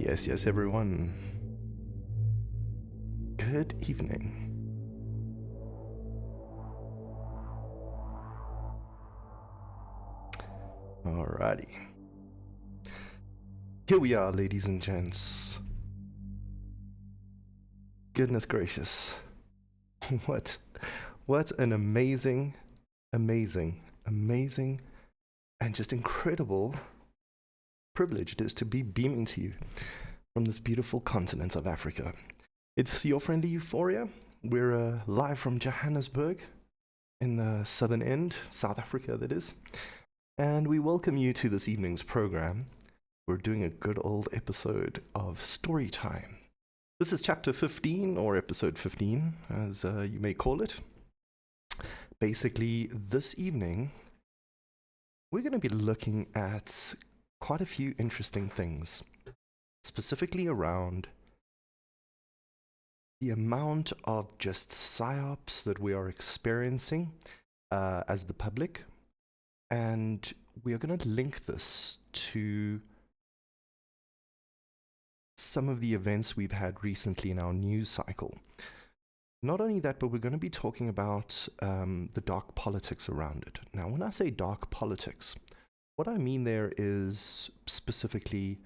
Yes, everyone. Good evening. Alrighty. Here we are, ladies and gents. Goodness gracious. What an amazing, and just incredible privilege it is to be beaming to you from this beautiful continent of Africa. It's your friendly Euphoria. We're live from Johannesburg in the southern end, South Africa that is. And we welcome you to this evening's program. We're doing a good old episode of StoryTime. This is chapter 15, or episode 15, as you may call it. Basically, this evening, we're going to be looking at quite a few interesting things, specifically around the amount of just PsyOps that we are experiencing as the public. And we are going to link this to some of the events we've had recently in our news cycle. Not only that, but we're going to be talking about the dark politics around it. Now, when I say dark politics, what I mean there is specifically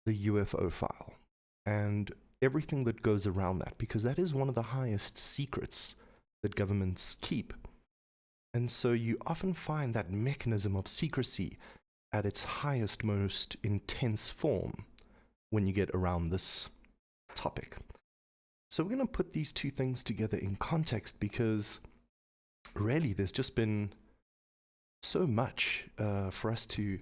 the UFO file and everything that goes around that, because that is one of the highest secrets that governments keep. And so you often find that mechanism of secrecy at its highest, most intense form when you get around this topic. So we're going to put these two things together in context, because really there's just been so much for us to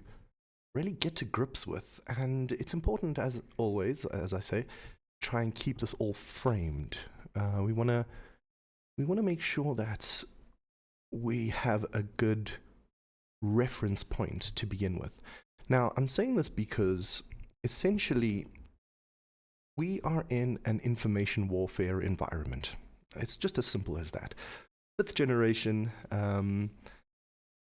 really get to grips with. And it's important, as always, as I say, try and keep this all framed. We want to make sure that we have a good reference point to begin with. Now, I'm saying this because essentially we are in an information warfare environment. It's just as simple as that. Fifth generation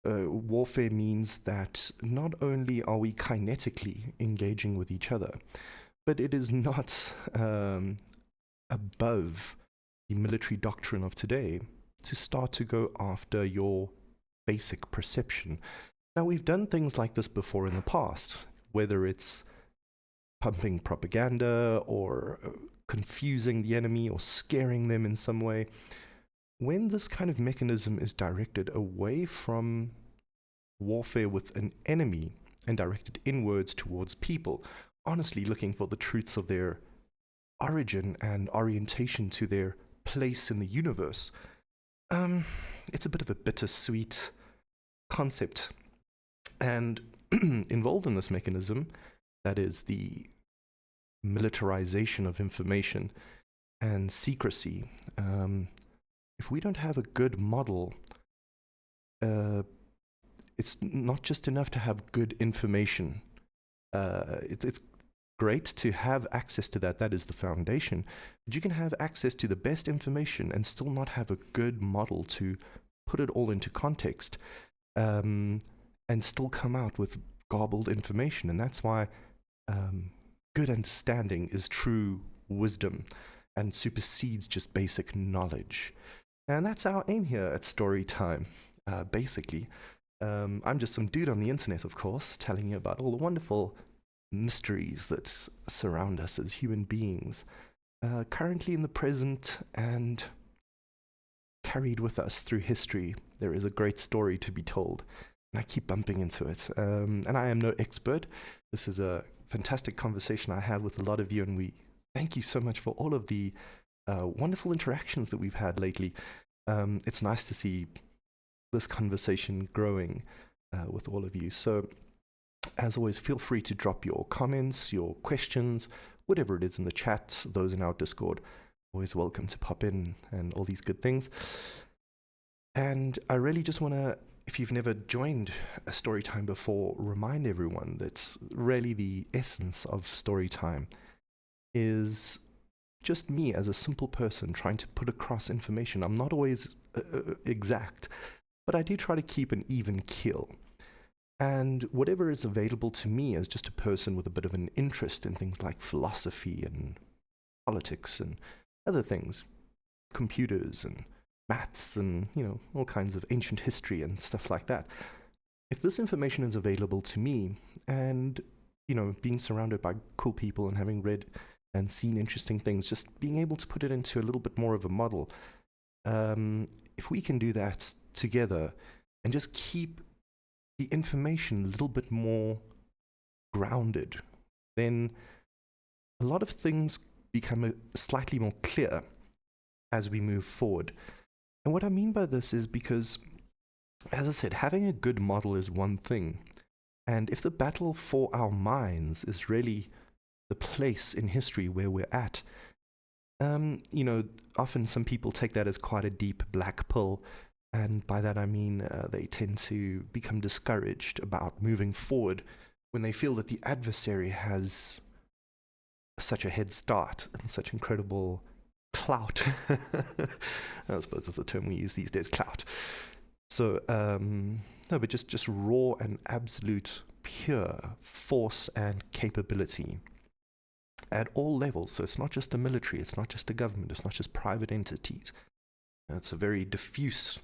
warfare means that not only are we kinetically engaging with each other, but it is not above the military doctrine of today to start to go after your basic perception. Now, we've done things like this before in the past, whether it's pumping propaganda or confusing the enemy or scaring them in some way. When this kind of mechanism is directed away from warfare with an enemy and directed inwards towards people, honestly looking for the truths of their origin and orientation to their place in the universe, it's a bit of a bittersweet concept. And involved in this mechanism, that is the militarization of information and secrecy, if we don't have a good model, it's not just enough to have good information. It's great to have access to that. That is the foundation. But you can have access to the best information and still not have a good model to put it all into context, and still come out with garbled information. And that's why good understanding is true wisdom and supersedes just basic knowledge. And that's our aim here at StoryTime, basically. I'm just some dude on the internet, of course, telling you about all the wonderful mysteries that surround us as human beings, currently in the present and carried with us through history. There is a great story to be told, and I keep bumping into it. And I am no expert. This is a fantastic conversation I had with a lot of you, and we thank you so much for all of the wonderful interactions that we've had lately. It's nice to see this conversation growing with all of you. So, as always, feel free to drop your comments, your questions, whatever it is in the chat. Those in our Discord, always welcome to pop in and all these good things. And I really just want to, if you've never joined a StoryTime before, remind everyone that really the essence of StoryTime is just me as a simple person trying to put across information. I'm not always exact, but I do try to keep an even keel. And whatever is available to me as just a person with a bit of an interest in things like philosophy and politics and other things, computers and maths and, all kinds of ancient history and stuff like that. If this information is available to me and, being surrounded by cool people and having read and seen interesting things, just being able to put it into a little bit more of a model, if we can do that together and just keep the information a little bit more grounded, then a lot of things become slightly more clear as we move forward. And what I mean by this is because, as I said, having a good model is one thing. And if the battle for our minds is really the place in history where we're at, often some people take that as quite a deep black pill. And by that I mean they tend to become discouraged about moving forward when they feel that the adversary has such a head start and such incredible clout. I suppose that's the term we use these days, clout. So, no, but just raw and absolute pure force and capability at all levels. So it's not just the military, it's not just the government, it's not just private entities. It's a very diffuse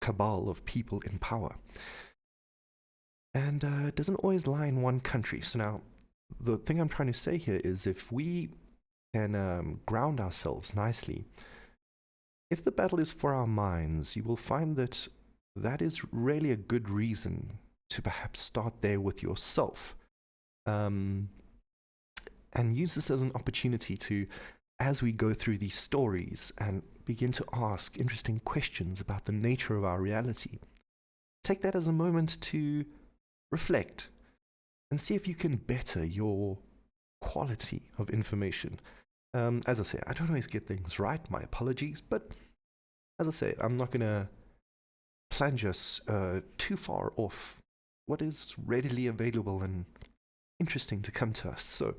cabal of people in power. And it doesn't always lie in one country. So now, the thing I'm trying to say here is if we can ground ourselves nicely, if the battle is for our minds, you will find that that is really a good reason to perhaps start there with yourself. And use this as an opportunity to, as we go through these stories and begin to ask interesting questions about the nature of our reality, take that as a moment to reflect and see if you can better your quality of information. As I say, I don't always get things right, my apologies, but as I say, I'm not going to plunge us too far off what is readily available and interesting to come to us. So,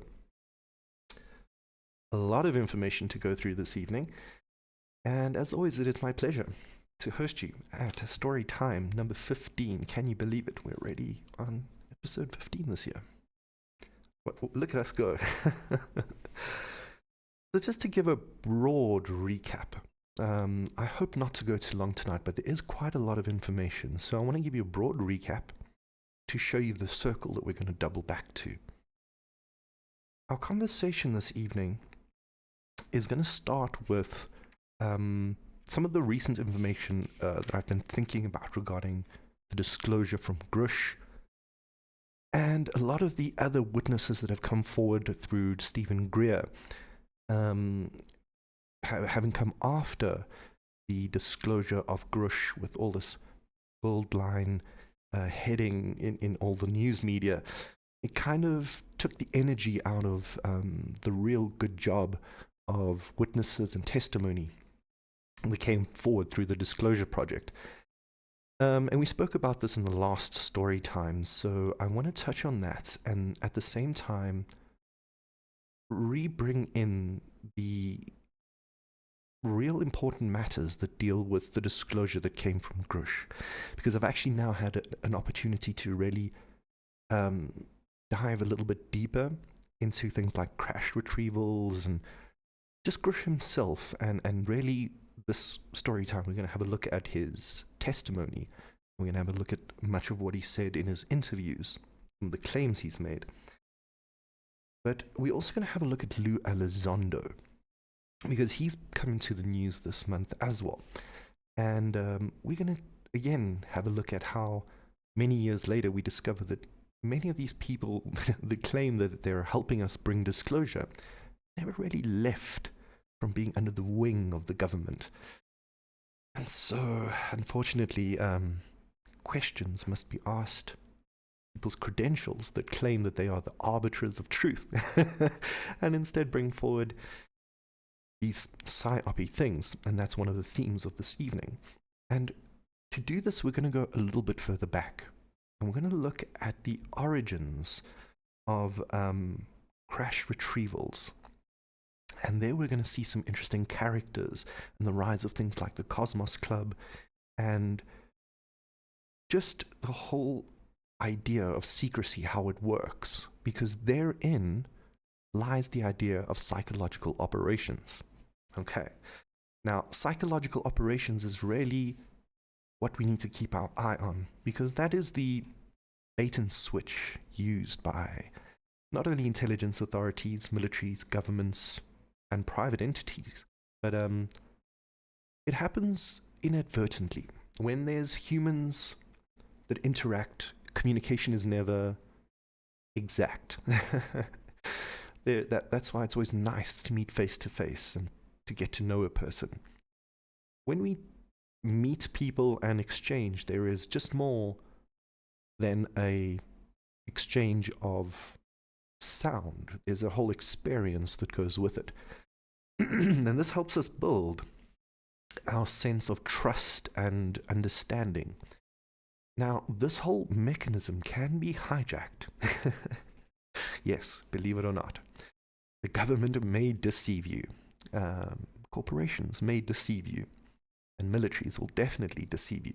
a lot of information to go through this evening, and as always, it is my pleasure to host you at StoryTime number 15. Can you believe it? We're already on episode 15 this year. Look at us go. So just to give a broad recap, I hope not to go too long tonight, but there is quite a lot of information. So I want to give you a broad recap to show you the circle that we're going to double back to. Our conversation this evening is going to start with some of the recent information that I've been thinking about regarding the disclosure from Grush and a lot of the other witnesses that have come forward through Stephen Greer, having come after the disclosure of Grush with all this gold line heading in all the news media. It kind of took the energy out of the real good job of witnesses and testimony that came forward through the Disclosure Project. And we spoke about this in the last story time, so I want to touch on that and at the same time re-bring in the real important matters that deal with the disclosure that came from Grush, because I've actually now had an opportunity to really dive a little bit deeper into things like crash retrievals and just Grush himself, and really this story time we're going to have a look at his testimony. We're going to have a look at much of what he said in his interviews and the claims he's made. But we're also going to have a look at Lou Elizondo, because he's coming to the news this month as well. And we're going to, again, have a look at how many years later we discover that many of these people that claim that they're helping us bring disclosure never really left from being under the wing of the government. And so, unfortunately, questions must be asked people's credentials that claim that they are the arbiters of truth and instead bring forward these PsyOp things, and that's one of the themes of this evening. And to do this, we're going to go a little bit further back, and we're going to look at the origins of crash retrievals. And there we're going to see some interesting characters and the rise of things like the Cosmos Club, and just the whole idea of secrecy, how it works, because therein lies the idea of psychological operations. Okay. Now, psychological operations is really what we need to keep our eye on, because that is the bait and switch used by not only intelligence authorities, militaries, governments, and private entities, but it happens inadvertently. When there's humans that interact, communication is never exact. That's why it's always nice to meet face to face and to get to know a person. When we meet people and exchange, there is just more than a exchange of sound. There's a whole experience that goes with it. And this helps us build our sense of trust and understanding. Now, this whole mechanism can be hijacked. Yes, believe it or not. The government may deceive you. Corporations may deceive you. And militaries will definitely deceive you.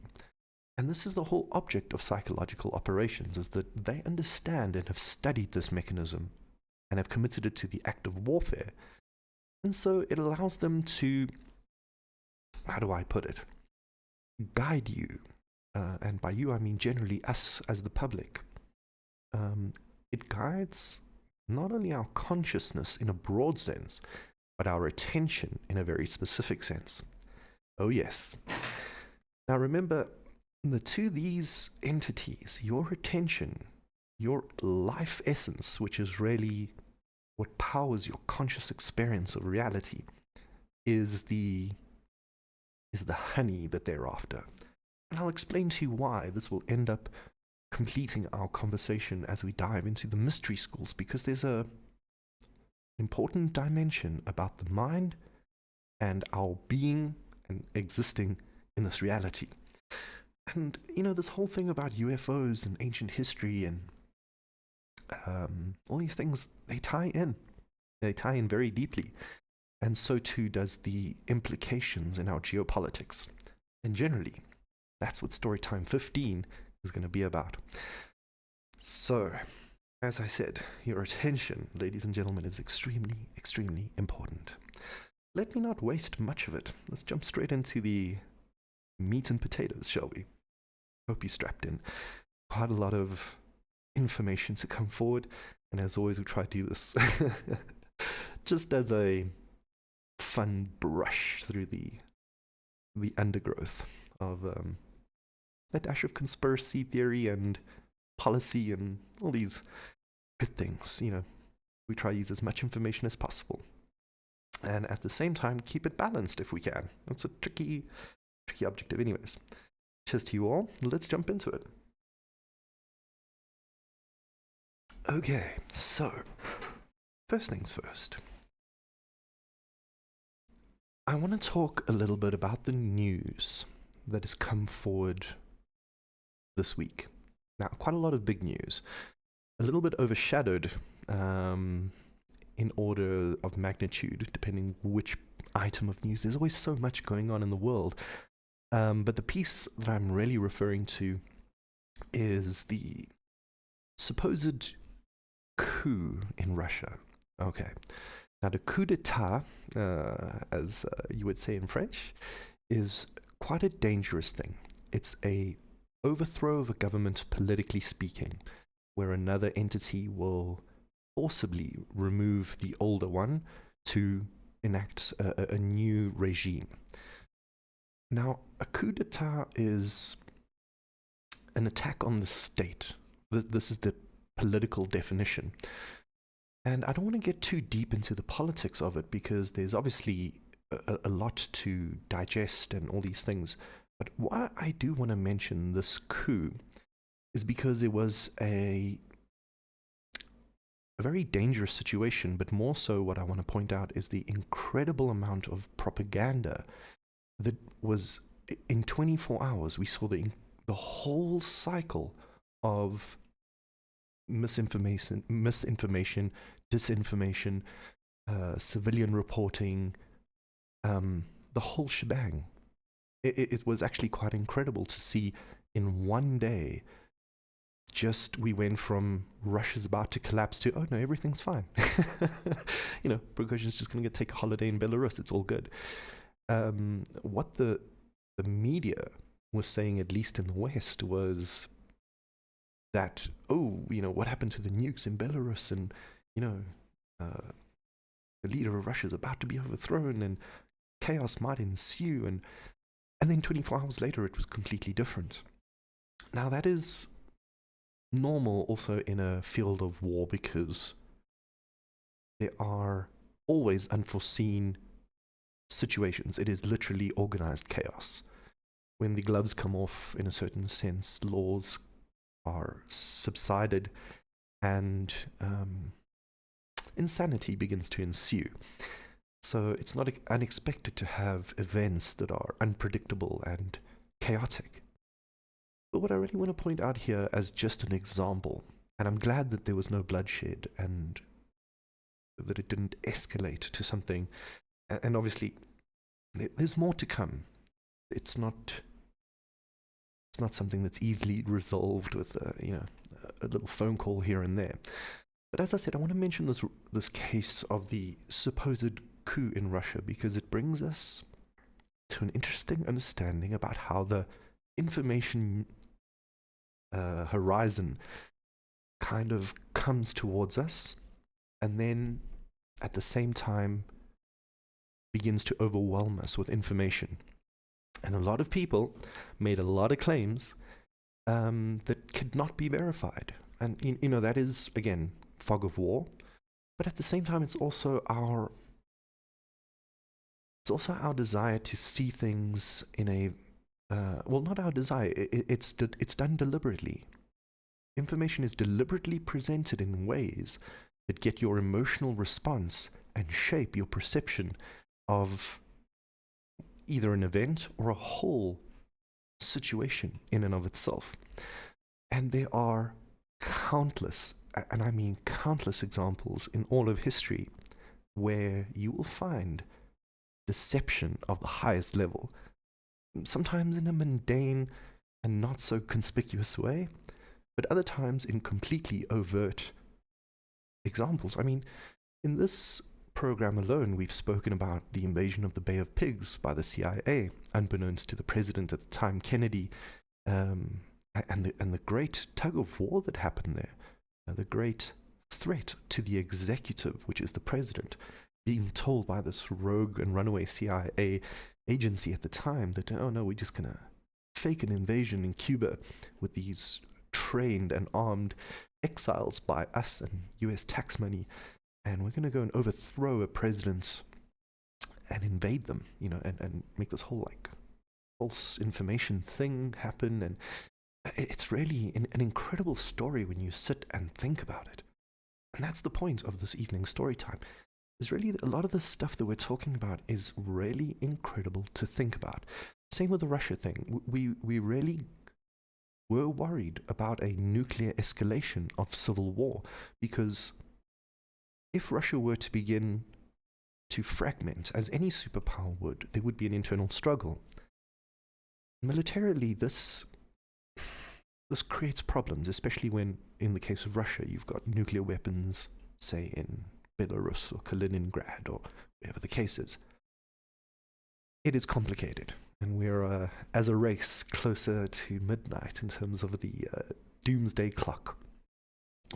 And this is the whole object of psychological operations, is that they understand and have studied this mechanism and have committed it to the act of warfare. And so it allows them to, how do I put it, guide you. And by you, I mean generally us as the public. It guides not only our consciousness in a broad sense, but our attention in a very specific sense. Oh yes. Now remember, to these entities, your attention, your life essence, which is really what powers your conscious experience of reality, is the honey that they're after. And I'll explain to you why this will end up completing our conversation as we dive into the mystery schools, because there's an important dimension about the mind and our being and existing in this reality. And, this whole thing about UFOs and ancient history and all these things, they tie in. They tie in very deeply. And so too does the implications in our geopolitics. And generally, that's what StoryTime 15 is going to be about. So, as I said, your attention, ladies and gentlemen, is extremely, extremely important. Let me not waste much of it. Let's jump straight into the meat and potatoes, shall we? Hope you strapped in. Quite a lot of information to come forward, and as always, we try to do this just as a fun brush through the undergrowth of a dash of conspiracy theory and policy and all these good things. We try to use as much information as possible, and at the same time keep it balanced if we can. It's a tricky objective. Anyways, cheers to you all. Let's jump into it. Okay, so first things first. I want to talk a little bit about the news that has come forward this week. Now, quite a lot of big news. A little bit overshadowed in order of magnitude, depending which item of news. There's always so much going on in the world. But the piece that I'm really referring to is the supposed coup in Russia. Okay. Now, the coup d'etat, as you would say in French, is quite a dangerous thing. It's a overthrow of a government, politically speaking, where another entity will forcibly remove the older one to enact a new regime. Now, a coup d'etat is an attack on the state. This is the political definition. And I don't want to get too deep into the politics of it, because there's obviously a lot to digest and all these things. But why I do want to mention this coup is because it was a very dangerous situation, but more so what I want to point out is the incredible amount of propaganda that was in 24 hours. We saw the whole cycle of misinformation, disinformation, civilian reporting, the whole shebang. It was actually quite incredible to see in one day, just we went from Russia's about to collapse to, oh no, everything's fine. Prigozhin's just going to take a holiday in Belarus. It's all good. What the media was saying, at least in the West, was that, what happened to the nukes in Belarus, and the leader of Russia is about to be overthrown, and chaos might ensue, and then 24 hours later it was completely different. Now that is normal also in a field of war, because there are always unforeseen situations. It is literally organized chaos. When the gloves come off, in a certain sense, laws are subsided, and insanity begins to ensue. So it's not unexpected to have events that are unpredictable and chaotic. But what I really want to point out here as just an example, and I'm glad that there was no bloodshed and that it didn't escalate to something, and obviously there's more to come. It's not something that's easily resolved with a little phone call here and there. But as I said, I want to mention this case of the supposed coup in Russia, because it brings us to an interesting understanding about how the information horizon kind of comes towards us, and then at the same time begins to overwhelm us with information. And a lot of people made a lot of claims that could not be verified. And that is, again, fog of war. But at the same time, it's also our desire to see things in a not our desire. It's done deliberately. Information is deliberately presented in ways that get your emotional response and shape your perception of either an event or a whole situation in and of itself. And there are countless, and I mean countless, examples in all of history where you will find deception of the highest level, sometimes in a mundane and not so conspicuous way, but other times in completely overt examples. I mean, in this program alone, we've spoken about the invasion of the Bay of Pigs by the CIA, unbeknownst to the president at the time, Kennedy, and the great tug of war that happened there, the great threat to the executive, which is the president, being told by this rogue and runaway CIA agency at the time that, oh no, we're just going to fake an invasion in Cuba with these trained and armed exiles by us and US tax money, and we're going to go and overthrow a president and invade them, and make this whole false information thing happen. And it's really an incredible story when you sit and think about it. And that's the point of this evening's story time. Is really a lot of the stuff that we're talking about is really incredible to think about. Same with the Russia thing. We really were worried about a nuclear escalation of civil war, because if Russia were to begin to fragment, as any superpower would, there would be an internal struggle. Militarily, this creates problems, especially when, in the case of Russia, you've got nuclear weapons, say in Belarus or Kaliningrad or wherever the case is. It is complicated, and we're, as a race, closer to midnight in terms of the doomsday clock.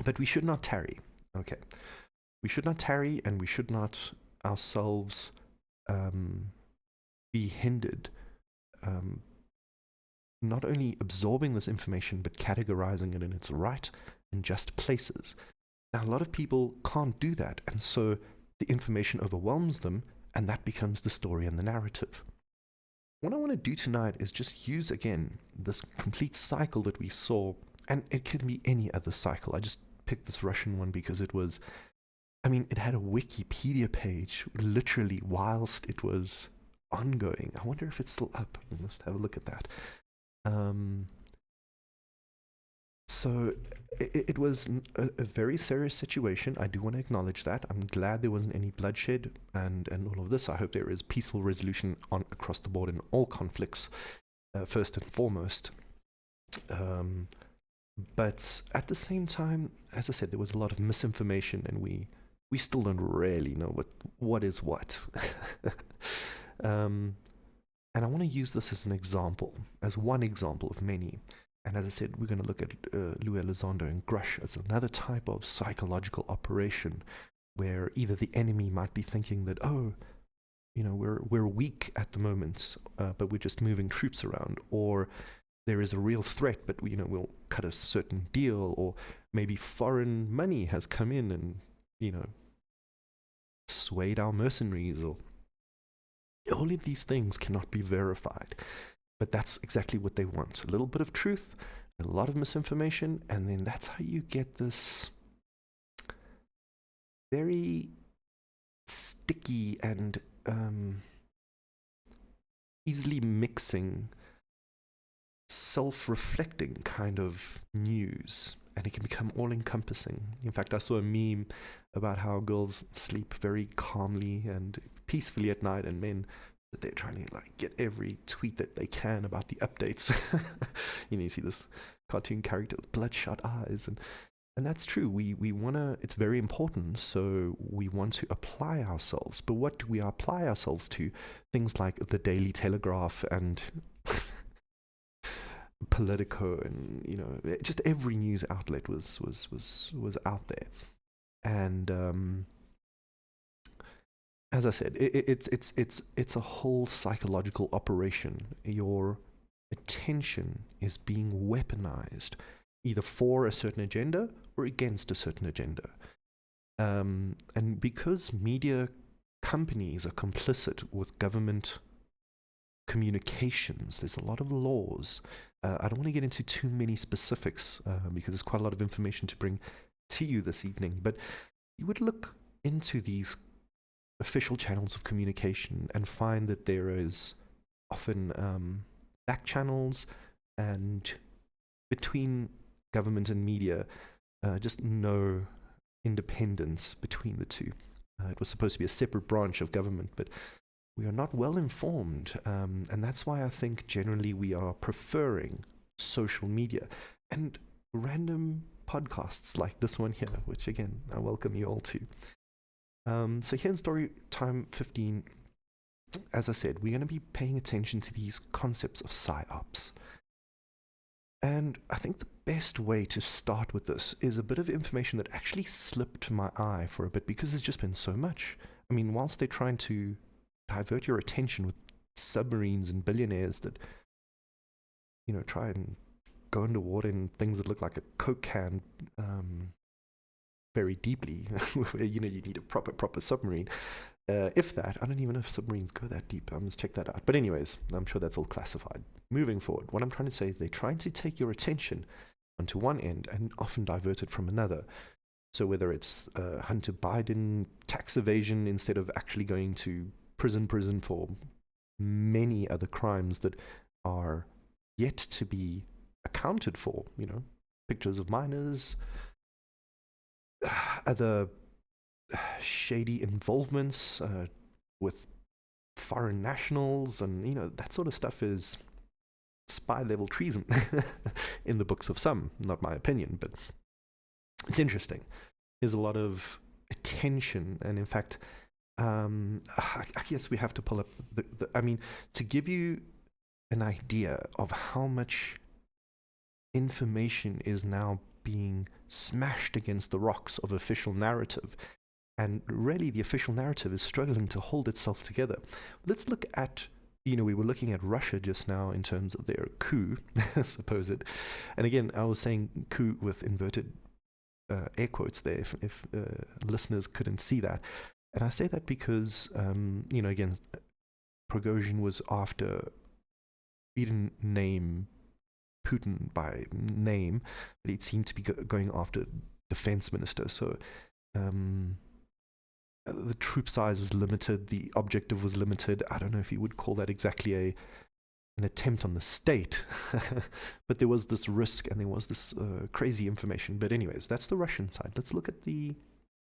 But we should not tarry, okay? We should not tarry, and we should not ourselves be hindered, not only absorbing this information, but categorizing it in its right and just places. Now, a lot of people can't do that, and so the information overwhelms them, and that becomes the story and the narrative. What I want to do tonight is just use, again, this complete cycle that we saw, and it can be any other cycle. I just picked this Russian one because it was, it had a Wikipedia page, literally, whilst it was ongoing. I wonder if it's still up. We must have a look at that. So it was a very serious situation. I do want to acknowledge that. I'm glad there wasn't any bloodshed and all of this. I hope there is peaceful resolution across the board in all conflicts, first and foremost. But at the same time, as I said, there was a lot of misinformation, and we still don't really know what is what. um, and I want to use this as an example, as one example of many. And as I said, we're going to look at Louis Elizondo and Grush as another type of psychological operation, where either the enemy might be thinking that, oh, we're weak at the moment, but we're just moving troops around, or there is a real threat, but we'll cut a certain deal, or maybe foreign money has come in and swayed our mercenaries, or all of these things cannot be verified. But that's exactly what they want: a little bit of truth, a lot of misinformation, and then that's how you get this very sticky and easily mixing, self-reflecting kind of news, and it can become all-encompassing. In fact, I saw a meme about how girls sleep very calmly and peacefully at night, and men that they're trying to get every tweet that they can about the updates. You see this cartoon character with bloodshot eyes, and that's true. We want to, it's very important, so we want to apply ourselves. But what do we apply ourselves to? Things like the Daily Telegraph and Politico, and just every news outlet was out there. And as I said, it's a whole psychological operation. Your attention is being weaponized, either for a certain agenda or against a certain agenda. And because media companies are complicit with government communications, there's a lot of laws. I don't want to get into too many specifics because there's quite a lot of information to bring to you this evening, but you would look into these official channels of communication and find that there is often back channels, and between government and media, just no independence between the two. It was supposed to be a separate branch of government, but we are not well informed, and that's why I think generally we are preferring social media and random podcasts like this one here, which again, I welcome you all to. So here in StoryTime 15, as I said, we're going to be paying attention to these concepts of PsyOps. And I think the best way to start with this is a bit of information that actually slipped my eye for a bit because there's just been so much. I mean, whilst they're trying to divert your attention with submarines and billionaires that, try and go underwater in things that look like a Coke can very deeply, where, you need a proper submarine. If that, I don't even know if submarines go that deep. I must check that out. But anyways, I'm sure that's all classified. Moving forward, what I'm trying to say is they're trying to take your attention onto one end and often divert it from another. So whether it's Hunter Biden tax evasion instead of actually going to prison for many other crimes that are yet to be accounted for, pictures of minors, other shady involvements with foreign nationals, and that sort of stuff is spy level treason in the books of some. Not my opinion, but it's interesting. There's a lot of attention, and in fact, I guess we have to pull up to give you an idea of how much information is now being smashed against the rocks of official narrative. And really, the official narrative is struggling to hold itself together. Let's look at, we were looking at Russia just now in terms of their coup, supposed. And again, I was saying coup with inverted air quotes there, if listeners couldn't see that. And I say that because, again, Prigozhin was after, he didn't name Putin by name, but it seemed to be going after defense minister. So the troop size was limited, the objective was limited. I don't know if you would call that exactly an attempt on the state, but there was this risk and there was this crazy information. But anyways, that's the Russian side. Let's look at the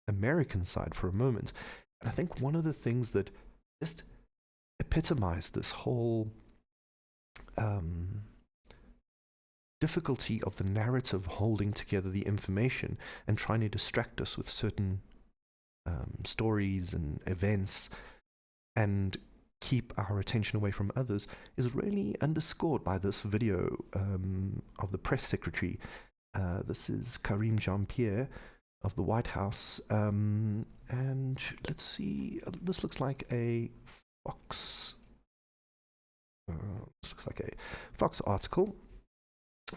American side for a moment. And I think one of the things that just epitomized this whole difficulty of the narrative holding together the information and trying to distract us with certain stories and events and keep our attention away from others is really underscored by this video of the press secretary. This is Karim Jean-Pierre of the White House, and let's see, this looks like a Fox article.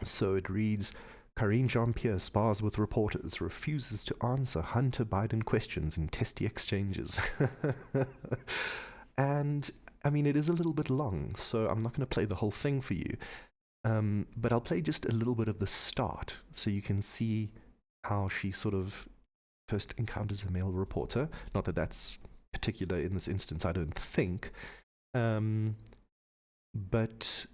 So it reads, Karine Jean-Pierre spars with reporters, refuses to answer Hunter Biden questions in testy exchanges. And, I mean, it is a little bit long, so I'm not going to play the whole thing for you. But I'll play just a little bit of the start, so you can see how she sort of first encounters a male reporter. Not that that's particular in this instance, I don't think. But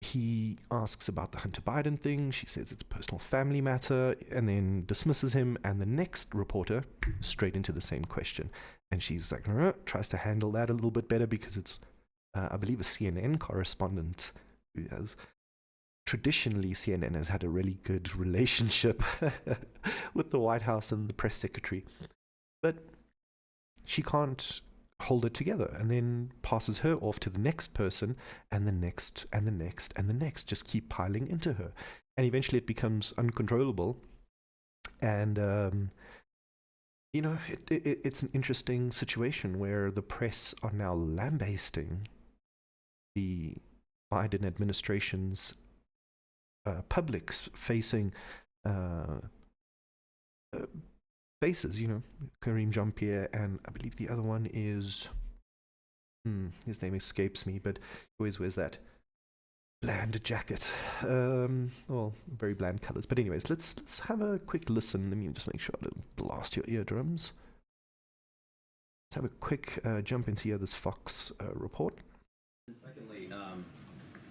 he asks about the Hunter Biden thing. She says it's a personal family matter, and then dismisses him. And the next reporter, straight into the same question. And she's like, tries to handle that a little bit better because it's, I believe, a CNN correspondent who has traditionally, CNN has had a really good relationship with the White House and the press secretary. But she can't hold it together, and then passes her off to the next person, and the next, and the next, and the next, just keep piling into her. And eventually it becomes uncontrollable. And, you know, it's an interesting situation where the press are now lambasting the Biden administration's publics facing faces, you know, Karim Jean-Pierre, and I believe the other one is, his name escapes me, but he always wears that bland jacket. Well, very bland colors. But anyways, let's have a quick listen. Let me just make sure I don't blast your eardrums. Let's have a quick jump into this Fox report. And secondly,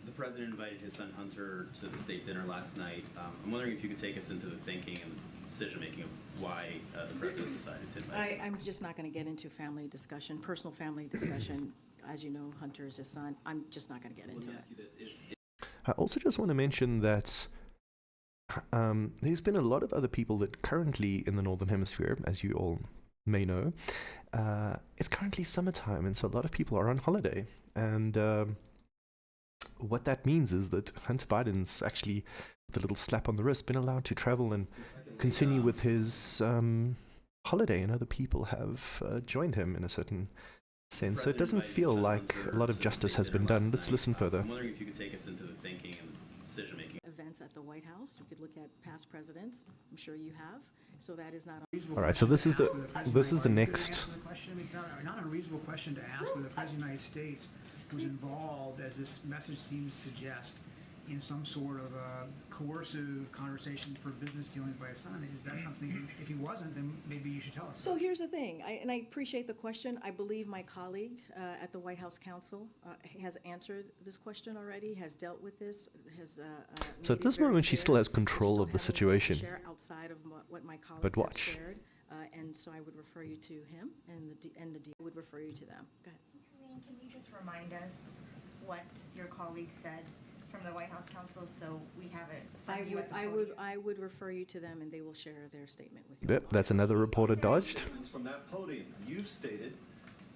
the president invited his son Hunter to the state dinner last night. I'm wondering if you could take us into the thinking and decision-making of why the president decided to invite I'm just not going to get into family discussion, personal family discussion. As you know, Hunter is his son. I'm just not going to get into it. Let me ask you this. I also just want to mention that there's been a lot of other people that currently in the Northern Hemisphere, as you all may know, it's currently summertime, and so a lot of people are on holiday. And what that means is that Hunter Biden's actually, with a little slap on the wrist, been allowed to travel and continue with his holiday, and other people have joined him in a certain sense. So it doesn't feel like a lot of justice has been done. Let's listen further. I'm wondering if you could take us into the thinking and decision-making. Events at the White House. You could look at past presidents. I'm sure you have. So that is not. All right. So this is the next. Not a reasonable question to ask whether the President of the United States was involved, as this message seems to suggest, in some sort of a coercive conversation for business dealings by his son. Is that something, if he wasn't, then maybe you should tell us. So here's the thing, and I appreciate the question. I believe my colleague at the White House Counsel has answered this question already, has dealt with this, has. So at this moment, she still has control of the situation. Outside of what my colleagues But watch. have shared, and so I would refer you to him, and the D would refer you to them. Go ahead. Karine, can you just remind us what your colleague said from the White House Counsel, so we have it? I would refer you to them, and they will share their statement with you. Yep, that's another reporter dodged. From that podium, you've stated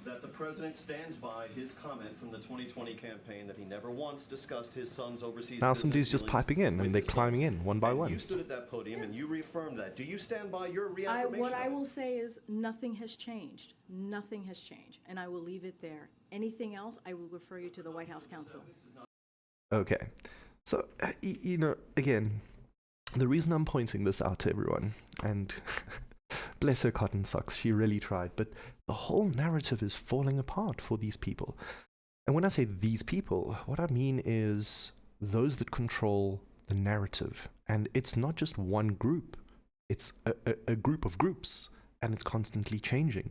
that the president stands by his comment from the 2020 campaign that he never once discussed his son's overseas. Now somebody's just piping in, and they're climbing in one by one. You stood at that podium and you reaffirmed that. Do you stand by your reaffirmation? What I will say is nothing has changed. Nothing has changed, and I will leave it there. Anything else, I will refer you to the White House Counsel. Okay, so, you know, again, the reason I'm pointing this out to everyone, and bless her cotton socks, she really tried, but the whole narrative is falling apart for these people. And when I say these people, what I mean is those that control the narrative. And it's not just one group, it's a group of groups, and it's constantly changing.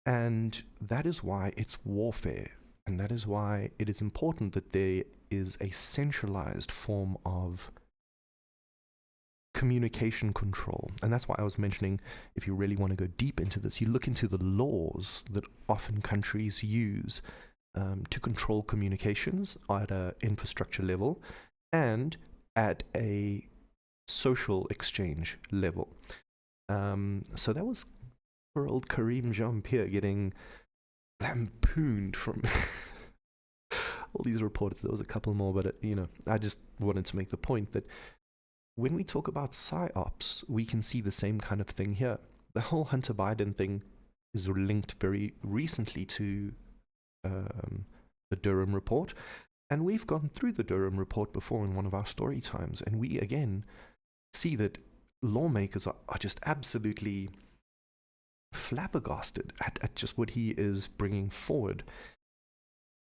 And that is why it's warfare. And that is why it is important that there is a centralized form of communication control. And that's why I was mentioning, if you really want to go deep into this, you look into the laws that often countries use to control communications at an infrastructure level, and at a social exchange level. So that was poor old Kareem Jean-Pierre getting lampooned from all these reports. There was a couple more, but I just wanted to make the point that when we talk about PsyOps, we can see the same kind of thing here. The whole Hunter Biden thing is linked very recently to the Durham report, and we've gone through the Durham report before in one of our story times, and we again see that lawmakers are just absolutely flabbergasted at just what he is bringing forward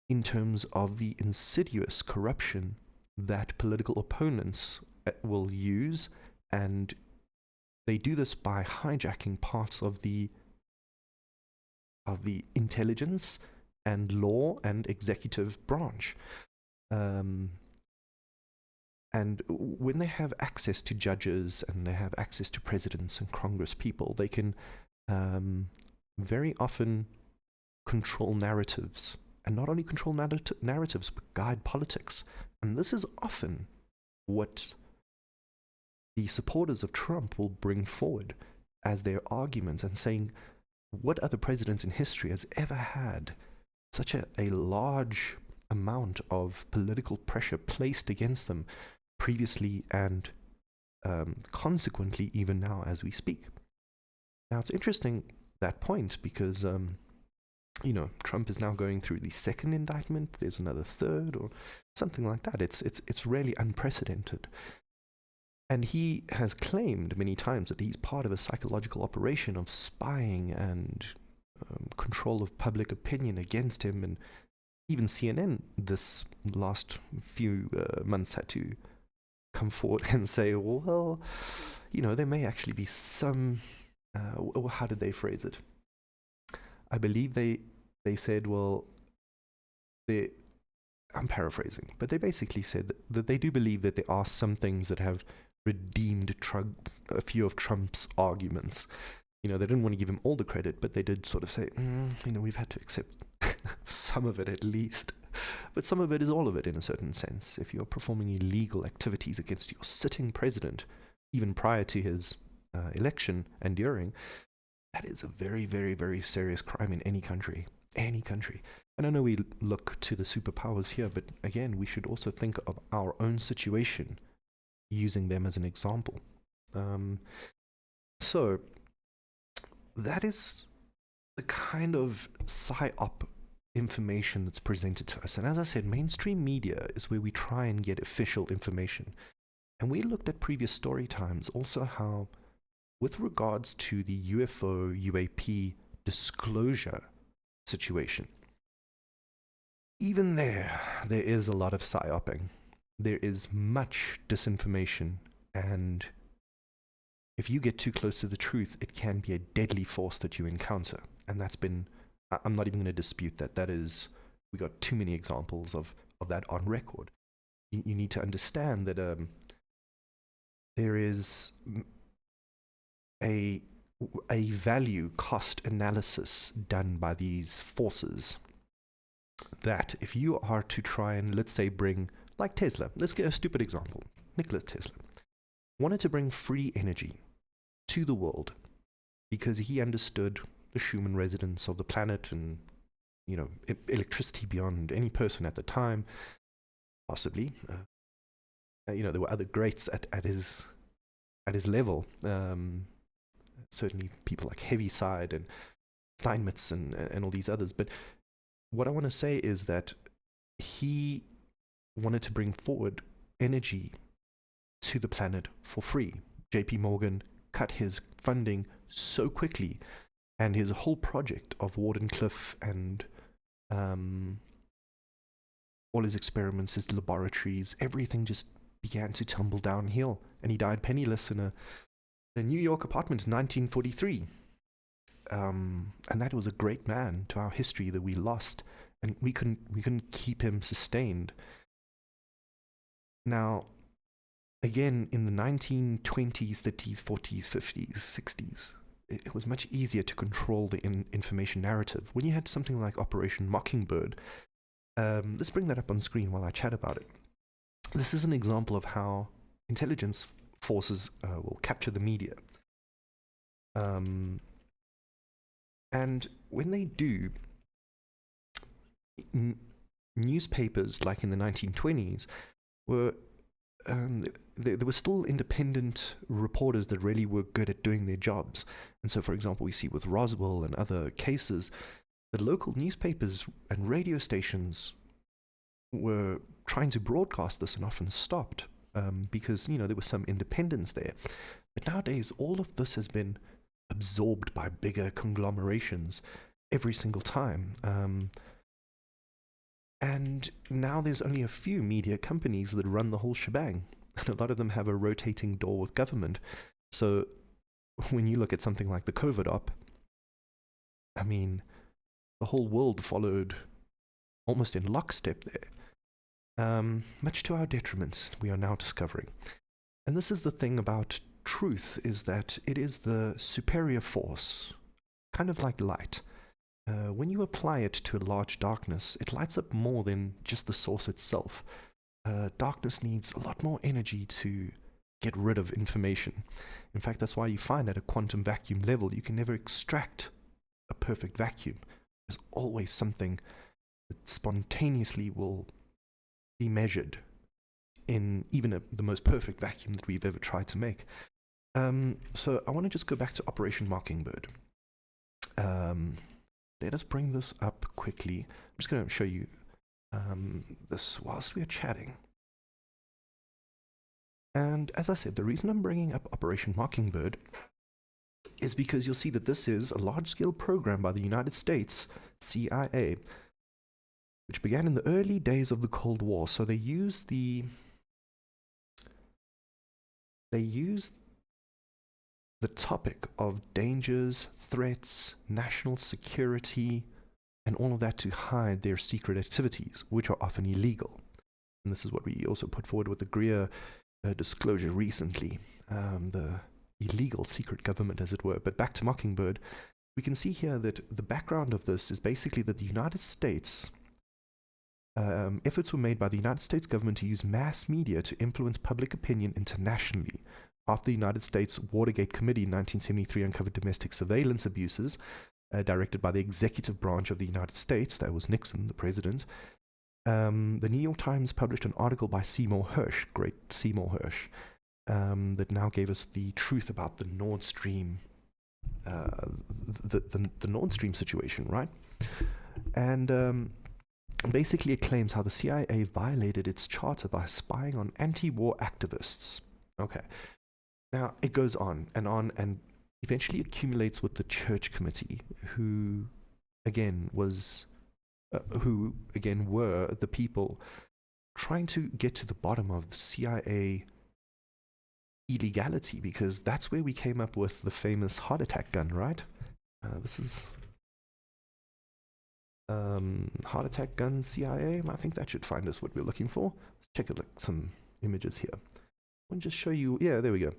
in terms of the insidious corruption that political opponents will use, and they do this by hijacking parts of the intelligence and law and executive branch. And when they have access to judges and they have access to presidents and Congress people, they can very often control narratives. And not only control narratives, but guide politics. And this is often what the supporters of Trump will bring forward as their argument, and saying, what other president in history has ever had such a large amount of political pressure placed against them previously and consequently even now as we speak? Now, it's interesting, that point, because Trump is now going through the second indictment. There's another third or something like that. It's really unprecedented. And he has claimed many times that he's part of a psychological operation of spying and control of public opinion against him. And even CNN this last few months had to come forward and say, well, there may actually be some, how did they phrase it? I believe they said, well, I'm paraphrasing, but they basically said that they do believe that there are some things that have redeemed a few of Trump's arguments. They didn't want to give him all the credit, but they did sort of say, we've had to accept some of it at least. But some of it is all of it in a certain sense. If you're performing illegal activities against your sitting president, even prior to his election and during, that is a very, very, very serious crime in any country. Any country. And I know we look to the superpowers here, but again, we should also think of our own situation, using them as an example. So that is the kind of PsyOp information that's presented to us. And as I said, mainstream media is where we try and get official information. And we looked at previous story times also how, with regards to the UFO UAP disclosure situation, even there is a lot of PsyOping. There is much disinformation, and if you get too close to the truth, it can be a deadly force that you encounter. And that's been, I'm not even going to dispute that. That is, we got too many examples of that on record. You need to understand that there is a value cost analysis done by these forces, that if you are to try and, let's say, bring, like Tesla, let's get a stupid example. Nikola Tesla wanted to bring free energy to the world because he understood the Schumann resonance of the planet and, electricity beyond any person at the time, possibly. There were other greats at his level. Certainly people like Heaviside and Steinmetz and all these others. But what I want to say is that he wanted to bring forward energy to the planet for free. JP Morgan cut his funding so quickly, and his whole project of Wardenclyffe and all his experiments, his laboratories, everything just began to tumble downhill, and he died penniless in a New York apartment in 1943. And that was a great man to our history that we lost, and we couldn't keep him sustained. Now, again, in the 1920s, 30s, 40s, 50s, 60s, it was much easier to control the information narrative. When you had something like Operation Mockingbird, let's bring that up on screen while I chat about it. This is an example of how intelligence forces will capture the media. And when they do, newspapers like in the 1920s were there were still independent reporters that really were good at doing their jobs. And so, for example, we see with Roswell and other cases, the local newspapers and radio stations were trying to broadcast this and often stopped because, there was some independence there. But nowadays, all of this has been absorbed by bigger conglomerations every single time. And now there's only a few media companies that run the whole shebang. And a lot of them have a rotating door with government. So when you look at something like the COVID op, I mean, the whole world followed almost in lockstep there. Much to our detriment, we are now discovering. And this is the thing about truth, is that it is the superior force, kind of like light. When you apply it to a large darkness, it lights up more than just the source itself. Darkness needs a lot more energy to get rid of information. In fact, that's why you find at a quantum vacuum level, you can never extract a perfect vacuum. There's always something that spontaneously will be measured in even the most perfect vacuum that we've ever tried to make. So I want to just go back to Operation Mockingbird. Let us bring this up quickly. I'm just going to show you this whilst we are chatting. And as I said, the reason I'm bringing up Operation Mockingbird is because you'll see that this is a large-scale program by the United States CIA, which began in the early days of the Cold War. So they used the topic of dangers, threats, national security, and all of that to hide their secret activities, which are often illegal. And this is what we also put forward with the Greer disclosure recently, the illegal secret government, as it were. But back to Mockingbird, we can see here that the background of this is basically that the United States, efforts were made by the United States government to use mass media to influence public opinion internationally. After the United States Watergate Committee in 1973 uncovered domestic surveillance abuses directed by the executive branch of the United States, that was Nixon, the president, the New York Times published an article by Seymour Hersh, great Seymour Hersh, that now gave us the truth about the Nord Stream, the Nord Stream situation, right? And basically it claims how the CIA violated its charter by spying on anti-war activists. Okay. Now, it goes on, and eventually accumulates with the Church Committee, who again were the people trying to get to the bottom of the CIA illegality, because that's where we came up with the famous heart attack gun, right? This is heart attack gun CIA. I think that should find us what we're looking for. Let's check some images here. I'll just show you. Yeah, there we go.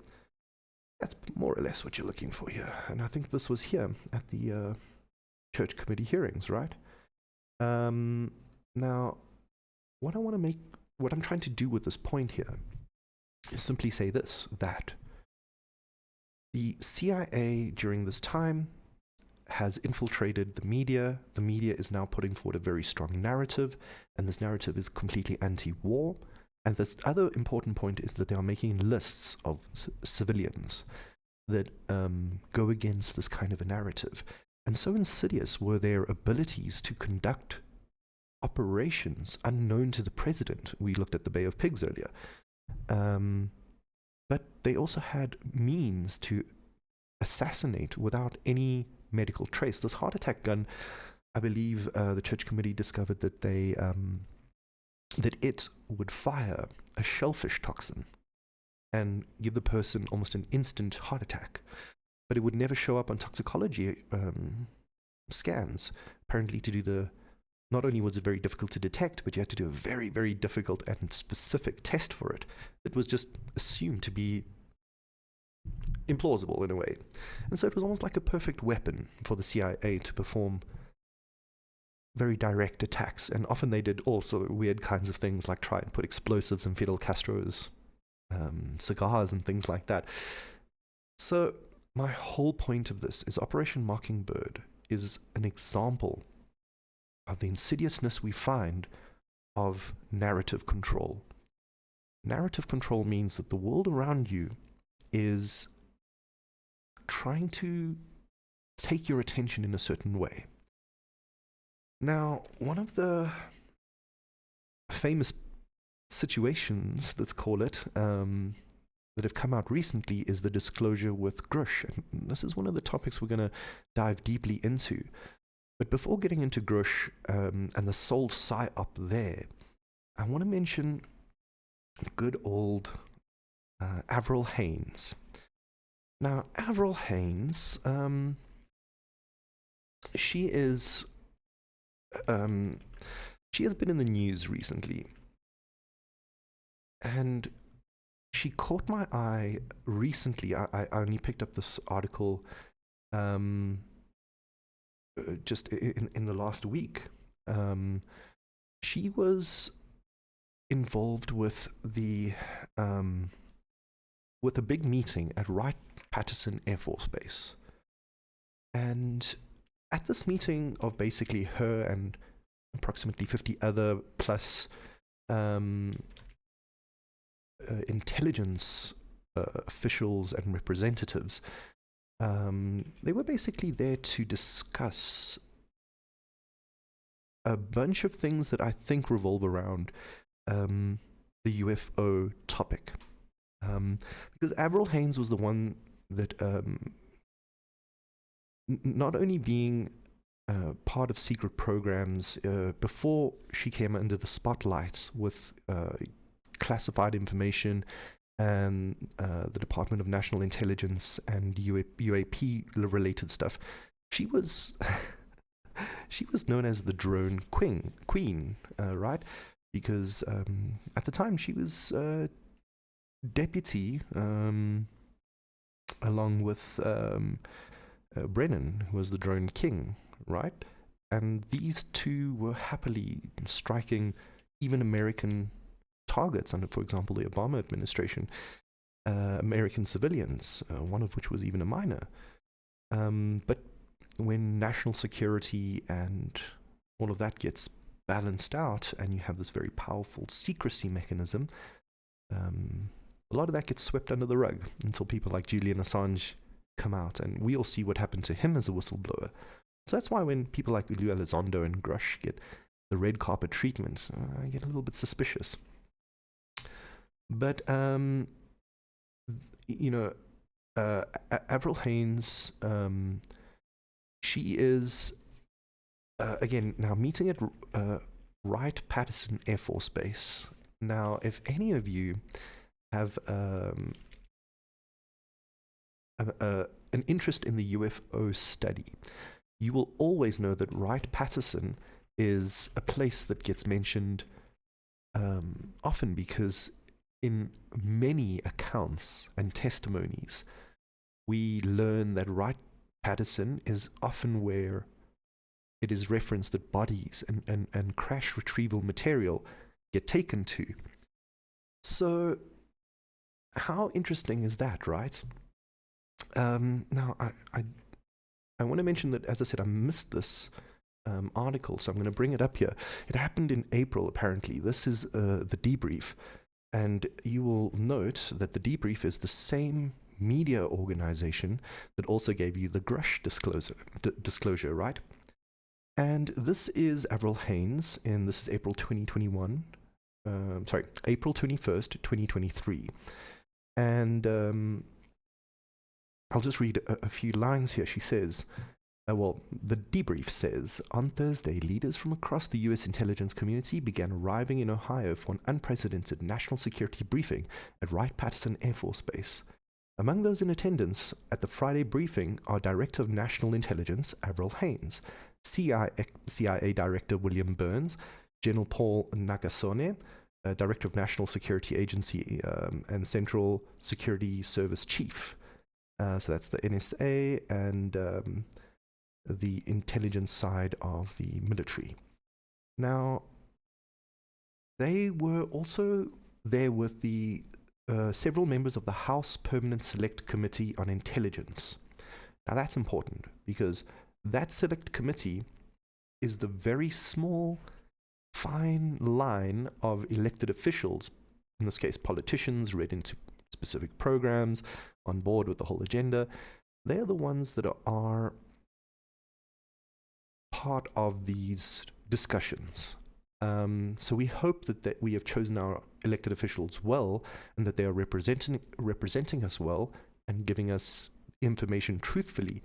That's more or less what you're looking for here. And I think this was here at the Church Committee hearings, right? Now, what I'm trying to do with this point here is simply say this, that the CIA during this time has infiltrated the media. The media is now putting forward a very strong narrative, and this narrative is completely anti-war. And this other important point is that they are making lists of civilians that go against this kind of a narrative. And so insidious were their abilities to conduct operations unknown to the president. We looked at the Bay of Pigs earlier. But they also had means to assassinate without any medical trace. This heart attack gun, I believe the Church Committee discovered that that it would fire a shellfish toxin and give the person almost an instant heart attack. But it would never show up on toxicology scans. Apparently not only was it very difficult to detect, but you had to do a very, very difficult and specific test for it. It was just assumed to be implausible in a way. And so it was almost like a perfect weapon for the CIA to perform very direct attacks, and often they did also weird kinds of things like try and put explosives in Fidel Castro's cigars and things like that. So my whole point of this is Operation Mockingbird is an example of the insidiousness we find of narrative control. Narrative control means that the world around you is trying to take your attention in a certain way. Now, one of the famous situations, let's call it, that have come out recently is the disclosure with Grush. And this is one of the topics we're going to dive deeply into. But before getting into Grush and the sole PsyOp there, I want to mention good old Avril Haines. Now, Avril Haines, she has been in the news recently, and she caught my eye recently. I only picked up this article just in the last week. She was involved with a big meeting at Wright-Patterson Air Force Base, and at this meeting of basically her and approximately 50 other plus intelligence officials and representatives, they were basically there to discuss a bunch of things that I think revolve around the UFO topic. Because Avril Haines was the one that, not only being part of secret programs before she came under the spotlight with classified information and the Department of National Intelligence and UAP related stuff, she was she was known as the drone queen, right? Because at the time she was deputy along with Brennan, who was the drone king, right? And these two were happily striking even American targets under, for example, the Obama administration, American civilians, one of which was even a minor. But when national security and all of that gets balanced out and you have this very powerful secrecy mechanism, a lot of that gets swept under the rug until people like Julian Assange come out, and we all see what happened to him as a whistleblower. So that's why when people like Ulu Elizondo and Grush get the red carpet treatment, I get a little bit suspicious. But, Avril Haines, she is, again, now meeting at Wright-Patterson Air Force Base. Now, if any of you have an interest in the UFO study, you will always know that Wright-Patterson is a place that gets mentioned often, because in many accounts and testimonies, we learn that Wright-Patterson is often where it is referenced that bodies and crash retrieval material get taken to. So, how interesting is that, right? Now, I want to mention that, as I said, I missed this article, so I'm going to bring it up here. It happened in April, apparently. This is the debrief. And you will note that the debrief is the same media organization that also gave you the Grush disclosure, right? And this is Avril Haines, and this is April 2021. April 21st, 2023. And I'll just read a few lines here. She says, the debrief says, on Thursday, leaders from across the U.S. intelligence community began arriving in Ohio for an unprecedented national security briefing at Wright-Patterson Air Force Base. Among those in attendance at the Friday briefing are Director of National Intelligence, Avril Haines, CIA Director William Burns, General Paul Nakasone, Director of National Security Agency and Central Security Service Chief. So that's the NSA and the intelligence side of the military. Now, they were also there with the several members of the House Permanent Select Committee on Intelligence. Now that's important because that select committee is the very small, fine line of elected officials, in this case politicians, read into specific programs, on board with the whole agenda. They're the ones that are part of these discussions. So we hope that we have chosen our elected officials well and that they are representing us well and giving us information truthfully.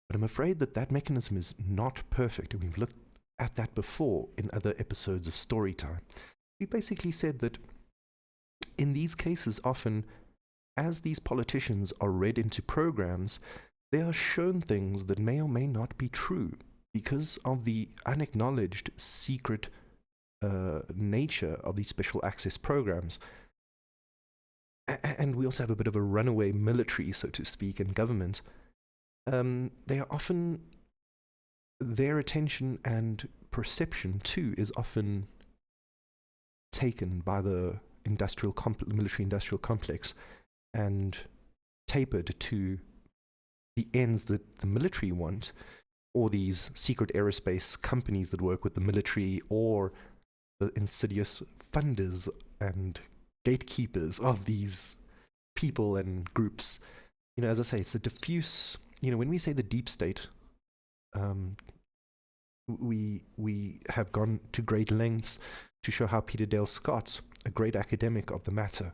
But I'm afraid that mechanism is not perfect, and we've looked at that before in other episodes of Storytime. We basically said that in these cases, often, as these politicians are read into programs, they are shown things that may or may not be true because of the unacknowledged secret nature of these special access programs. And we also have a bit of a runaway military, so to speak, in government. They are often, their attention and perception too is often taken by the military industrial complex and tapered to the ends that the military want, or these secret aerospace companies that work with the military, or the insidious funders and gatekeepers of these people and groups. You know, as I say, it's a diffuse, when we say the deep state, we have gone to great lengths to show how Peter Dale Scott, a great academic of the matter,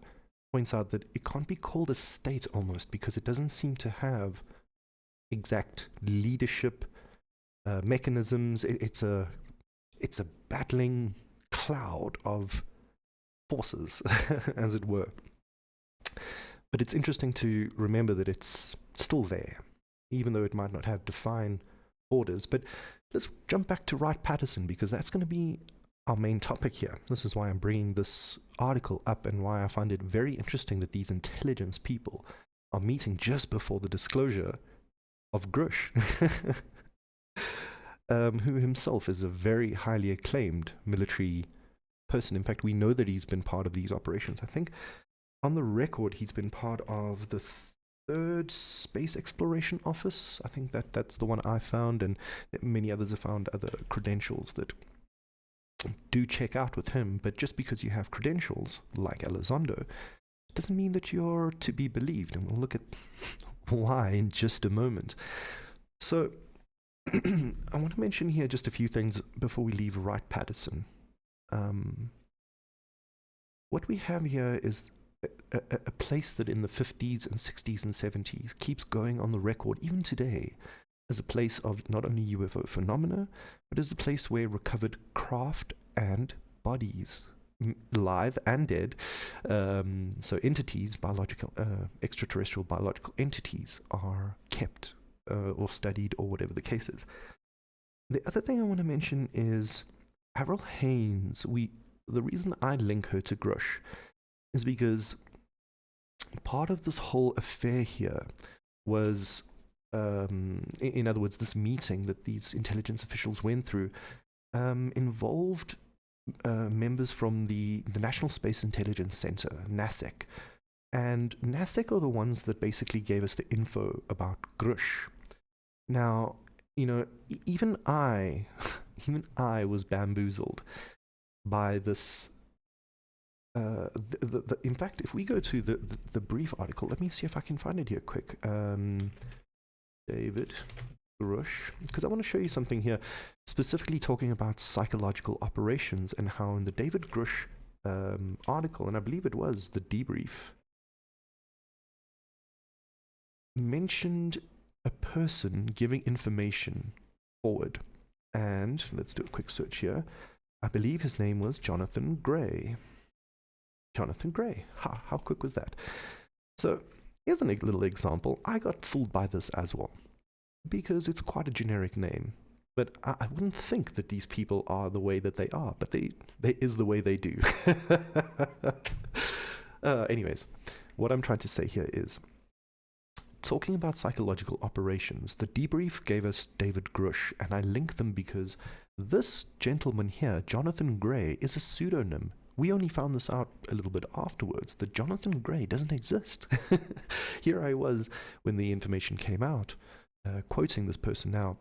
points out that it can't be called a state almost because it doesn't seem to have exact leadership mechanisms. It's a battling cloud of forces, as it were. But it's interesting to remember that it's still there, even though it might not have defined borders. But let's jump back to Wright-Patterson, because that's going to be our main topic here. This is why I'm bringing this article up and why I find it very interesting that these intelligence people are meeting just before the disclosure of Grush, who himself is a very highly acclaimed military person. In fact, we know that he's been part of these operations. I think on the record, he's been part of the 3rd Space Exploration Office. I think that's the one I found, and many others have found other credentials that do check out with him. But just because you have credentials like Elizondo doesn't mean that you're to be believed, and we'll look at why in just a moment. So I want to mention here just a few things before we leave Wright-Patterson. What we have here is a place that in the 50s and 60s and 70s keeps going on the record, even today, as a place of not only UFO phenomena, but as a place where recovered craft and bodies, live and dead, so entities, biological, extraterrestrial biological entities, are kept or studied, or whatever the case is. The other thing I want to mention is Avril Haines. The reason I link her to Grush is because part of this whole affair here was, in other words, this meeting that these intelligence officials went through involved members from the National Space Intelligence Center, NASEC. And NASEC are the ones that basically gave us the info about Grush. Now, even I was bamboozled by this. In fact, if we go to the brief article, let me see if I can find it here quick. David Grush, because I want to show you something here, specifically talking about psychological operations and how in the David Grush article, and I believe it was the debrief, mentioned a person giving information forward. And let's do a quick search here. I believe his name was Jonathan Gray. Jonathan Gray. How quick was that? So here's a little example. I got fooled by this as well, because it's quite a generic name. But I wouldn't think that these people are the way that they are, but they is the way they do. Anyways, what I'm trying to say here is, talking about psychological operations, the debrief gave us David Grush, and I link them because this gentleman here, Jonathan Gray, is a pseudonym we only found this out a little bit afterwards, that Jonathan Gray doesn't exist. Here I was when the information came out, quoting this person. Now,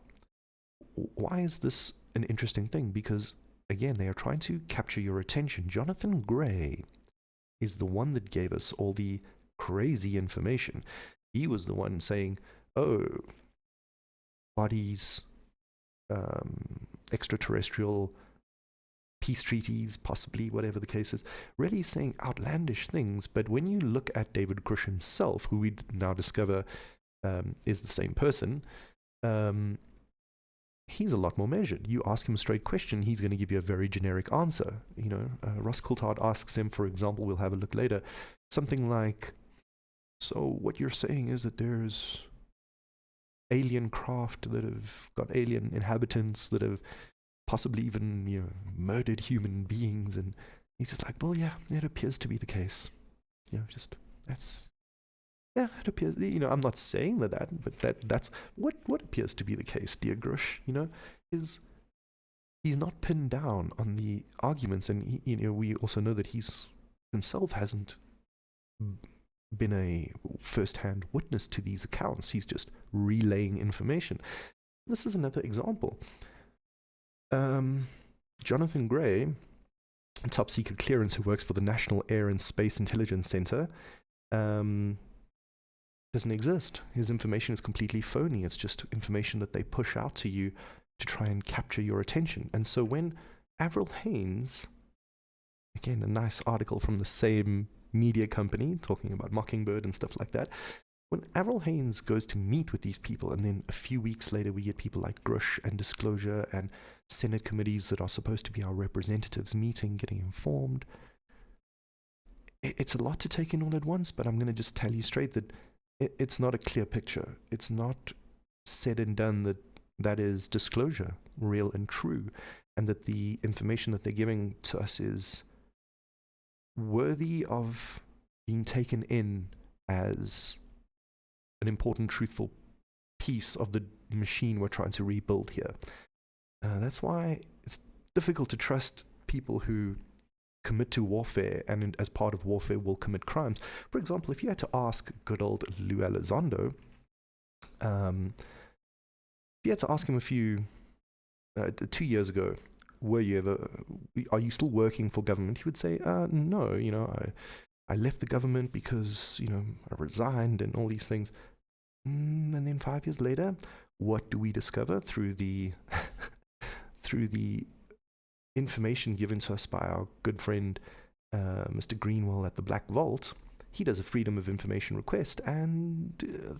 why is this an interesting thing? Because, again, they are trying to capture your attention. Jonathan Gray is the one that gave us all the crazy information. He was the one saying, oh, bodies, extraterrestrial peace treaties, possibly, whatever the case is, really saying outlandish things. But when you look at David Grush himself, who we now discover is the same person, he's a lot more measured. You ask him a straight question, he's going to give you a very generic answer. You know, Ross Coulthard asks him, for example, we'll have a look later, something like, so what you're saying is that there's alien craft that have got alien inhabitants that have possibly even, you know, murdered human beings. And he's just like, well, yeah, it appears to be the case. You know, just, that's, yeah, it appears, you know, I'm not saying that, but that's what appears to be the case, dear Grush, you know, is he's not pinned down on the arguments. And, he, you know, we also know that he's himself hasn't been a first-hand witness to these accounts. He's just relaying information. This is another example. Jonathan Gray, top secret clearance, who works for the National Air and Space Intelligence Center, doesn't exist. His information is completely phony. It's just information that they push out to you to try and capture your attention. And so when Avril Haines, again, a nice article from the same media company talking about Mockingbird and stuff like that, when Avril Haines goes to meet with these people, and then a few weeks later we get people like Grush and Disclosure and Senate committees that are supposed to be our representatives meeting, getting informed, it's a lot to take in all at once. But I'm going to just tell you straight that it's not a clear picture. It's not said and done that that is disclosure, real and true, and that the information that they're giving to us is worthy of being taken in as an important, truthful piece of the machine we're trying to rebuild here. That's why it's difficult to trust people who commit to warfare and as part of warfare will commit crimes. For example, if you had to ask good old Lou Elizondo, if you had to ask him 2 years ago, are you still working for government? He would say, no, you know, I left the government because, you know, I resigned and all these things. And then 5 years later, what do we discover through the through the information given to us by our good friend Mr. Greenwell at the Black Vault? He does a Freedom of Information request, and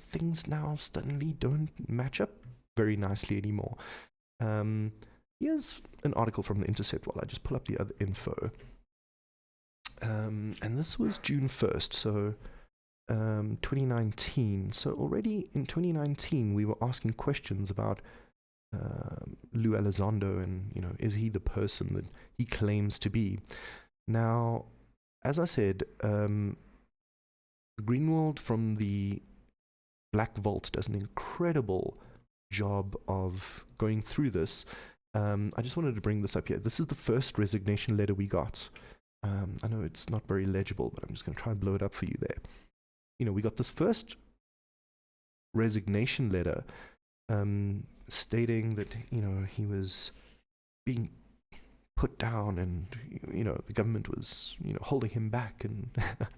things now suddenly don't match up very nicely anymore. Here's an article from The Intercept while I just pull up the other info. And this was June 1st, so 2019. So already in 2019, we were asking questions about Lou Elizondo and, you know, is he the person that he claims to be? Now, as I said, Greenwald from the Black Vault does an incredible job of going through this. I just wanted to bring this up here. This is the first resignation letter we got. I know it's not very legible, but I'm just going to try and blow it up for you there. You know, we got this first resignation letter stating that, you know, he was being put down and, you know, the government was, you know, holding him back and,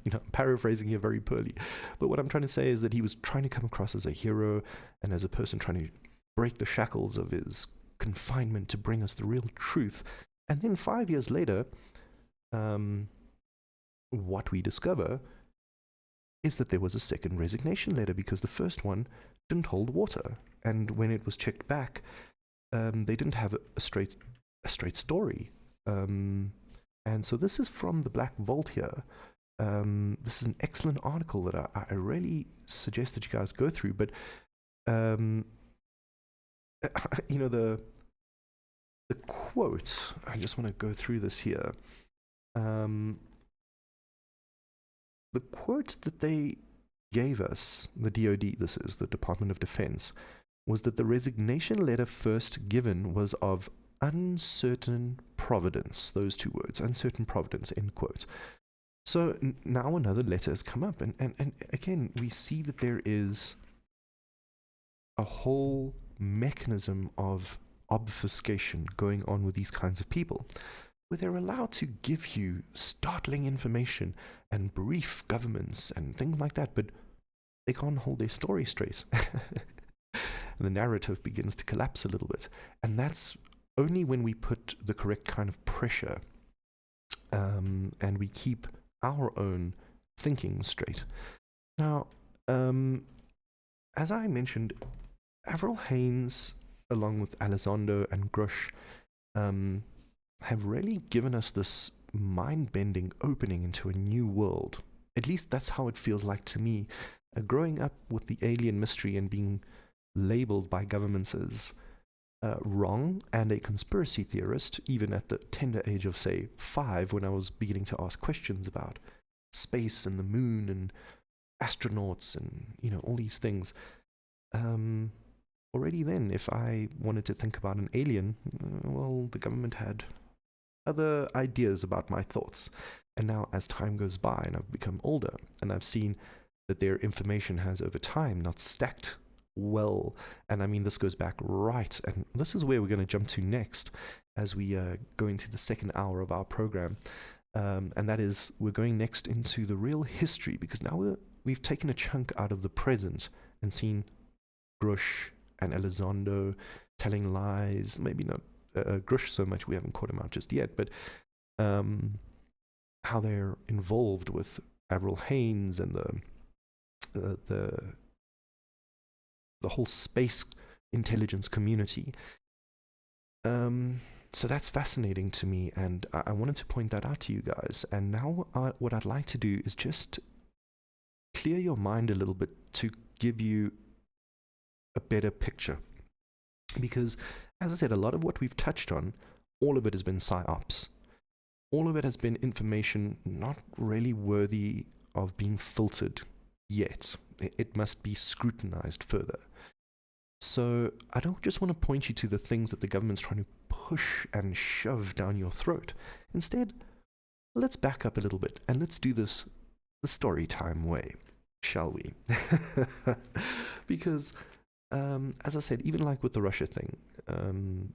you know, I'm paraphrasing here very poorly. But what I'm trying to say is that he was trying to come across as a hero and as a person trying to break the shackles of his confinement to bring us the real truth. And then 5 years later, what we discover is that there was a second resignation letter because the first one didn't hold water. And when it was checked back, they didn't have a straight story. And so this is from the Black Vault here. This is an excellent article that I really suggest that you guys go through. But you know, the quote, I just want to go through this here. The quote that they gave us, the DoD, this is the Department of Defense, was that the resignation letter first given was of uncertain providence, those two words, uncertain providence, end quote. So now another letter has come up, and again, we see that there is a whole mechanism of obfuscation going on with these kinds of people, where they're allowed to give you startling information and brief governments and things like that, but they can't hold their story straight. And the narrative begins to collapse a little bit. And that's only when we put the correct kind of pressure and we keep our own thinking straight. Now, as I mentioned, Avril Haines, along with Elizondo and Grush, have really given us this mind-bending opening into a new world. At least that's how it feels like to me. Growing up with the alien mystery and being labeled by governments as wrong and a conspiracy theorist, even at the tender age of, say, 5, when I was beginning to ask questions about space and the moon and astronauts and, all these things. Already then, if I wanted to think about an alien, well, the government had other ideas about my thoughts. And now, as time goes by and I've become older, and I've seen that their information has over time not stacked well, and I mean, this goes back right, and this is where we're going to jump to next as we go into the second hour of our program, and that is, we're going next into the real history, because now we've taken a chunk out of the present and seen Grush and Elizondo telling lies, maybe not Grush so much, we haven't caught him out just yet, but how they're involved with Avril Haines and the whole space intelligence community. So that's fascinating to me, and I wanted to point that out to you guys. And now what I'd like to do is just clear your mind a little bit to give you a better picture. Because, as I said, a lot of what we've touched on, all of it has been PsyOps. All of it has been information not really worthy of being filtered yet. It must be scrutinized further. So I don't just want to point you to the things that the government's trying to push and shove down your throat. Instead, let's back up a little bit and let's do this the StoryTime way, shall we? Because, as I said, even like with the Russia thing,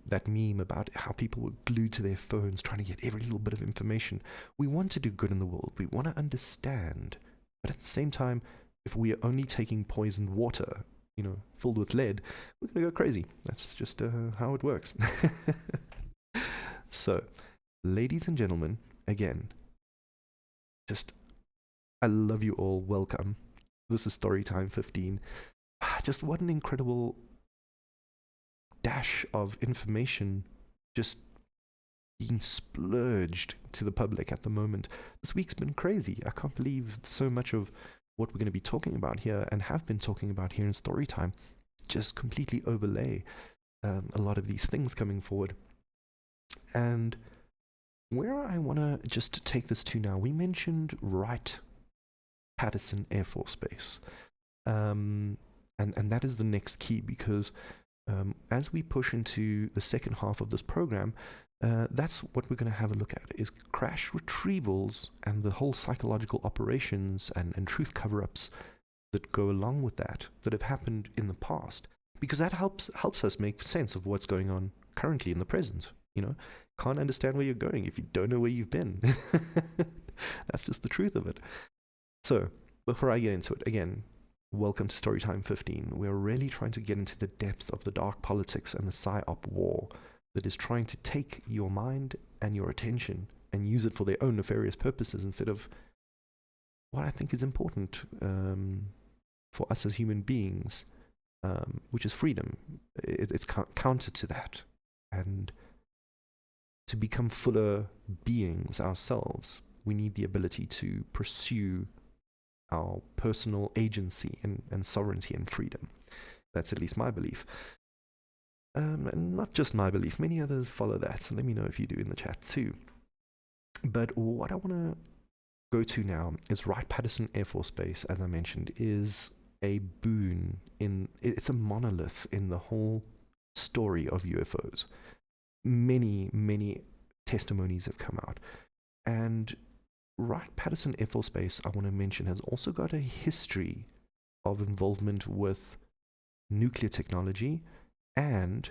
that meme about how people were glued to their phones trying to get every little bit of information, we want to do good in the world. We want to understand. But at the same time, if we are only taking poisoned water, filled with lead, we're going to go crazy. That's just how it works. So, ladies and gentlemen, again, I love you all. Welcome. This is StoryTime 15. Just what an incredible dash of information just being splurged to the public at the moment. This week's been crazy. I can't believe so much of what we're going to be talking about here and have been talking about here in Storytime just completely overlay a lot of these things coming forward. And where I want to just take this to now, we mentioned Wright-Patterson Air Force Base. And that is the next key, because as we push into the second half of this program, that's what we're going to have a look at, is crash retrievals and the whole psychological operations and truth cover-ups that go along with that have happened in the past, because that helps us make sense of what's going on currently in the present. Can't understand where you're going if you don't know where you've been. That's just the truth of it. So before I get into it, again, welcome to Storytime 15. We're really trying to get into the depth of the dark politics and the PsyOp war that is trying to take your mind and your attention and use it for their own nefarious purposes instead of what I think is important for us as human beings, which is freedom. It's counter to that. And to become fuller beings ourselves, we need the ability to pursue our personal agency and sovereignty and freedom. That's at least my belief. And not just my belief, many others follow that, so let me know if you do in the chat too. But what I want to go to now is Wright-Patterson Air Force Base, as I mentioned, is a boon. It's a monolith in the whole story of UFOs. many testimonies have come out. And Wright-Patterson Air Force Base, I want to mention, has also got a history of involvement with nuclear technology and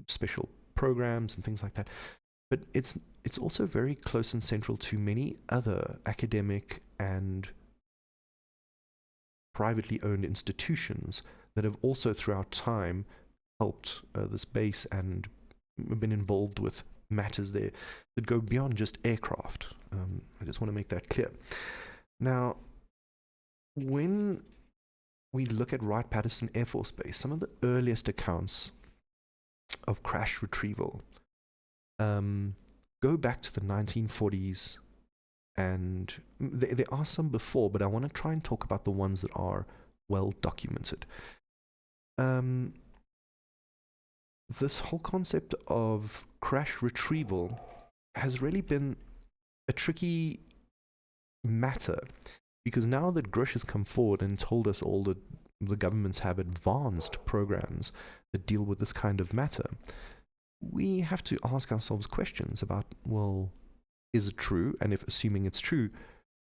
special programs and things like that. But it's also very close and central to many other academic and privately owned institutions that have also throughout time helped this base and been involved with matters there that go beyond just aircraft. I just want to make that clear. Now, when we look at Wright-Patterson Air Force Base, some of the earliest accounts of crash retrieval go back to the 1940s, and there are some before, but I want to try and talk about the ones that are well documented. This whole concept of crash retrieval has really been a tricky matter, because now that Grush has come forward and told us all that the governments have advanced programs that deal with this kind of matter, we have to ask ourselves questions about, well, is it true? And if assuming it's true,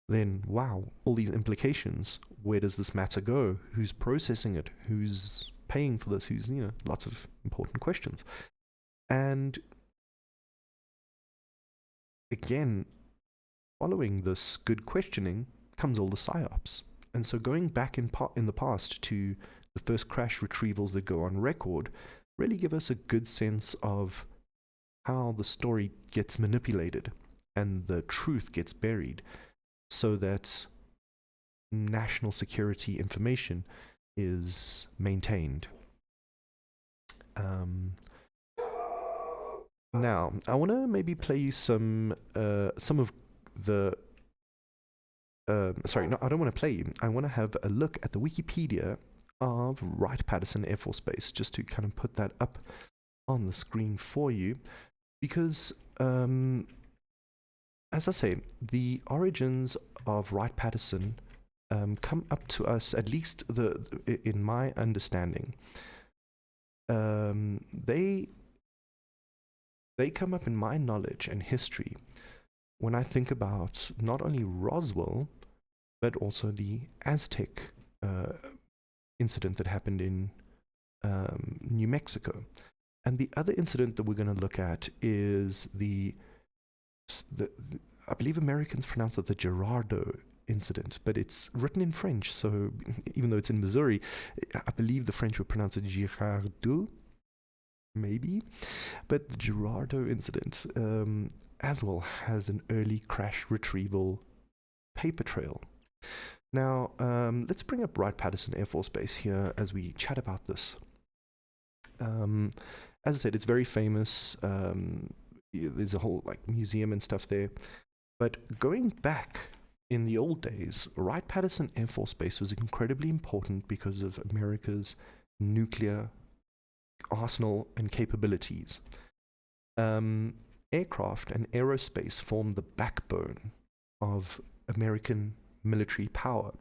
then wow, all these implications, where does this matter go? Who's processing it? Who's paying for this? Who's, lots of important questions. And again, following this good questioning comes all the PsyOps. And so going back in the past to the first crash retrievals that go on record really give us a good sense of how the story gets manipulated and the truth gets buried so that national security information is maintained. Now, I want to maybe play you some of the sorry, no, I don't want to play you. I want to have a look at the Wikipedia of Wright-Patterson Air Force Base, just to kind of put that up on the screen for you, because as I say, the origins of Wright-Patterson come up to us, at least in my understanding. They come up in my knowledge and history when I think about not only Roswell, but also the Aztec incident that happened in New Mexico. And the other incident that we're going to look at is the I believe Americans pronounce it the Gerardo incident, but it's written in French, so even though it's in Missouri, I believe the French would pronounce it Girardeau, maybe. But the Gerardo incident as well has an early crash retrieval paper trail. Now, let's bring up Wright-Patterson Air Force Base here as we chat about this. As I said, it's very famous. There's a whole museum and stuff there. But going back in the old days, Wright-Patterson Air Force Base was incredibly important because of America's nuclear arsenal and capabilities. Aircraft and aerospace formed the backbone of American military power.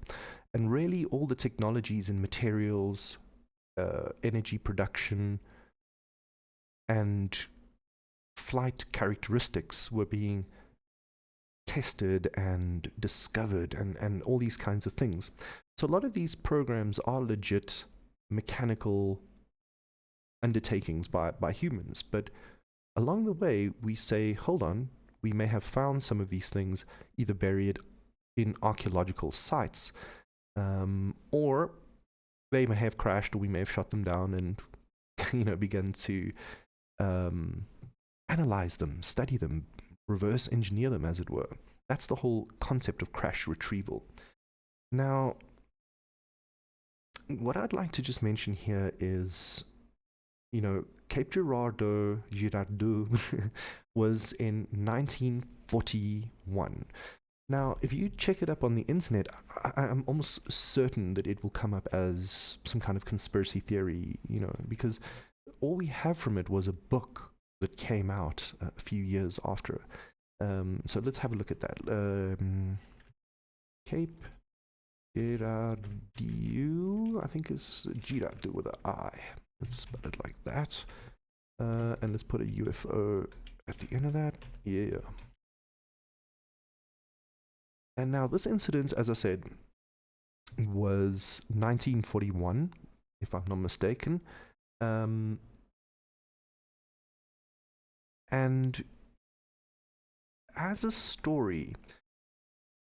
And really all the technologies and materials, energy production, and flight characteristics were being tested and discovered, and all these kinds of things. So a lot of these programs are legit mechanical undertakings by humans, but along the way we say, hold on, we may have found some of these things either buried in archaeological sites, or they may have crashed, or we may have shot them down and begun to analyze them, study them, reverse engineer them, as it were. That's the whole concept of crash retrieval. Now, what I'd like to just mention here is, Cape Girardeau was in 1941. Now, if you check it up on the internet, I'm almost certain that it will come up as some kind of conspiracy theory, because all we have from it was a book that came out a few years after. So let's have a look at that. Cape Girardeau, I think it's Girardeau with an I. Let's spell it like that. And let's put a UFO at the end of that. Yeah. And now this incident, as I said, was 1941, if I'm not mistaken. And as a story,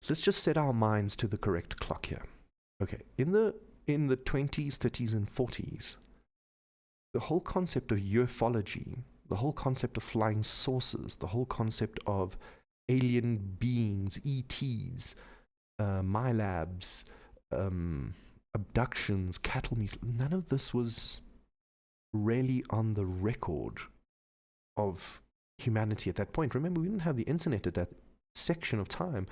let's just set our minds to the correct clock here. Okay, in the 20s, 30s, and 40s, the whole concept of ufology, the whole concept of flying saucers, the whole concept of alien beings, ETs, MyLabs, abductions, cattle meat, none of this was really on the record of humanity at that point. Remember, we didn't have the internet at that section of time.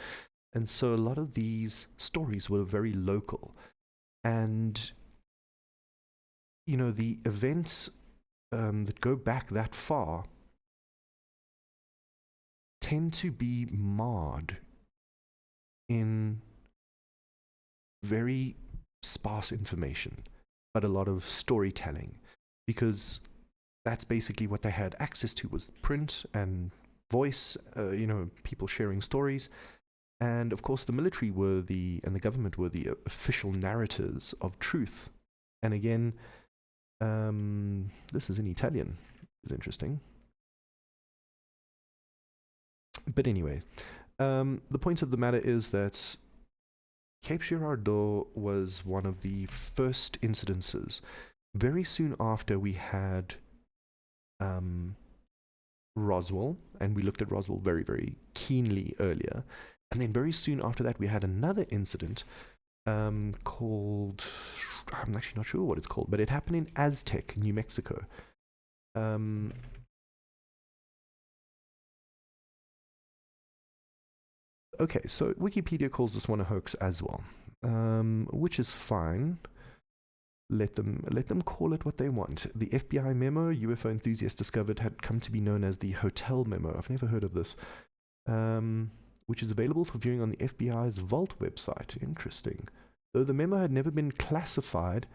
And so a lot of these stories were very local. And, you know, the events that go back that far tend to be marred in very sparse information, but a lot of storytelling, because that's basically what they had access to, was print and voice, people sharing stories. And of course the military and the government were the official narrators of truth. And again, this is in Italian. It's interesting. But anyway, the point of the matter is that Cape Girardeau was one of the first incidences. Very soon after, we had Roswell, and we looked at Roswell very, very keenly earlier. And then very soon after that, we had another incident called, I'm actually not sure what it's called, but it happened in Aztec, New Mexico. Okay, so Wikipedia calls this one a hoax as well, which is fine. Let them call it what they want. The FBI memo UFO enthusiasts discovered had come to be known as the Hotel Memo. I've never heard of this. Which is available for viewing on the FBI's Vault website. Interesting. Though the memo had never been classified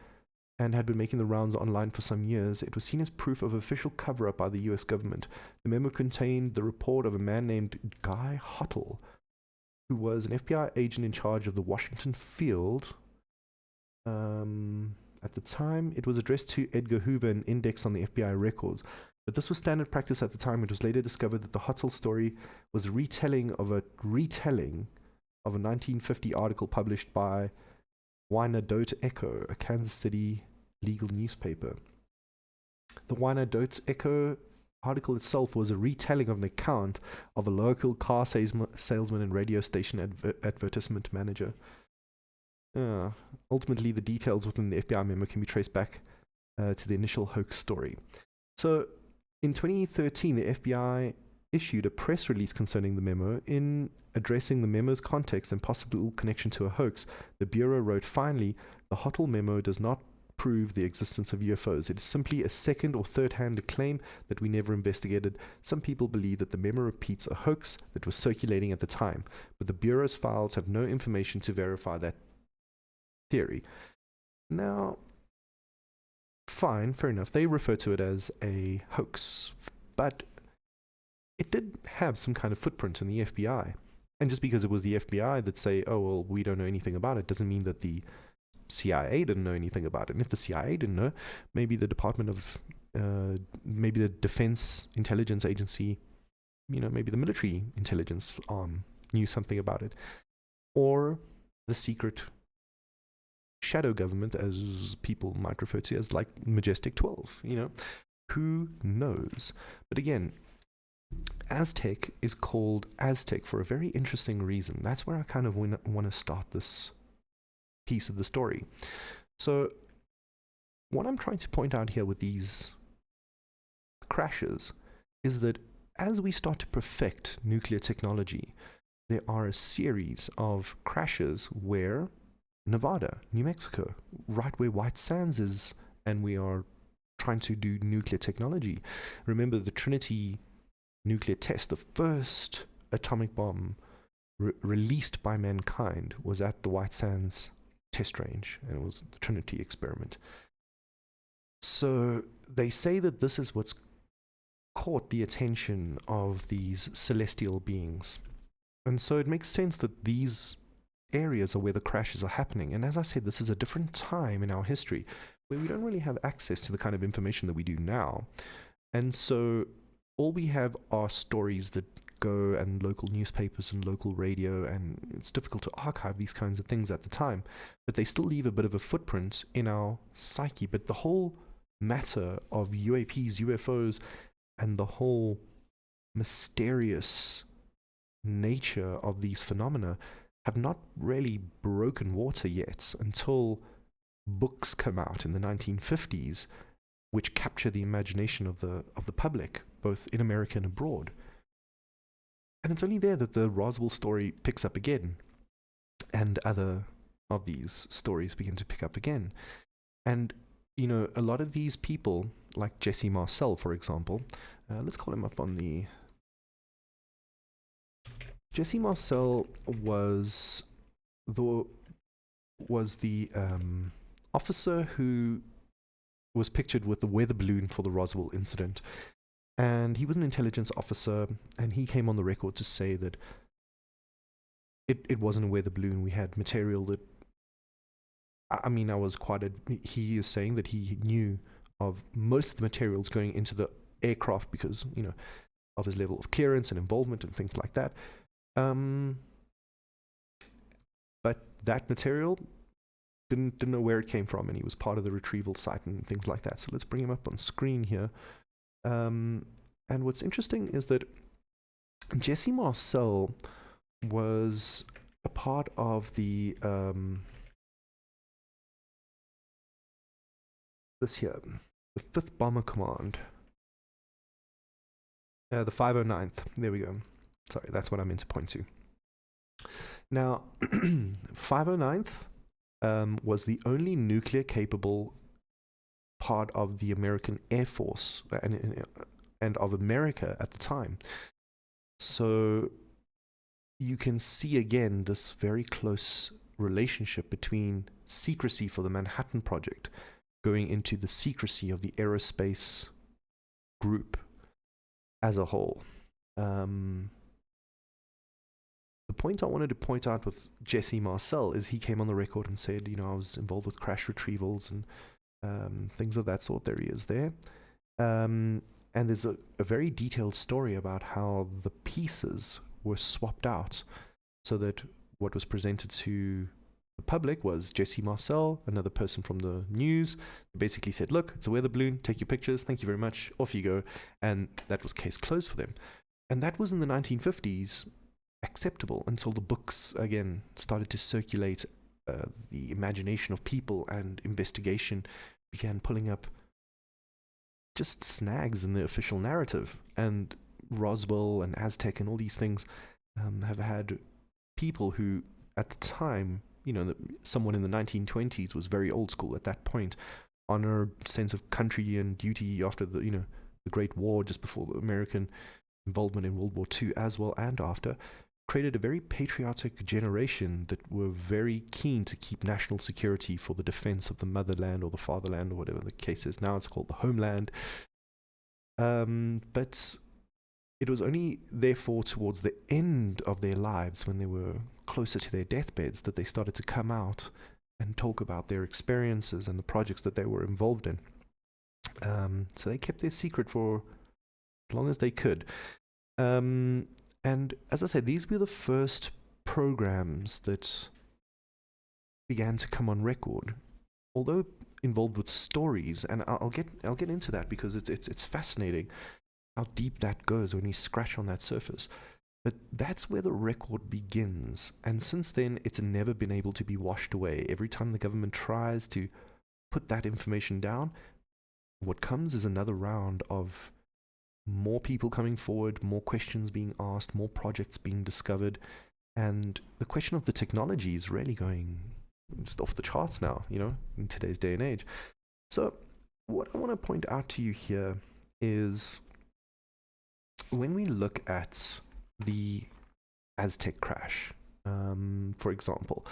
and had been making the rounds online for some years, it was seen as proof of official cover-up by the US government. The memo contained the report of a man named Guy Hottle, who was an FBI agent in charge of the Washington field. At the time, it was addressed to Edgar Hoover and indexed on the FBI records. But this was standard practice at the time. It was later discovered that the Hottle story was a retelling of a 1950 article published by Wyandotte Echo, a Kansas City legal newspaper. The Wyandotte Echo article itself was a retelling of an account of a local car salesman and radio station advertisement manager. Ultimately, the details within the FBI memo can be traced back to the initial hoax story. So, in 2013, the FBI issued a press release concerning the memo. In addressing the memo's context and possible connection to a hoax, the Bureau wrote, "Finally, the Hottle memo does not prove the existence of UFOs. It is simply a second or third-hand claim that we never investigated. Some people believe that the memo repeats a hoax that was circulating at the time, but the Bureau's files have no information to verify that theory." Now, fine, fair enough. They refer to it as a hoax, but it did have some kind of footprint in the FBI. And just because it was the FBI that say, oh, well, we don't know anything about it, doesn't mean that the CIA didn't know anything about it. And if the CIA didn't know, maybe the Department of, maybe the Defense Intelligence Agency, maybe the military intelligence arm knew something about it. Or the secret shadow government, as people might refer to as, like Majestic 12, who knows? But again, Aztec is called Aztec for a very interesting reason. That's where I kind of want to start this piece of the story. So what I'm trying to point out here with these crashes is that as we start to perfect nuclear technology, there are a series of crashes where Nevada, New Mexico, right where White Sands is, and we are trying to do nuclear technology. Remember the Trinity nuclear test, the first atomic bomb released by mankind was at the White Sands test range, and it was the Trinity experiment. So they say that this is what's caught the attention of these celestial beings. And so it makes sense that these areas are where the crashes are happening. And as I said, this is a different time in our history where we don't really have access to the kind of information that we do now. And so all we have are stories that go, and local newspapers and local radio, and it's difficult to archive these kinds of things at the time, but they still leave a bit of a footprint in our psyche. But the whole matter of UAPs, UFOs, and the whole mysterious nature of these phenomena have not really broken water yet until books come out in the 1950s which capture the imagination of the public, both in America and abroad. And it's only there that the Roswell story picks up again, and other of these stories begin to pick up again. And, you know, a lot of these people, like Jesse Marcel, for example, let's call him up on the... Jesse Marcel was the officer who was pictured with the weather balloon for the Roswell incident. And he was an intelligence officer, and he came on the record to say that it wasn't a weather balloon. We had material that, I mean, he is saying that he knew of most of the materials going into the aircraft because, you know, of his level of clearance and involvement and things like that. But that material didn't know where it came from, and he was part of the retrieval site and things like that. So let's bring him up on screen here. And what's interesting is that Jesse Marcel was a part of the the 5th Bomber Command, the 509th. There we go. Sorry, that's what I meant to point to. Now, 509th was the only nuclear-capable part of the American Air Force and of America at the time. So you can see again this very close relationship between secrecy for the Manhattan Project going into the secrecy of the aerospace group as a whole. The point I wanted to point out with Jesse Marcel is he came on the record and said, you know, I was involved with crash retrievals and things of that sort. There he is there. And there's a very detailed story about how the pieces were swapped out so that what was presented to the public was Jesse Marcel, another person from the news, basically said, look, it's a weather balloon, take your pictures, thank you very much, off you go. And that was case closed for them. And that was in the 1950s acceptable until the books, again, started to circulate. The imagination of people and investigation began pulling up just snags in the official narrative. And Roswell and Aztec and all these things have had people who, at the time, you know, someone in the 1920s was very old school at that point, honor, sense of country and duty after the, you know, the Great War, just before the American involvement in World War II as well and after, created a very patriotic generation that were very keen to keep national security for the defense of the motherland or the fatherland or whatever the case is. Now it's called the homeland. But it was only therefore towards the end of their lives, when they were closer to their deathbeds, that they started to come out and talk about their experiences and the projects that they were involved in. So they kept their secret for as long as they could. And as I said, these were the first programs that began to come on record, although involved with stories. And I'll get into that because it's fascinating how deep that goes when you scratch on that surface. But that's where the record begins. And since then, it's never been able to be washed away. Every time the government tries to put that information down, what comes is another round of more people coming forward, more questions being asked, more projects being discovered, and the question of the technology is really going just off the charts now, you know, in today's day and age. So what I want to point out to you here is when we look at the Aztec crash, for example,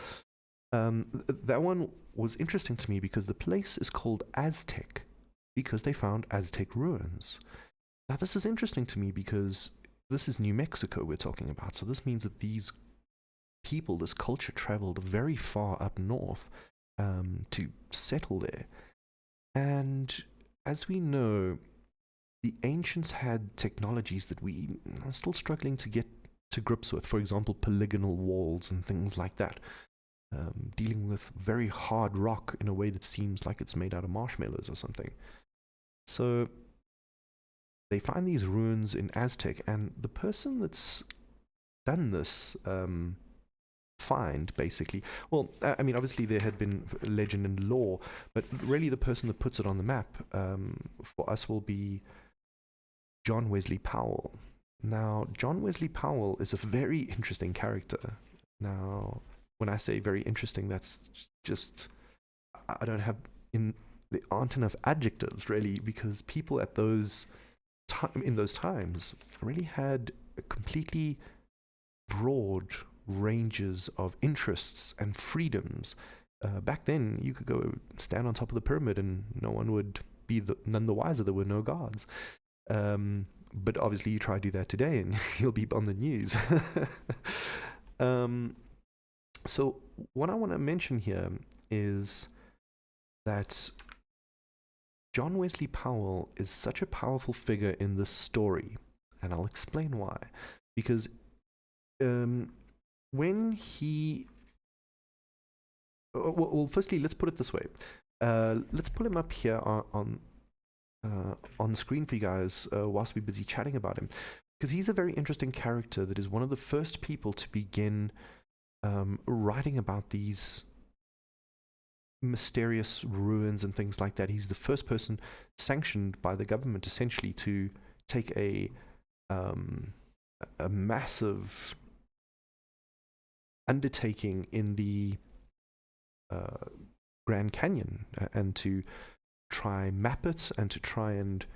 that one was interesting to me because the place is called Aztec because they found Aztec ruins. Now, this is interesting to me because this is New Mexico we're talking about. So this means that these people, this culture, traveled very far up north to settle there. And as we know, the ancients had technologies that we are still struggling to get to grips with. For example, polygonal walls and things like that. Dealing with very hard rock in a way that seems like it's made out of marshmallows or something. So they find these ruins in Aztec, and the person that's done this find, basically, well, I mean, obviously there had been legend and lore, but really the person that puts it on the map for us will be John Wesley Powell. Now, John Wesley Powell is a very interesting character. Now, when I say very interesting, that's just, I don't have, there aren't enough adjectives, really, because people at those in those times really had a completely broad ranges of interests and freedoms. Back then, you could go stand on top of the pyramid and no one would be none the wiser. There were no guards. But obviously, you try to do that today and you'll be on the news. So what I want to mention here is that John Wesley Powell is such a powerful figure in this story, and I'll explain why. Because when he... Well, firstly, let's put it this way. Let's pull him up here on the screen for you guys whilst we're busy chatting about him. Because he's a very interesting character that is one of the first people to begin writing about these mysterious ruins and things like that. He's the first person sanctioned by the government, essentially, to take a massive undertaking in the Grand Canyon and to try map it and to try and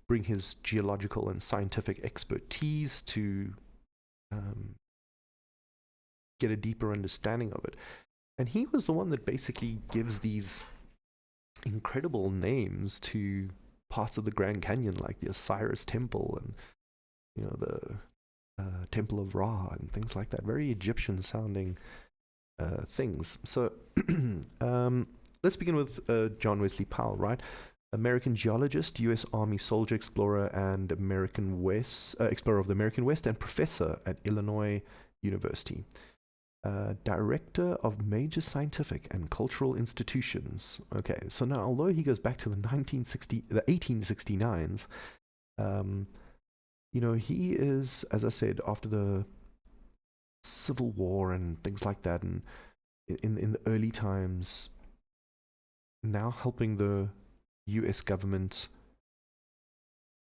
bring his geological and scientific expertise to get a deeper understanding of it. And he was the one that basically gives these incredible names to parts of the Grand Canyon, like the Osiris Temple and, you know, the Temple of Ra and things like that. Very Egyptian-sounding things. So let's begin with John Wesley Powell, right? American geologist, U.S. Army soldier, explorer, and explorer of the American West, and professor at Illinois University. Director of major scientific and cultural institutions. Okay, so now, although he goes back to the 1869s, you know, he is, as I said, after the Civil War and things like that, and in the early times, now helping the U.S. government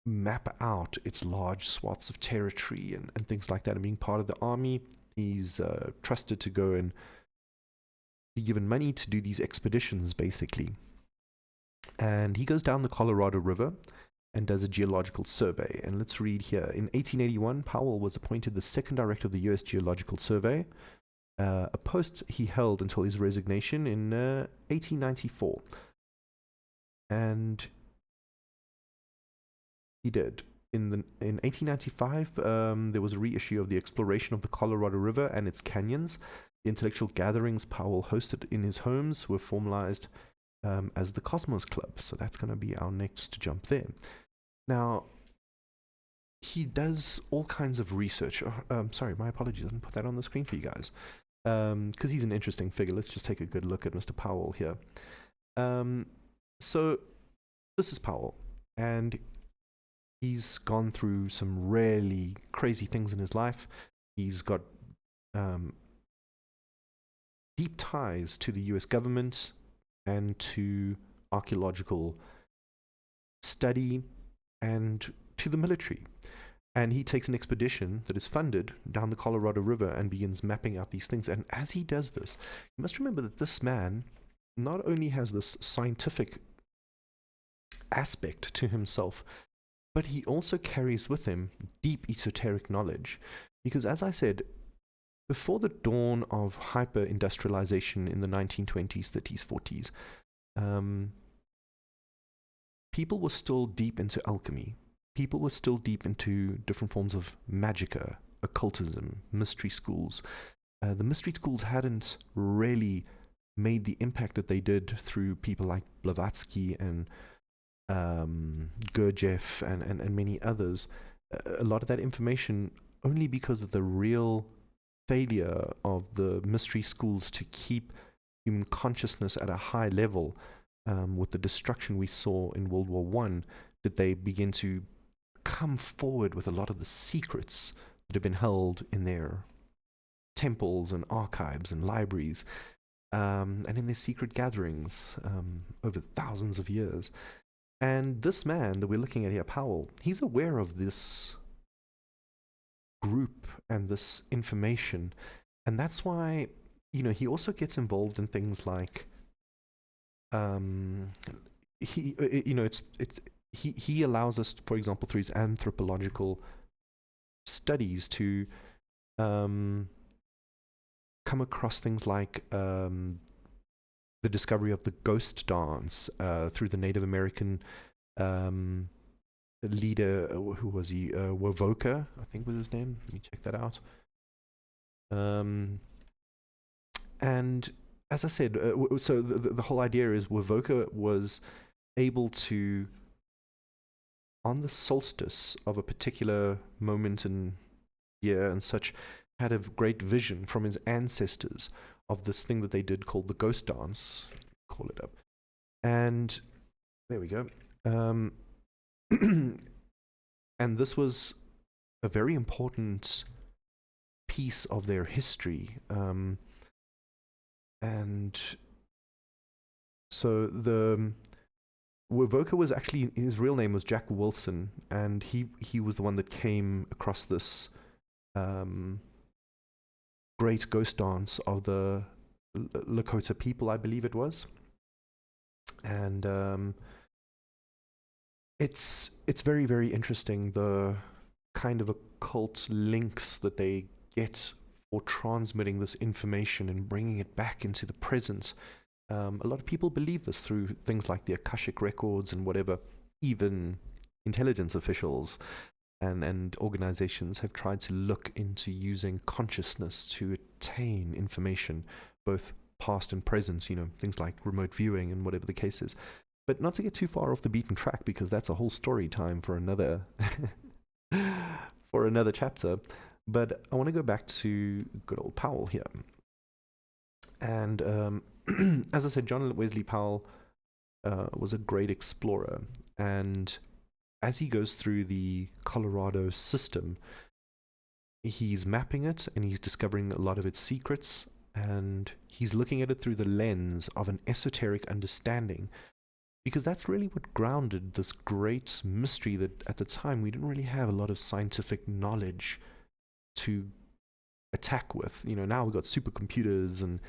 map out its large swaths of territory and things like that, and being part of the army. He's trusted to go and be given money to do these expeditions, basically. And he goes down the Colorado River and does a geological survey. And let's read here. In 1881, Powell was appointed the second director of the U.S. Geological Survey, a post he held until his resignation in 1894. And he did. In 1895, there was a reissue of the exploration of the Colorado River and its canyons. The intellectual gatherings Powell hosted in his homes were formalized as the Cosmos Club. So that's going to be our next jump there. Now, he does all kinds of research. Sorry, my apologies. I didn't put that on the screen for you guys. Because he's an interesting figure. Let's just take a good look at Mr. Powell here. So this is Powell. And he's gone through some really crazy things in his life. He's got deep ties to the US government and to archaeological study and to the military. And he takes an expedition that is funded down the Colorado River and begins mapping out these things. And as he does this, you must remember that this man not only has this scientific aspect to himself, but he also carries with him deep esoteric knowledge. Because as I said, before the dawn of hyper-industrialization in the 1920s, 30s, 40s, people were still deep into alchemy. People were still deep into different forms of magica, occultism, mystery schools. The mystery schools hadn't really made the impact that they did through people like Blavatsky and Gurdjieff and many others. A lot of that information only because of the real failure of the mystery schools to keep human consciousness at a high level, with the destruction we saw in World War One, did they begin to come forward with a lot of the secrets that have been held in their temples and archives and libraries, and in their secret gatherings over thousands of years. And this man that we're looking at here, Powell, he's aware of this group and this information, and that's why, you know, he also gets involved in things like he allows us, for example, through his anthropological studies to come across things like the discovery of the ghost dance through the Native American leader, who was he? Wovoka, I think was his name. Let me check that out. And as I said, so the whole idea is Wovoka was able to, on the solstice of a particular moment in year and such, had a great vision from his ancestors of this thing that they did called the ghost dance. Call it up. And there we go. And this was a very important piece of their history. And so the Wovoka was actually, his real name was Jack Wilson, and he was the one that came across this great ghost dance of the Lakota people, I believe it was. And it's very, very interesting, the kind of occult links that they get for transmitting this information and bringing it back into the present. A lot of people believe this through things like the Akashic records and whatever. Even intelligence officials and organizations have tried to look into using consciousness to attain information, both past and present, you know, things like remote viewing and whatever the case is. But not to get too far off the beaten track, because that's a whole story time for another for another chapter. But I want to go back to good old Powell here. And as I said, John Wesley Powell was a great explorer. And as he goes through the Colorado system, he's mapping it and he's discovering a lot of its secrets. And he's looking at it through the lens of an esoteric understanding, because that's really what grounded this great mystery that at the time we didn't really have a lot of scientific knowledge to attack with. You know, now we've got supercomputers and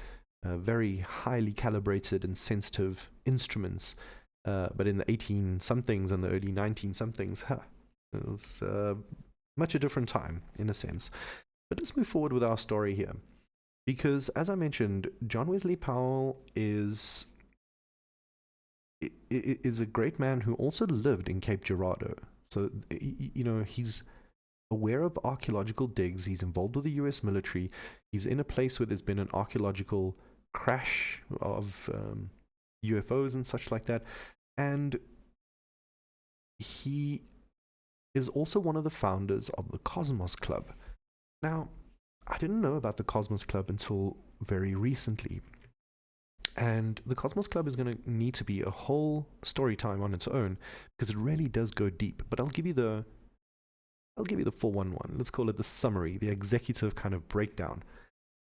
very highly calibrated and sensitive instruments. But in the 18-somethings and the early 19-somethings, it was much a different time, in a sense. But let's move forward with our story here. Because, as I mentioned, John Wesley Powell is a great man who also lived in Cape Girardeau. So, you know, he's aware of archaeological digs. He's involved with the US military. He's in a place where there's been an archaeological crash of UFOs and such like that. And he is also one of the founders of the Cosmos Club. Now, I didn't know about the Cosmos Club until very recently. And the Cosmos Club is going to need to be a whole story time on its own, because it really does go deep. But I'll give you the 411. Let's call it the summary, the executive kind of breakdown.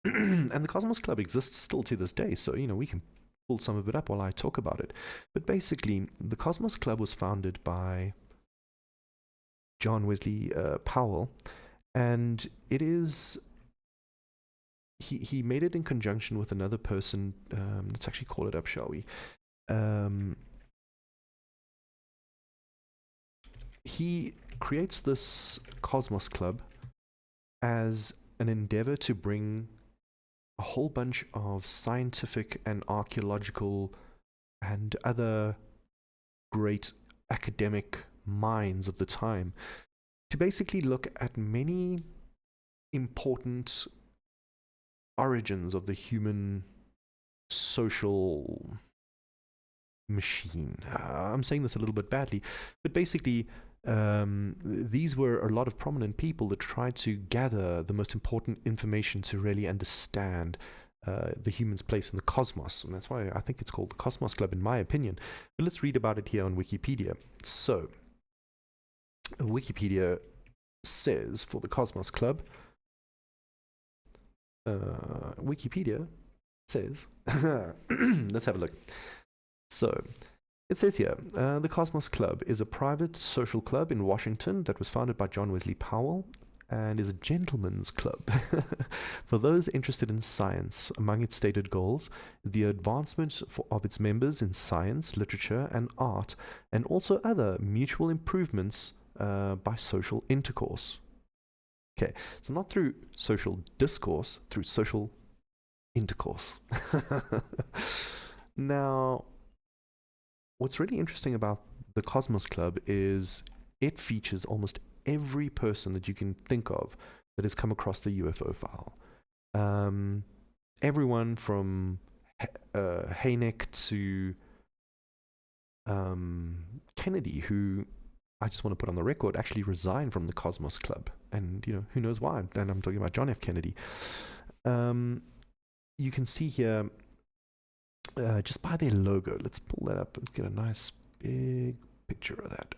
And the Cosmos Club exists still to this day, so, you know, we can pull some of it up while I talk about it. But basically, the Cosmos Club was founded by John Wesley Powell, and it is... He made it in conjunction with another person. Let's actually call it up, shall we? He creates this Cosmos Club as an endeavor to bring a whole bunch of scientific and archaeological and other great academic minds of the time to basically look at many important origins of the human social machine. I'm saying this a little bit badly, but basically, these were a lot of prominent people that tried to gather the most important information to really understand the human's place in the cosmos. And that's why I think it's called the Cosmos Club, in my opinion. But let's read about it here on Wikipedia. So, Wikipedia says for the Cosmos Club, Wikipedia says, let's have a look. So, it says here, the Cosmos Club is a private social club in Washington that was founded by John Wesley Powell and is a gentleman's club for those interested in science. Among its stated goals, the advancement of its members in science, literature, and art, and also other mutual improvements by social intercourse. Okay, so not through social discourse, through social intercourse. Now, what's really interesting about the Cosmos Club is it features almost every person that you can think of that has come across the UFO file. Everyone from Hynek to Kennedy, who I just want to put on the record actually resigned from the Cosmos Club, and who knows why. And I'm talking about John F. Kennedy. You can see here just by their logo. Let's pull that up and get a nice big picture of that.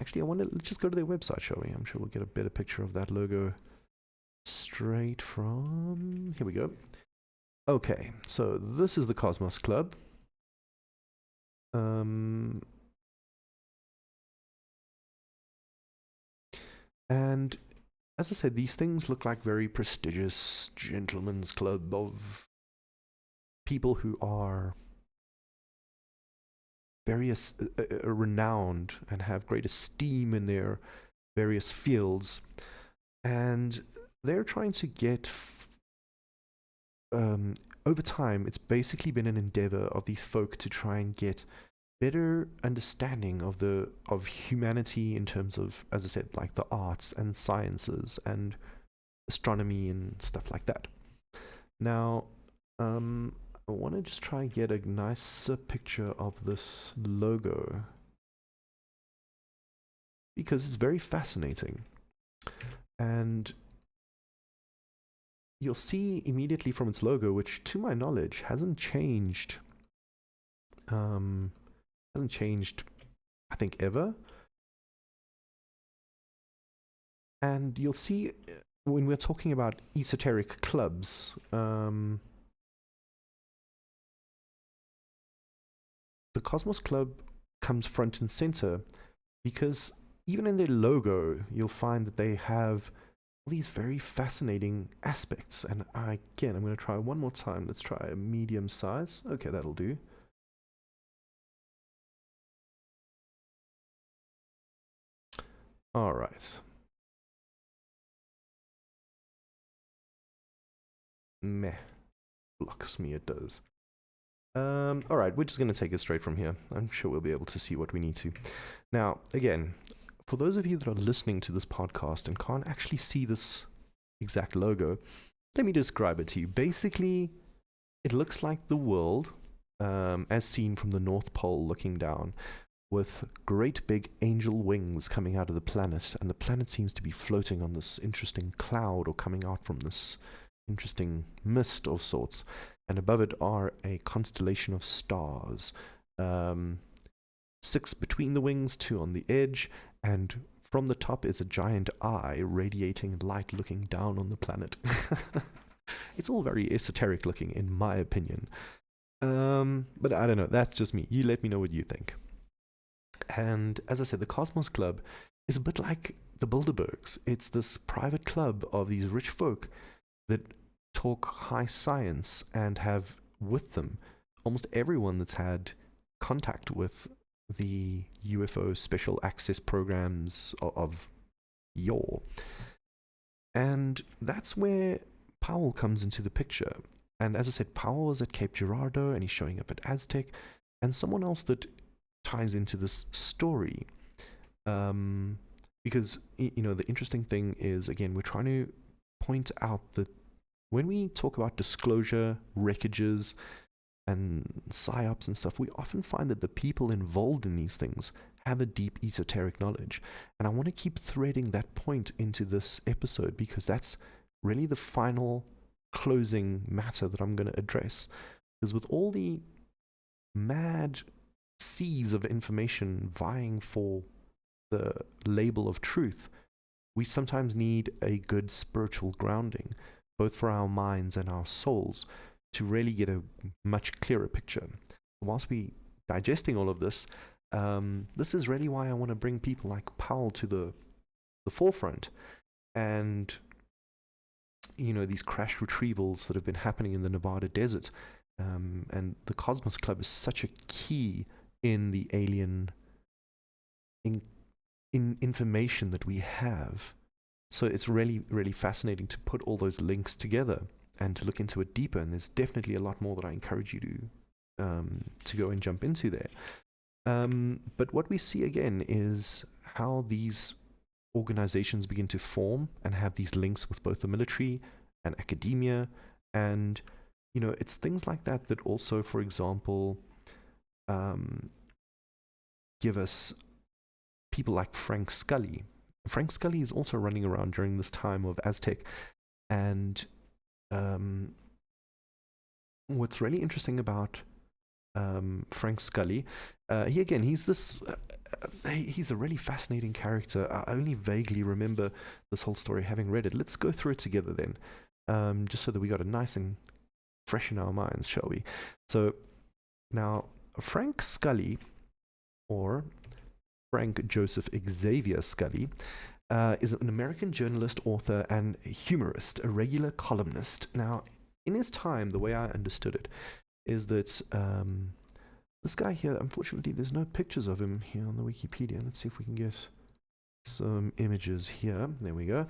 Actually, let's just go to their website, shall we? I'm sure we'll get a better picture of that logo straight from... Here we go. Okay, so this is the Cosmos Club. And as I said, these things look like very prestigious gentlemen's club of people who are various renowned and have great esteem in their various fields, and they're trying to get over time, it's basically been an endeavor of these folk to try and get better understanding of humanity in terms of, as I said, like the arts and sciences and astronomy and stuff like that. Now, I want to just try and get a nicer picture of this logo because it's very fascinating. And you'll see immediately from its logo, which to my knowledge hasn't changed, I think, ever. And you'll see when we're talking about esoteric clubs, the Cosmos Club comes front and center because even in their logo, you'll find that they have all these very fascinating aspects. And again, I'm going to try one more time. Let's try a medium size. Okay, that'll do. All right. Meh. Blocks me, it does. Alright, we're just going to take it straight from here. I'm sure we'll be able to see what we need to. Now, again, for those of you that are listening to this podcast and can't actually see this exact logo, let me describe it to you. Basically, it looks like the world, as seen from the North Pole looking down, with great big angel wings coming out of the planet, and the planet seems to be floating on this interesting cloud or coming out from this interesting mist of sorts. And above it are a constellation of stars. 6 between the wings, 2 on the edge, and from the top is a giant eye radiating light looking down on the planet. It's all very esoteric looking, in my opinion. But I don't know, that's just me. You let me know what you think. And as I said, the Cosmos Club is a bit like the Bilderbergs. It's this private club of these rich folk that talk high science and have with them almost everyone that's had contact with the UFO special access programs of yore. And that's where Powell comes into the picture. And as I said, Powell is at Cape Girardeau and he's showing up at Aztec. And someone else that ties into this story. Because, the interesting thing is, again, we're trying to point out that when we talk about disclosure, wreckages, and PsyOps and stuff, we often find that the people involved in these things have a deep esoteric knowledge. And I want to keep threading that point into this episode because that's really the final closing matter that I'm going to address. Because with all the mad seas of information vying for the label of truth, we sometimes need a good spiritual grounding, both for our minds and our souls, to really get a much clearer picture. Whilst we digesting all of this, this is really why I want to bring people like Powell to the forefront. And these crash retrievals that have been happening in the Nevada desert, and the Cosmos Club is such a key in the alien in information that we have. So it's really, really fascinating to put all those links together and to look into it deeper. And there's definitely a lot more that I encourage you to go and jump into there. But what we see again is how these organizations begin to form and have these links with both the military and academia. And, it's things like that that also, for example, give us people like Frank Scully. Frank Scully is also running around during this time of Aztec. And what's really interesting about Frank Scully, he's a really fascinating character. I only vaguely remember this whole story having read it. Let's go through it together then, just so that we got it nice and fresh in our minds, shall we? So now, Frank Scully, or Frank Joseph Xavier Scully, is an American journalist, author, and humorist, a regular columnist. Now, in his time, the way I understood it is that this guy here, unfortunately, there's no pictures of him here on the Wikipedia. Let's see if we can get some images here. There we go.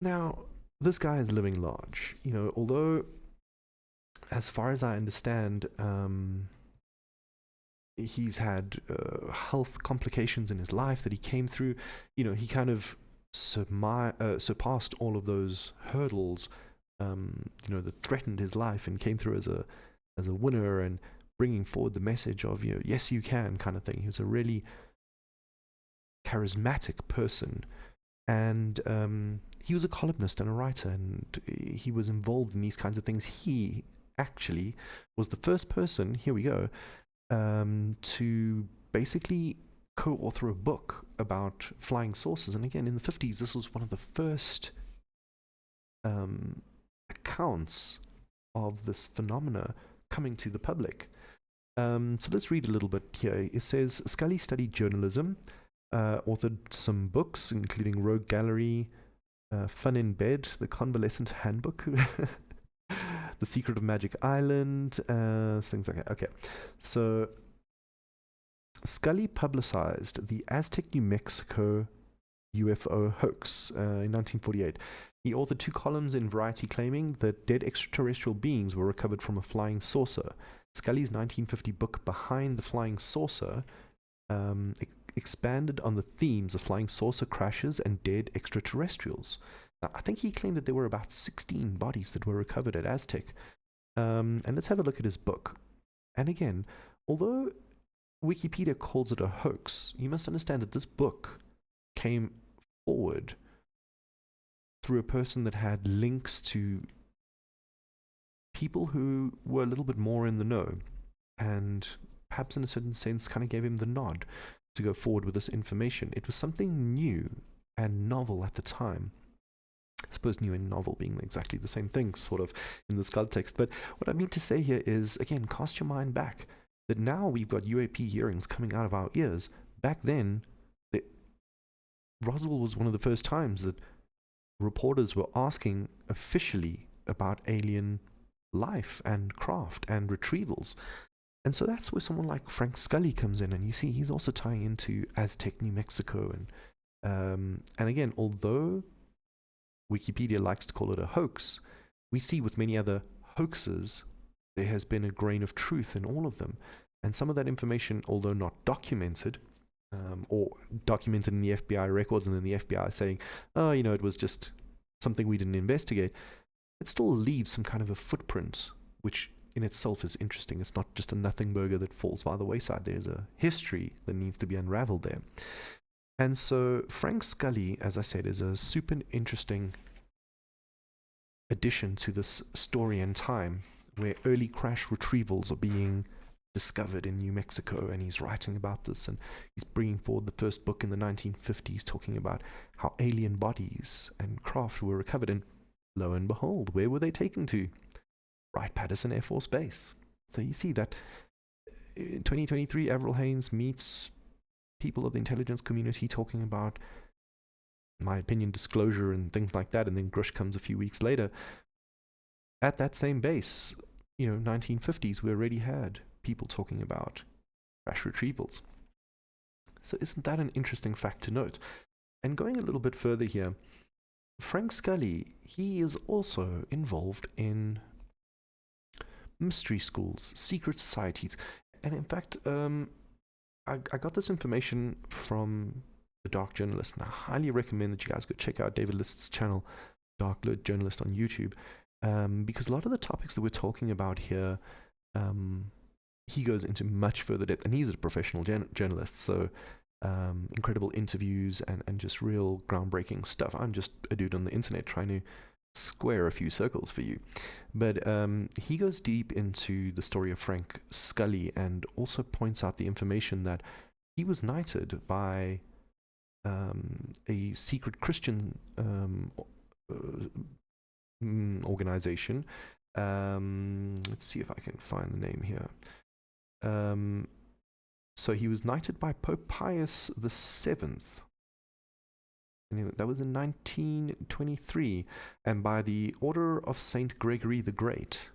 Now, this guy is living large. Although, as far as I understand, he's had health complications in his life that he came through. He kind of surpassed all of those hurdles, that threatened his life, and came through as a winner and bringing forward the message of, yes, you can kind of thing. He was a really charismatic person, and he was a columnist and a writer, and he was involved in these kinds of things. He actually was the first person, here we go, to basically co-author a book about flying saucers. And again, in the 50s, this was one of the first accounts of this phenomena coming to the public. So let's read a little bit here. It says, Scully studied journalism, authored some books, including Rogue Gallery, Fun in Bed, The Convalescent Handbook, The Secret of Magic Island, things like that. Okay, so Scully publicized the Aztec, New Mexico UFO hoax in 1948. He authored 2 columns in Variety claiming that dead extraterrestrial beings were recovered from a flying saucer. Scully's 1950 book Behind the Flying Saucer expanded on the themes of flying saucer crashes and dead extraterrestrials. Now, I think he claimed that there were about 16 bodies that were recovered at Aztec. And let's have a look at his book. And again, although Wikipedia calls it a hoax, you must understand that this book came forward through a person that had links to people who were a little bit more in the know, and perhaps in a certain sense kind of gave him the nod to go forward with this information. It was something new and novel at the time. I suppose new and novel being exactly the same thing, sort of, in this context. But what I mean to say here is, again, cast your mind back, that now we've got UAP hearings coming out of our ears. Back then, Roswell was one of the first times that reporters were asking officially about alien life and craft and retrievals. And so that's where someone like Frank Scully comes in, and you see he's also tying into Aztec, New Mexico. And again, although Wikipedia likes to call it a hoax, we see with many other hoaxes, there has been a grain of truth in all of them. And some of that information, although not documented, or documented in the FBI records, and then the FBI saying, oh, it was just something we didn't investigate, it still leaves some kind of a footprint, which in itself is interesting. It's not just a nothing burger that falls by the wayside. There's a history that needs to be unraveled there. And so Frank Scully, as I said, is a super interesting addition to this story and time, where early crash retrievals are being discovered in New Mexico, and he's writing about this, and he's bringing forward the first book in the 1950s talking about how alien bodies and craft were recovered, and lo and behold, where were they taken to? Wright-Patterson Air Force Base. So you see that in 2023, Avril Haines meets people of the intelligence community talking about, in my opinion, disclosure and things like that, and then Grush comes a few weeks later. At that same base, 1950s, we already had people talking about crash retrievals. So isn't that an interesting fact to note? And going a little bit further here, Frank Scully, he is also involved in mystery schools, secret societies. And in fact, I got this information from The Dark Journalist, and I highly recommend that you guys go check out David List's channel, Dark Journalist on YouTube, because a lot of the topics that we're talking about here, he goes into much further depth, and he's a professional journalist, so incredible interviews and just real groundbreaking stuff. I'm just a dude on the internet trying to square a few circles for you. But he goes deep into the story of Frank Scully, and also points out the information that he was knighted by a secret Christian organization. Let's see if I can find the name here. So he was knighted by Pope Pius VII. Anyway, that was in 1923, and by the Order of Saint Gregory the Great.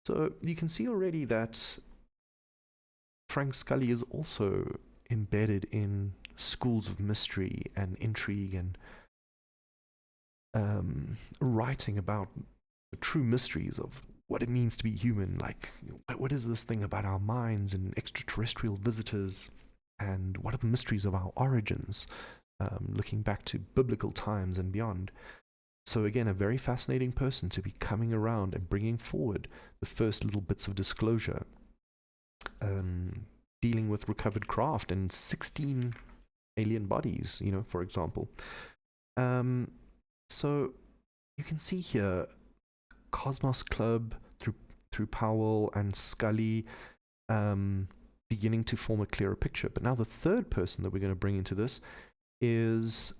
So you can see already that Frank Scully is also embedded in schools of mystery and intrigue, and writing about the true mysteries of what it means to be human. Like, what is this thing about our minds and extraterrestrial visitors, and what are the mysteries of our origins, looking back to biblical times and beyond. So again, a very fascinating person to be coming around and bringing forward the first little bits of disclosure, dealing with recovered craft and 16 alien bodies, for example. So you can see here Cosmos Club through Powell and Scully beginning to form a clearer picture. But now the third person that we're going to bring into this is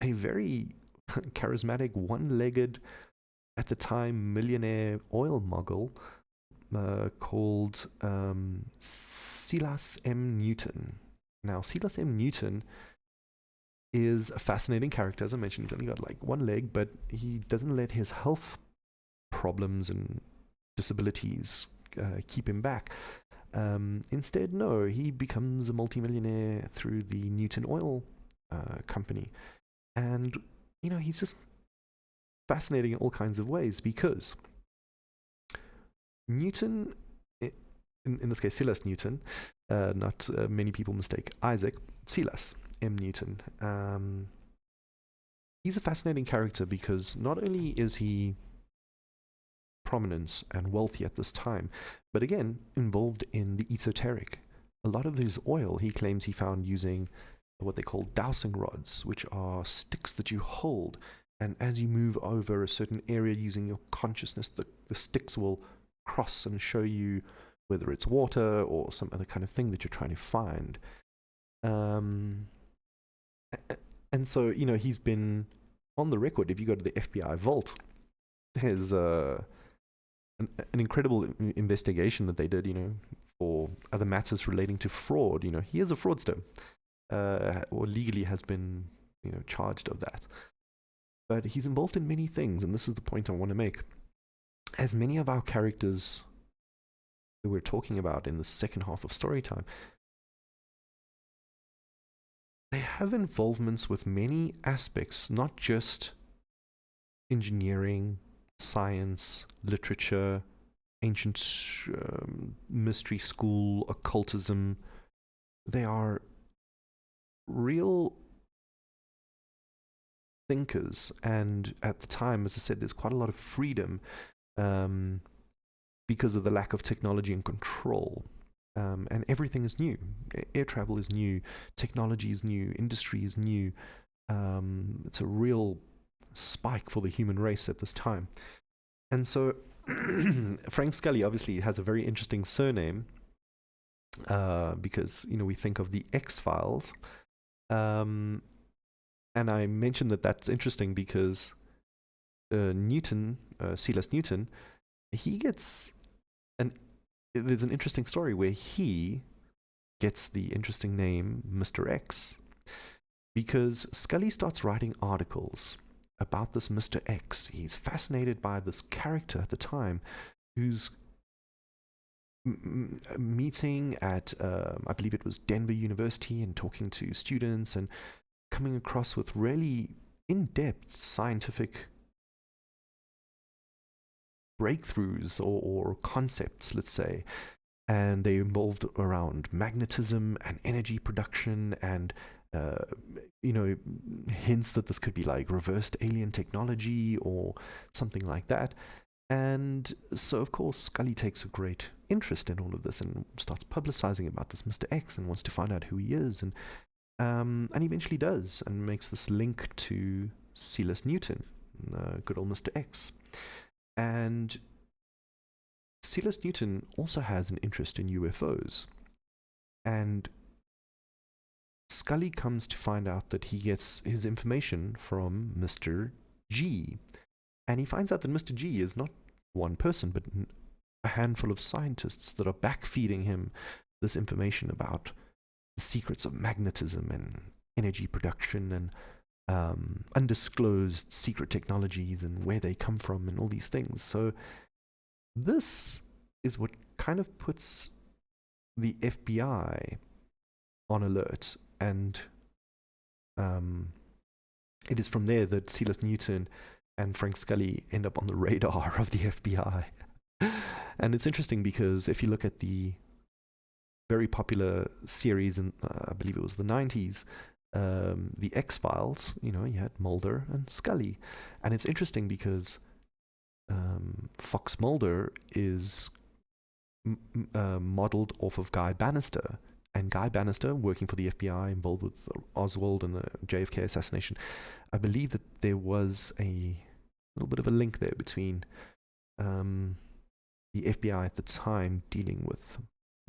a very charismatic, one-legged, at the time, millionaire oil mogul called Silas M. Newton. Now, Silas M. Newton is a fascinating character. As I mentioned, he's only got like one leg, but he doesn't let his health problems and disabilities keep him back. Instead, no, he becomes a multimillionaire through the Newton Oil Company. And, he's just fascinating in all kinds of ways, because Newton, in this case, Silas Newton, not many people mistake Isaac, Silas M. Newton. He's a fascinating character because not only is he prominent and wealthy at this time, but again, involved in the esoteric. A lot of his oil he claims he found using what they call dowsing rods, which are sticks that you hold, and as you move over a certain area using your consciousness, the sticks will cross and show you whether it's water or some other kind of thing that you're trying to find. And so, he's been on the record. If you go to the FBI vault, there's an incredible investigation that they did, for other matters relating to fraud. He is a fraudster, or legally has been, charged of that. But he's involved in many things, and this is the point I want to make. As many of our characters that we're talking about in the second half of Storytime, they have involvements with many aspects, not just engineering, science, literature, ancient mystery school, occultism. They are real thinkers, and at the time, as I said, there's quite a lot of freedom because of the lack of technology and control. And everything is new. Air travel is new, technology is new, industry is new. It's a real spike for the human race at this time. And so Frank Scully obviously has a very interesting surname because, you know, we think of the X-Files. And I mentioned that that's interesting because Newton, Silas Newton, he gets there's an interesting story where he gets the interesting name Mr. X because Scully starts writing articles about this Mr. X. He's fascinated by this character at the time who's meeting at, I believe it was Denver University, and talking to students and coming across with really in-depth scientific breakthroughs or concepts, let's say, and they involved around magnetism and energy production and you know, hints that this could be like reversed alien technology or something like that. And so, of course, Scully takes a great interest in all of this and starts publicizing about this Mr. X and wants to find out who he is, and eventually does, and makes this link to Silas Newton, good old Mr. X. And Silas Newton also has an interest in UFOs. And Scully comes to find out that he gets his information from Mr. G. And he finds out that Mr. G is not one person, but a handful of scientists that are backfeeding him this information about the secrets of magnetism and energy production and undisclosed secret technologies and where they come from and all these things. So this is what kind of puts the FBI on alert, and it is from there that Silas Newton and Frank Scully end up on the radar of the FBI. And it's interesting because if you look at the very popular series in, I believe it was the 90s, the X-Files, you know, you had Mulder and Scully. And it's interesting because Fox Mulder is modeled off of Guy Bannister. And Guy Bannister, working for the FBI, involved with Oswald and the JFK assassination, I believe that there was a little bit of a link there between the FBI at the time dealing with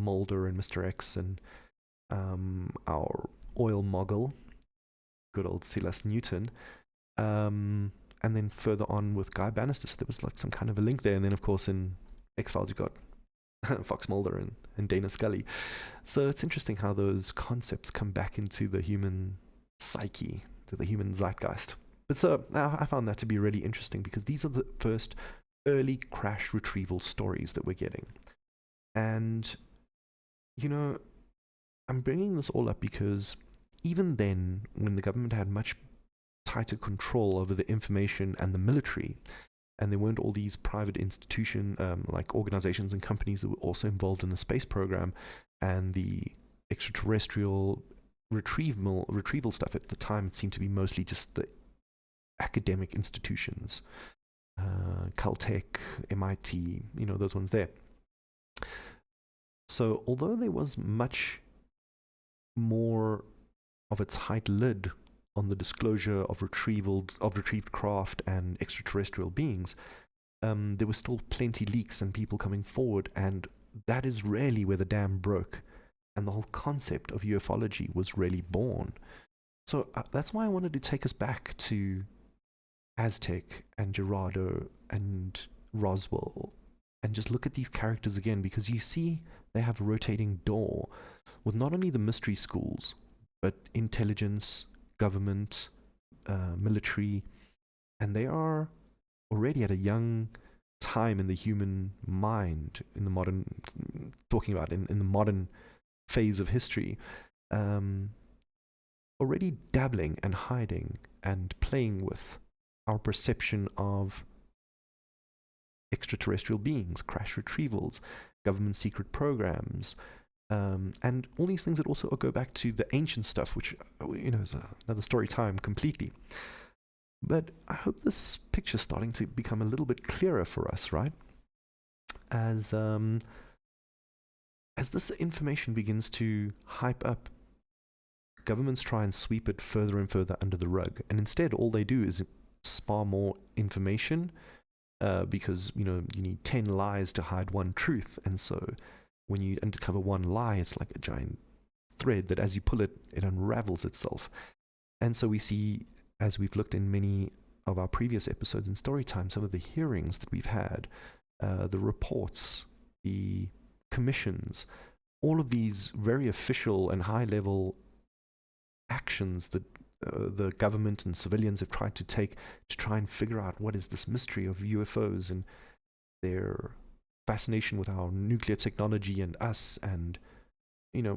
Mulder and Mr. X and our oil mogul, good old Silas Newton, and then further on with Guy Bannister. So there was like some kind of a link there. And then, of course, in X-Files, you've got Fox Mulder and Dana Scully. So it's interesting how those concepts come back into the human psyche, to the human zeitgeist. But so I found that to be really interesting because these are the first early crash retrieval stories that we're getting. And, you know, I'm bringing this all up because even then, when the government had much tighter control over the information and the military, and there weren't all these private institutions, like organizations and companies that were also involved in the space program and the extraterrestrial retrieval stuff at the time, it seemed to be mostly just the academic institutions, Caltech, MIT, you know, those ones there. So although there was much more of a tight lid on the disclosure of retrieved craft and extraterrestrial beings, there were still plenty leaks and people coming forward, and that is really where the dam broke, and the whole concept of ufology was really born. So that's why I wanted to take us back to Aztec and Gerardo and Roswell and just look at these characters again, because you see they have a rotating door with not only the mystery schools, but intelligence, government, military, and they are already at a young time in the human mind, in the modern, talking about in the modern phase of history, already dabbling and hiding and playing with our perception of extraterrestrial beings, crash retrievals, government secret programs, and all these things that also go back to the ancient stuff, which, is another story time completely. But I hope this picture's starting to become a little bit clearer for us, right? As this information begins to hype up, governments try and sweep it further and further under the rug. And instead, all they do is spar more information, because, you need 10 lies to hide one truth. And so when you uncover one lie, it's like a giant thread that as you pull it, it unravels itself. And so we see, as we've looked in many of our previous episodes in Storytime, some of the hearings that we've had, the reports, the commissions, all of these very official and high-level actions that the government and civilians have tried to take to try and figure out what is this mystery of UFOs and their fascination with our nuclear technology and us, and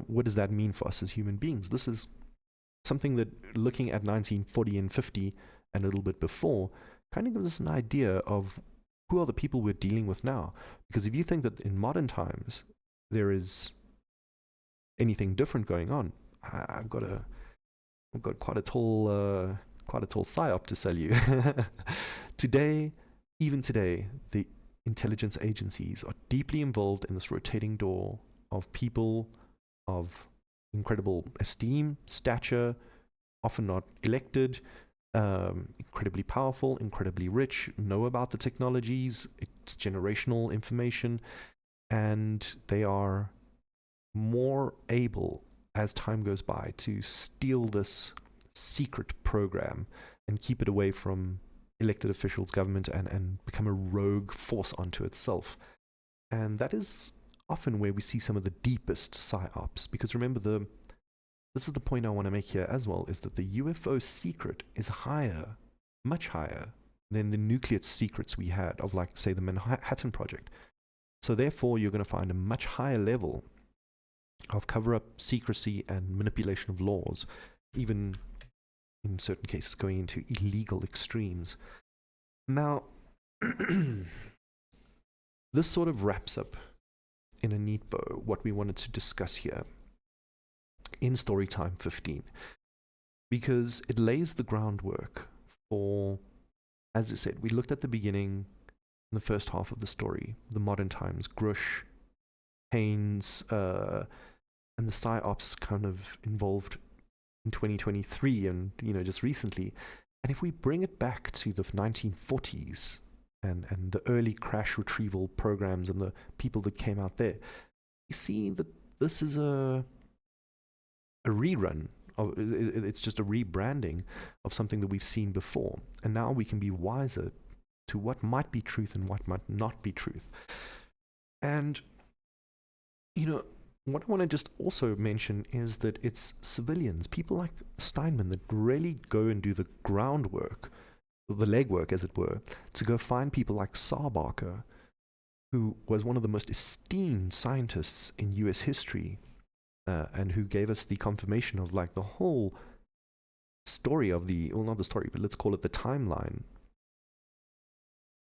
what does that mean for us as human beings. This is something that, looking at 1940 and 50 and a little bit before, kind of gives us an idea of who are the people we're dealing with now. Because if you think that in modern times there is anything different going on, I've got quite a tall PsyOp to sell you. Even today, the intelligence agencies are deeply involved in this rotating door of people of incredible esteem, stature, often not elected, incredibly powerful, incredibly rich, know about the technologies, it's generational information, and they are more able, as time goes by, to steal this secret program and keep it away from elected officials, government, and become a rogue force unto itself. And that is often where we see some of the deepest PsyOps, because remember, this is the point I want to make here as well, is that the UFO secret is higher, much higher, than the nuclear secrets we had of, like, say, the Manhattan Project. So therefore, you're going to find a much higher level of cover-up, secrecy, and manipulation of laws, even in certain cases going into illegal extremes. Now, this sort of wraps up in a neat bow what we wanted to discuss here in Storytime 15, because it lays the groundwork for, as I said, we looked at the beginning, in the first half of the story, the modern times, Grush, Haynes, and the PsyOps kind of involved in 2023 and, just recently. And if we bring it back to the 1940s and the early crash retrieval programs and the people that came out there, you see that this is a rerun. It's just a rebranding of something that we've seen before. And now we can be wiser to what might be truth and what might not be truth. And, what I want to just also mention is that it's civilians, people like Steinman, that really go and do the groundwork, the legwork, as it were, to go find people like Sarbarker, who was one of the most esteemed scientists in US history, and who gave us the confirmation of, like, the whole story of not the story, but let's call it the timeline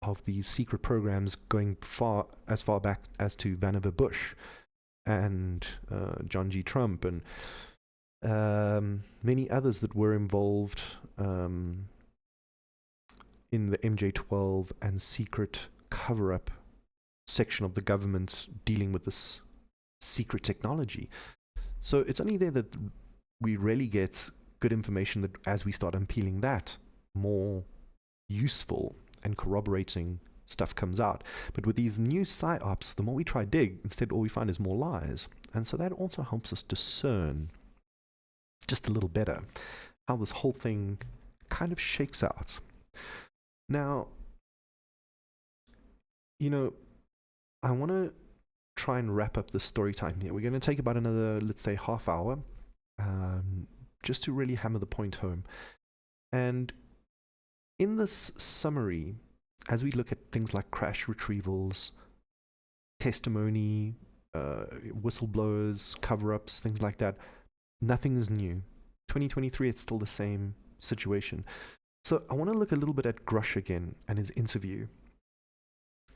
of these secret programs going as far back as to Vannevar Bush and John G. Trump and many others that were involved in the MJ-12 and secret cover-up section of the government dealing with this secret technology. So it's only there that we really get good information that, as we start unpeeling that, more useful and corroborating stuff comes out. But with these new PsyOps, the more we try dig, instead all we find is more lies. And so that also helps us discern just a little better how this whole thing kind of shakes out. Now, I want to try and wrap up the story time here. We're going to take about another, let's say, half hour, just to really hammer the point home. And in this summary, as we look at things like crash retrievals, testimony, whistleblowers, cover-ups, things like that, nothing is new. 2023, it's still the same situation. So I want to look a little bit at Grush again and his interview.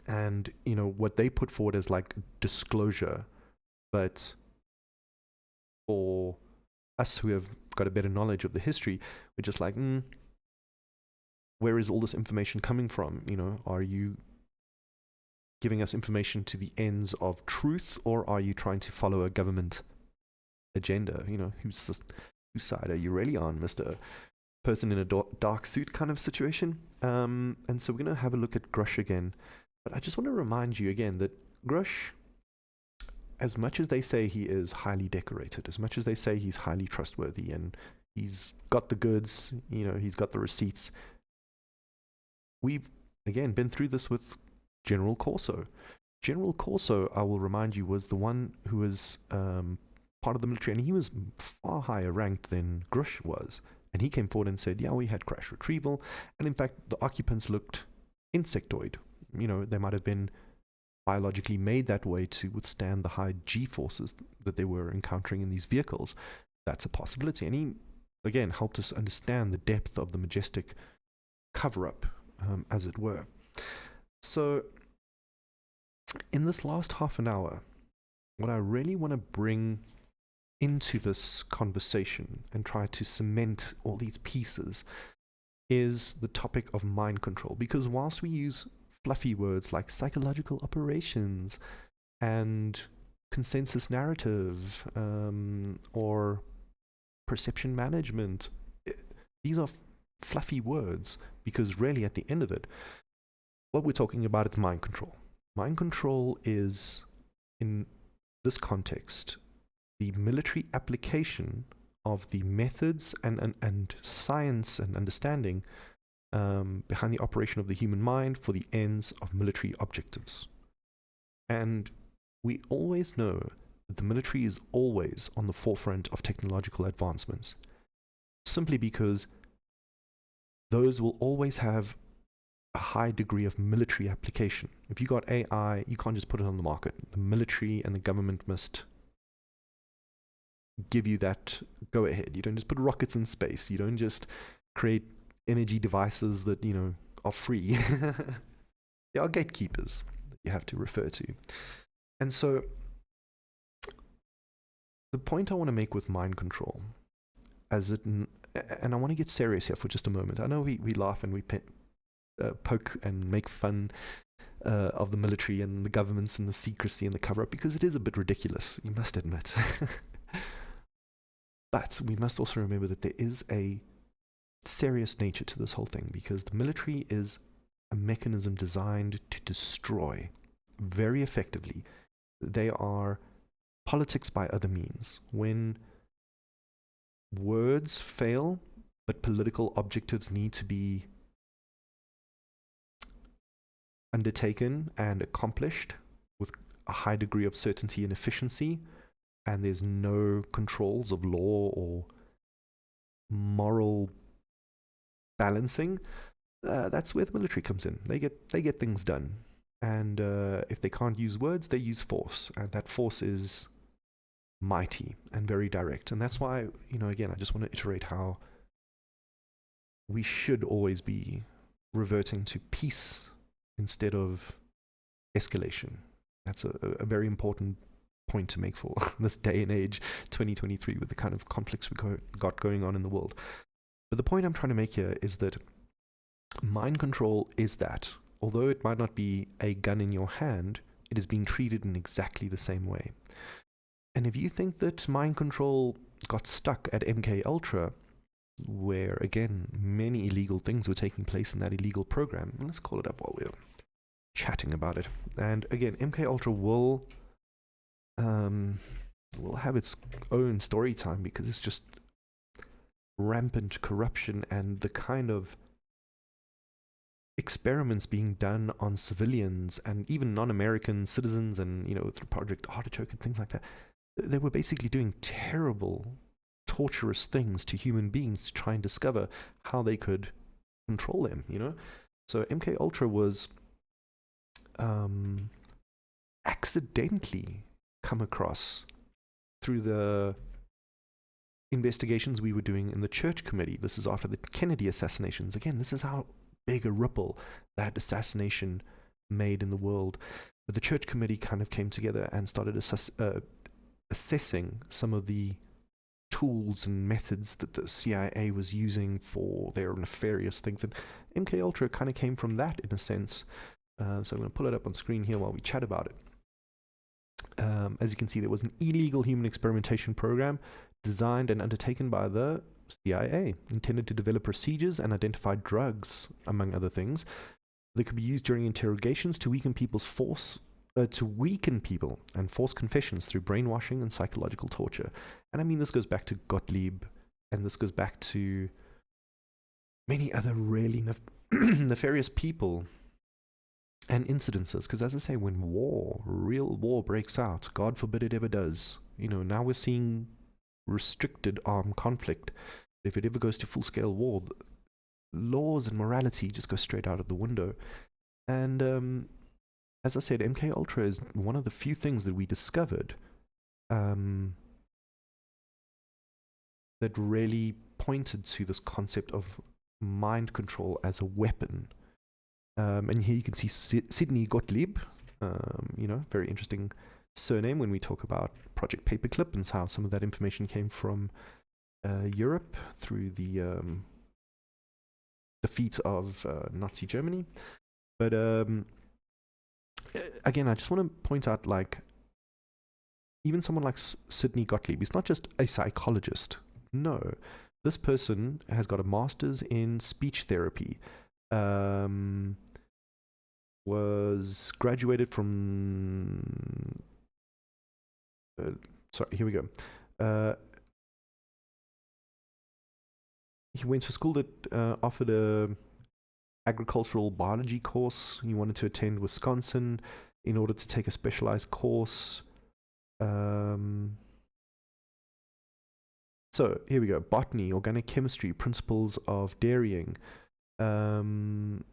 And, you know, what they put forward as like disclosure, but for us who have got a better knowledge of the history, we're just like, where is all this information coming from? You know, are you giving us information to the ends of truth, or are you trying to follow a government agenda? You know, whose side are you really on, Mr. Person in a dark suit kind of situation? And so we're going to have a look at Grush again. But I just want to remind you again that Grush, as much as they say he is highly decorated, as much as they say he's highly trustworthy and he's got the goods, you know, he's got the receipts, we've, again, been through this with General Corso. General Corso, I will remind you, was the one who was part of the military, and he was far higher ranked than Grush was. And he came forward and said, yeah, we had crash retrieval. And in fact, the occupants looked insectoid. You know, they might have been biologically made that way to withstand the high G-forces that they were encountering in these vehicles. That's a possibility. And he, again, helped us understand the depth of the Majestic cover-up, as it were. So, in this last half an hour, what I really want to bring into this conversation and try to cement all these pieces is the topic of mind control. Because whilst we use fluffy words like psychological operations and consensus narrative or perception management, these are fluffy words, because really at the end of it, what we're talking about is mind control. Mind control is, in this context, the military application of the methods and science and understanding behind the operation of the human mind for the ends of military objectives. And we always know that the military is always on the forefront of technological advancements, simply because those will always have a high degree of military application. If you got AI, you can't just put it on the market. The military and the government must give you that go ahead. You don't just put rockets in space. You don't just create energy devices that, you know, are free. There are gatekeepers that you have to refer to. And so the point I want to make with mind control, and I want to get serious here for just a moment. I know we laugh and we poke and make fun of the military and the governments and the secrecy and the cover-up, because it is a bit ridiculous, you must admit. But we must also remember that there is a serious nature to this whole thing, because the military is a mechanism designed to destroy very effectively. They are politics by other means. When words fail, but political objectives need to be undertaken and accomplished with a high degree of certainty and efficiency, and there's no controls of law or moral balancing, that's where the military comes in. They get things done. And if they can't use words, they use force. And that force is mighty and very direct. And that's why, you know, again, I just want to iterate how we should always be reverting to peace instead of escalation. That's a very important point to make for this day and age, 2023, with the kind of conflicts we got going on in the world. But the point I'm trying to make here is that mind control is that, although it might not be a gun in your hand, it is being treated in exactly the same way. And if you think that mind control got stuck at MK Ultra, where again many illegal things were taking place in that illegal program, let's call it up while we're chatting about it. And again, MK Ultra will have its own story time, because it's just rampant corruption and the kind of experiments being done on civilians and even non-American citizens, and, you know, through Project Artichoke and things like that. They were basically doing terrible, torturous things to human beings to try and discover how they could control them, you know? So MK Ultra was accidentally come across through the investigations we were doing in the Church Committee. This is after the Kennedy assassinations. Again, this is how big a ripple that assassination made in the world. But the church committee kind of came together and started assessing some of the tools and methods that the CIA was using for their nefarious things. And MKUltra kind of came from that in a sense. So I'm going to pull it up on screen here while we chat about it. As you can see, there was an illegal human experimentation program designed and undertaken by the CIA, intended to develop procedures and identify drugs, among other things, that could be used during interrogations to weaken people's people and force confessions through brainwashing and psychological torture. And I mean, this goes back to Gottlieb, and this goes back to many other really nefarious people and incidences. Because as I say, when real war breaks out, God forbid it ever does, now we're seeing restricted armed conflict. If it ever goes to full-scale war, laws and morality just go straight out of the window. And as I said, MKUltra is one of the few things that we discovered that really pointed to this concept of mind control as a weapon. And here you can see Sidney Gottlieb, very interesting surname when we talk about Project Paperclip and how some of that information came from Europe through the defeat of Nazi Germany. But again, I just want to point out, even someone like Sidney Gottlieb, he's not just a psychologist. No, this person has got a master's in speech therapy, was graduated from, here we go. He went to a school that offered a agricultural biology course. He wanted to attend Wisconsin in order to take a specialized course. So here we go: botany, organic chemistry, principles of dairying. Then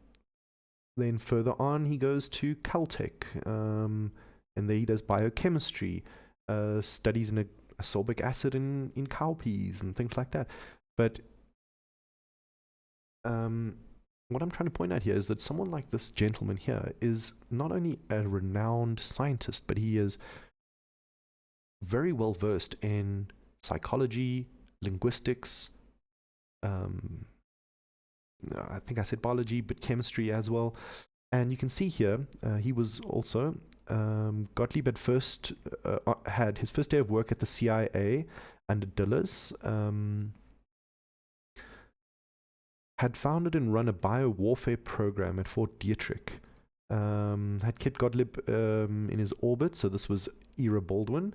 further on, he goes to Caltech, and there he does biochemistry, studies in ascorbic acid in cowpeas and things like that. But what I'm trying to point out here is that someone like this gentleman here is not only a renowned scientist, but he is very well versed in psychology, linguistics, I think I said biology, but chemistry as well. And you can see here, he was also, Gottlieb had his first day of work at the CIA under Dulles, had founded and run a bio-warfare program at Fort Detrick, had kept Gottlieb in his orbit, so this was Ira Baldwin,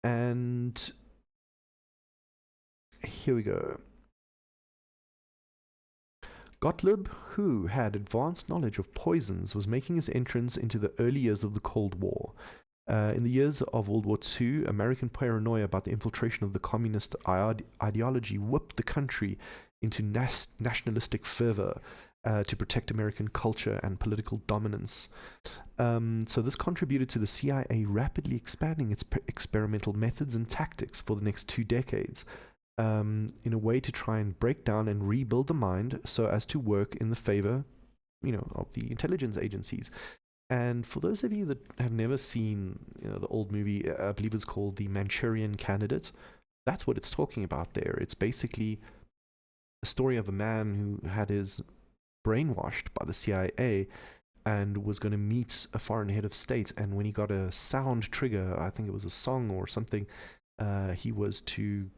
and here we go. Gottlieb, who had advanced knowledge of poisons, was making his entrance into the early years of the Cold War. In the years of World War II, American paranoia about the infiltration of the communist ideology whipped the country into nationalistic fervor to protect American culture and political dominance. So this contributed to the CIA rapidly expanding its experimental methods and tactics for the next 2 decades, in a way to try and break down and rebuild the mind so as to work in the favor, of the intelligence agencies. And for those of you that have never seen the old movie, I believe it's called The Manchurian Candidate, that's what it's talking about there. It's basically a story of a man who had his brainwashed by the CIA and was going to meet a foreign head of state. And when he got a sound trigger, I think it was a song or something, he was to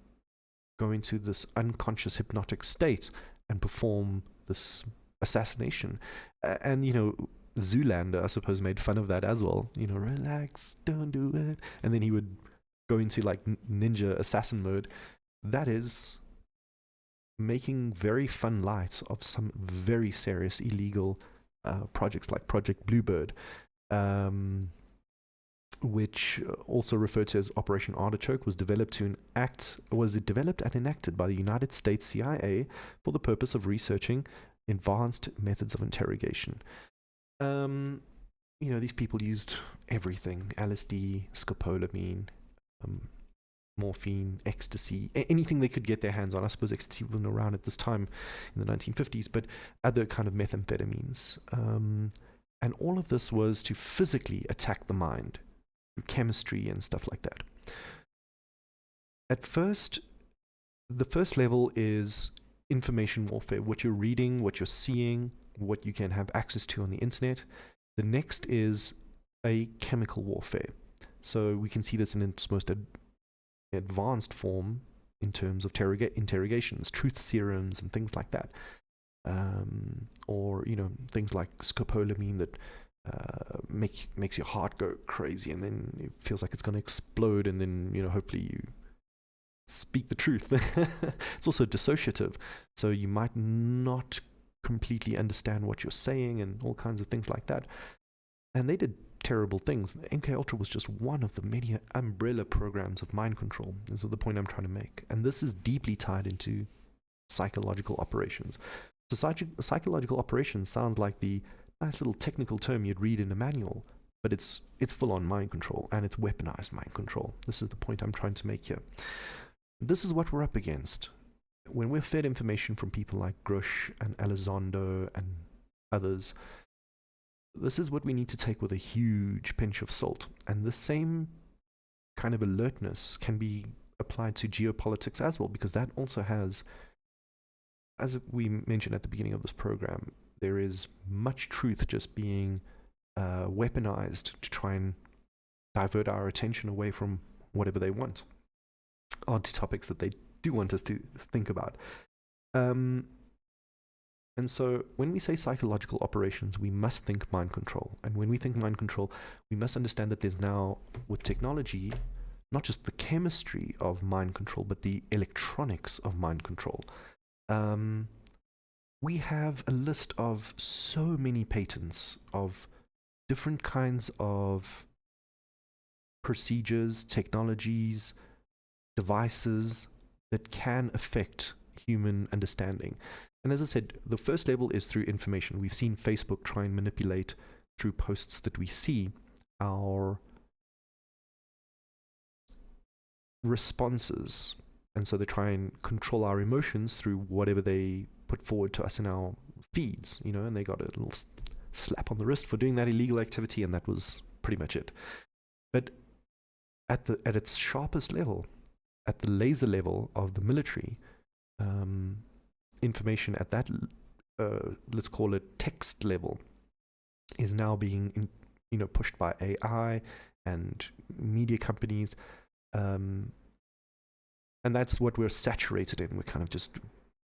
go into this unconscious hypnotic state and perform this assassination. And, Zoolander, I suppose, made fun of that as well. Relax, don't do it. And then he would go into ninja assassin mode. That is making very fun light of some very serious illegal projects like Project Bluebird, which also referred to as Operation Artichoke, was developed and enacted by the United States CIA for the purpose of researching advanced methods of interrogation. These people used everything: LSD, scopolamine, morphine, ecstasy, anything they could get their hands on. I suppose ecstasy wasn't around at this time in the 1950s, but other kind of methamphetamines. And all of this was to physically attack the mind through chemistry and stuff like that. At first, the first level is information warfare, what you're reading, what you're seeing, what you can have access to on the internet. The next is a chemical warfare. So we can see this in its most advanced form in terms of interrogations, truth serums, and things like that. Or, things like scopolamine that makes your heart go crazy, and then it feels like it's going to explode, and then, hopefully you speak the truth. It's also dissociative, so you might not completely understand what you're saying and all kinds of things like that. And they did terrible things. MKUltra was just one of the many umbrella programs of mind control. This is the point I'm trying to make. And this is deeply tied into psychological operations. So psychological operations sounds like the nice little technical term you'd read in a manual, but it's full-on mind control, and it's weaponized mind control. This is the point I'm trying to make here. This is what we're up against. When we're fed information from people like Grush and Elizondo and others, this is what we need to take with a huge pinch of salt. And the same kind of alertness can be applied to geopolitics as well, because that also has, as we mentioned at the beginning of this program, there is much truth just being weaponized to try and divert our attention away from whatever they want onto topics that they do want us to think about. And so when we say psychological operations, we must think mind control. And when we think mind control, we must understand that there's now, with technology, not just the chemistry of mind control, but the electronics of mind control. We have a list of so many patents of different kinds of procedures, technologies, devices that can affect human understanding. And as I said, the first level is through information. We've seen Facebook try and manipulate through posts that we see our responses. And so they try and control our emotions through whatever they put forward to us in our feeds, and they got a little slap on the wrist for doing that illegal activity, and that was pretty much it. But at its sharpest level, at the laser level of the military, information at that, let's call it text level, is now being pushed by AI and media companies, and that's what we're saturated in. We're kind of just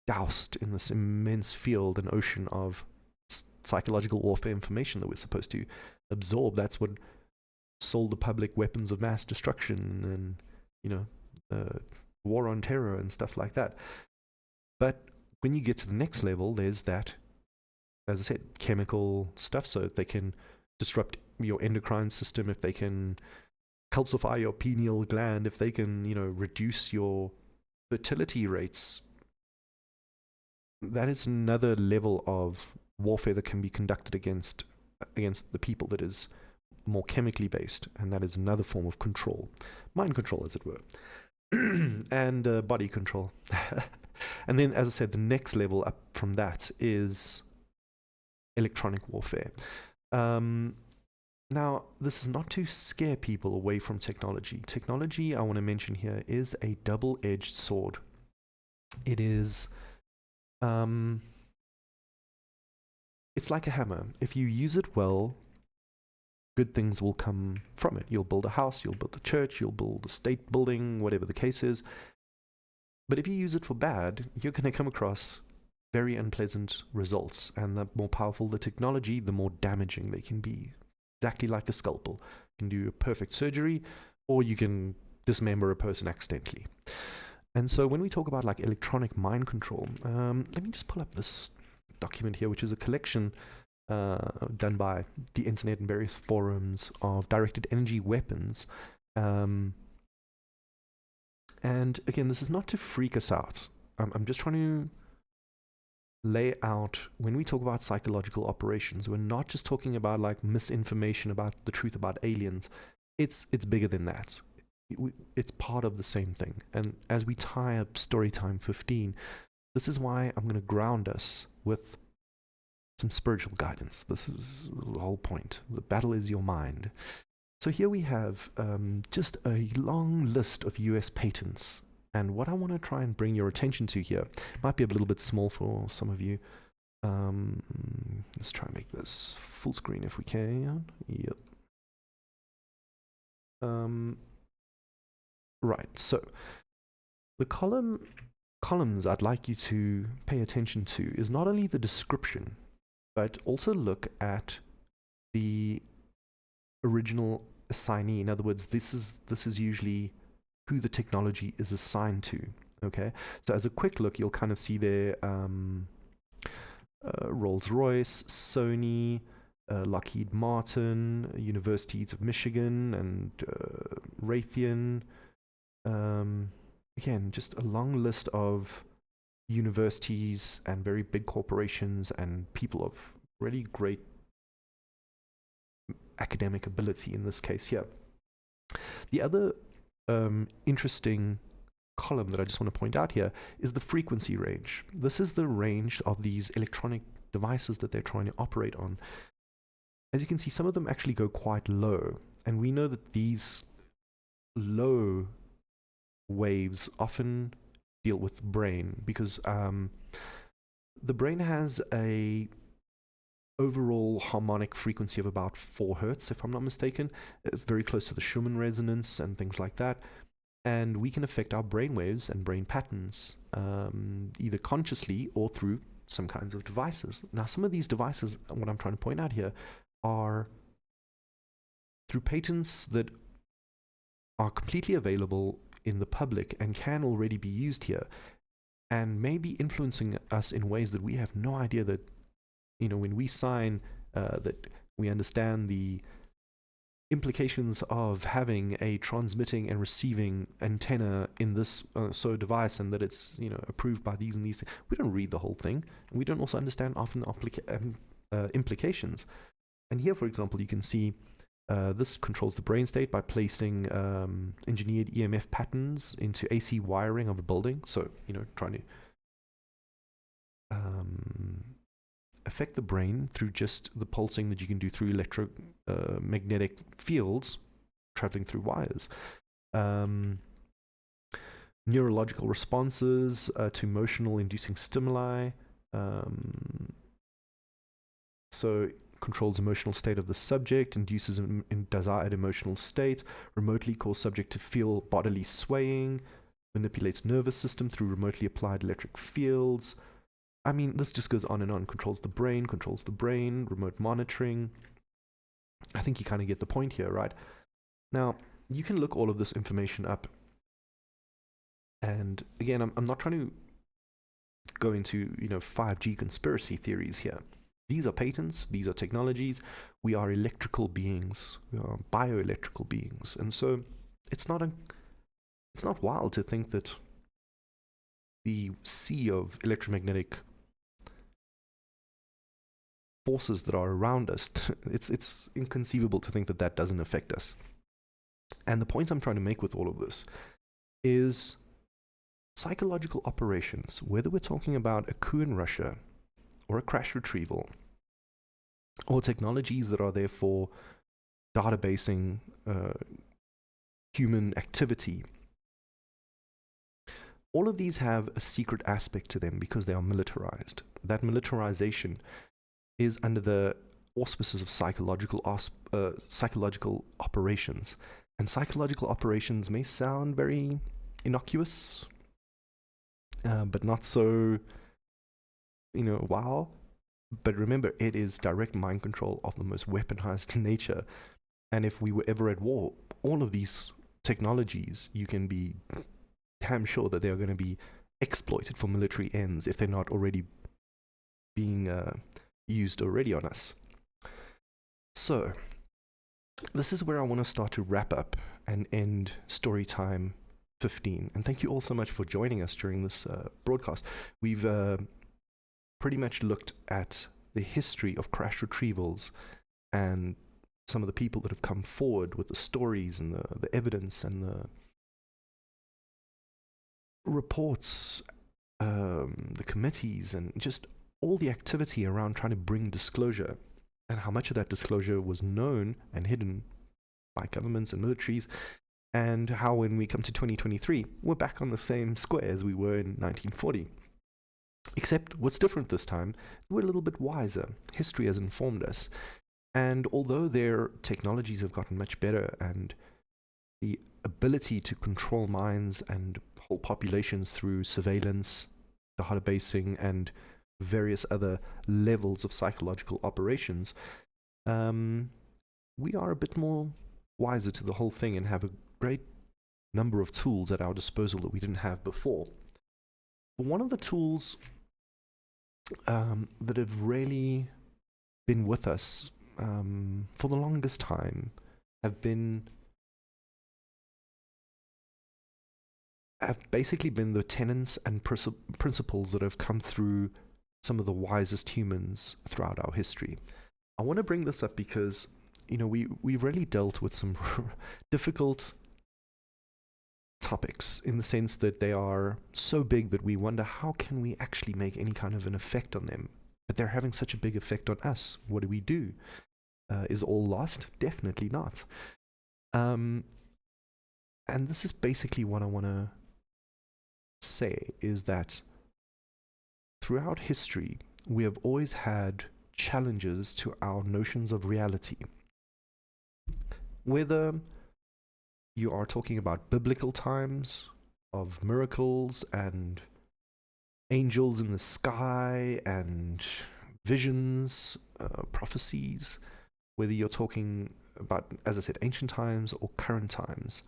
doused in this immense field and ocean of psychological warfare information that we're supposed to absorb. That's what sold the public weapons of mass destruction and war on terror and stuff like that. But when you get to the next level, there's that, as I said, chemical stuff. So if they can disrupt your endocrine system, if they can calcify your pineal gland, if they can, reduce your fertility rates, that is another level of warfare that can be conducted against the people that is more chemically based, and that is another form of control, mind control, as it were, and body control. And then, as I said, the next level up from that is electronic warfare. Now, this is not to scare people away from technology. Technology, I want to mention here, is a double-edged sword. It is, it's like a hammer. If you use it well, good things will come from it. You'll build a house, you'll build a church, you'll build a state building, whatever the case is. But if you use it for bad, you're going to come across very unpleasant results. And the more powerful the technology, the more damaging they can be. Exactly like a scalpel. You can do a perfect surgery, or you can dismember a person accidentally. And so when we talk about like electronic mind control, let me just pull up this document here, which is a collection done by the internet and various forums of directed energy weapons. And again, this is not to freak us out. I'm just trying to lay out, when we talk about psychological operations, we're not just talking about like misinformation about the truth about aliens. It's bigger than that. It's part of the same thing. And as we tie up StoryTime 15, this is why I'm going to ground us with some spiritual guidance. This is the whole point. The battle is your mind. So here we have just a long list of US patents. And what I want to try and bring your attention to here might be a little bit small for some of you. Let's try and make this full screen if we can. Yep. Right, so the columns I'd like you to pay attention to is not only the description, but also look at the original assignee. In other words, this is usually who the technology is assigned to. Okay, so as a quick look, you'll kind of see there Rolls-Royce, Sony, Lockheed Martin, Universities of Michigan, and Raytheon. Again, just a long list of universities and very big corporations and people of really great academic ability in this case here. The other interesting column that I just want to point out here is the frequency range. This is the range of these electronic devices that they're trying to operate on. As you can see, some of them actually go quite low, and we know that these low waves often deal with brain because the brain has a overall harmonic frequency of about 4 hertz, if I'm not mistaken. It's very close to the Schumann resonance and things like that. And we can affect our brain waves and brain patterns either consciously or through some kinds of devices. Now, some of these devices, what I'm trying to point out here, are through patents that are completely available in the public and can already be used here, and may be influencing us in ways that we have no idea that, you know, when we sign that we understand the implications of having a transmitting and receiving antenna in this device, and that it's, you know, approved by these and these things. We don't read the whole thing, and we don't also understand often the implications. And here, for example, you can see this controls the brain state by placing engineered EMF patterns into AC wiring of a building. So, you know, trying to affect the brain through just the pulsing that you can do through electromagnetic fields traveling through wires. Neurological responses to emotional inducing stimuli. So controls emotional state of the subject, induces in desired emotional state, remotely cause subject to feel bodily swaying, manipulates nervous system through remotely applied electric fields. I mean, this just goes on and on. Controls the brain, remote monitoring. I think you kind of get the point here, right? Now, you can look all of this information up. And again, I'm not trying to go into, you know, 5G conspiracy theories here. These are patents, these are technologies. We are electrical beings. We are bioelectrical beings. And so it's not wild to think that the sea of electromagnetic forces that are around us, it's inconceivable to think that that doesn't affect us. And the point I'm trying to make with all of this is psychological operations, whether we're talking about a coup in Russia or a crash retrieval, or technologies that are there for databasing human activity. All of these have a secret aspect to them because they are militarized. That militarization is under the auspices of psychological operations. And psychological operations may sound very innocuous, but not so, you know, wow. But remember, it is direct mind control of the most weaponized nature. And if we were ever at war, all of these technologies, you can be damn sure that they are going to be exploited for military ends if they're not already being used already on us. So, this is where I want to start to wrap up and end StoryTime 15. And thank you all so much for joining us during this broadcast. We've pretty much looked at the history of crash retrievals and some of the people that have come forward with the stories and the evidence and the reports, the committees, and just all the activity around trying to bring disclosure, and how much of that disclosure was known and hidden by governments and militaries, and how when we come to 2023, we're back on the same square as we were in 1940. Except what's different this time, we're a little bit wiser. History has informed us. And although their technologies have gotten much better, and the ability to control minds and whole populations through surveillance, databasing, and various other levels of psychological operations, we are a bit more wiser to the whole thing and have a great number of tools at our disposal that we didn't have before. One of the tools that have really been with us for the longest time have basically been the tenets and principles that have come through some of the wisest humans throughout our history. I want to bring this up because, you know, we really dealt with some difficult topics, in the sense that they are so big that we wonder, how can we actually make any kind of an effect on them? But they're having such a big effect on us. What do we do? Is all lost? Definitely not. And this is basically what I want to say, is that throughout history, we have always had challenges to our notions of reality. Whether you are talking about biblical times of miracles and angels in the sky and visions, prophecies, whether you're talking about, as I said, ancient times or current times,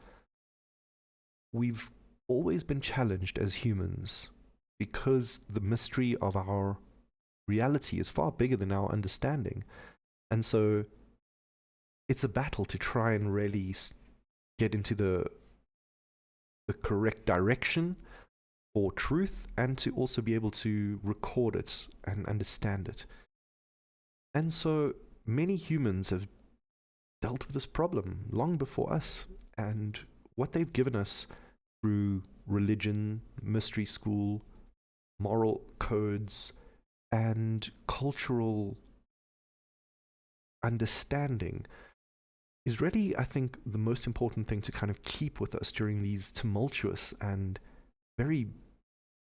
we've always been challenged as humans because the mystery of our reality is far bigger than our understanding. And so it's a battle to try and really get into the correct direction for truth, and to also be able to record it and understand it. And so many humans have dealt with this problem long before us, and what they've given us through religion, mystery school, moral codes, and cultural understanding is really, I think, the most important thing to kind of keep with us during these tumultuous and very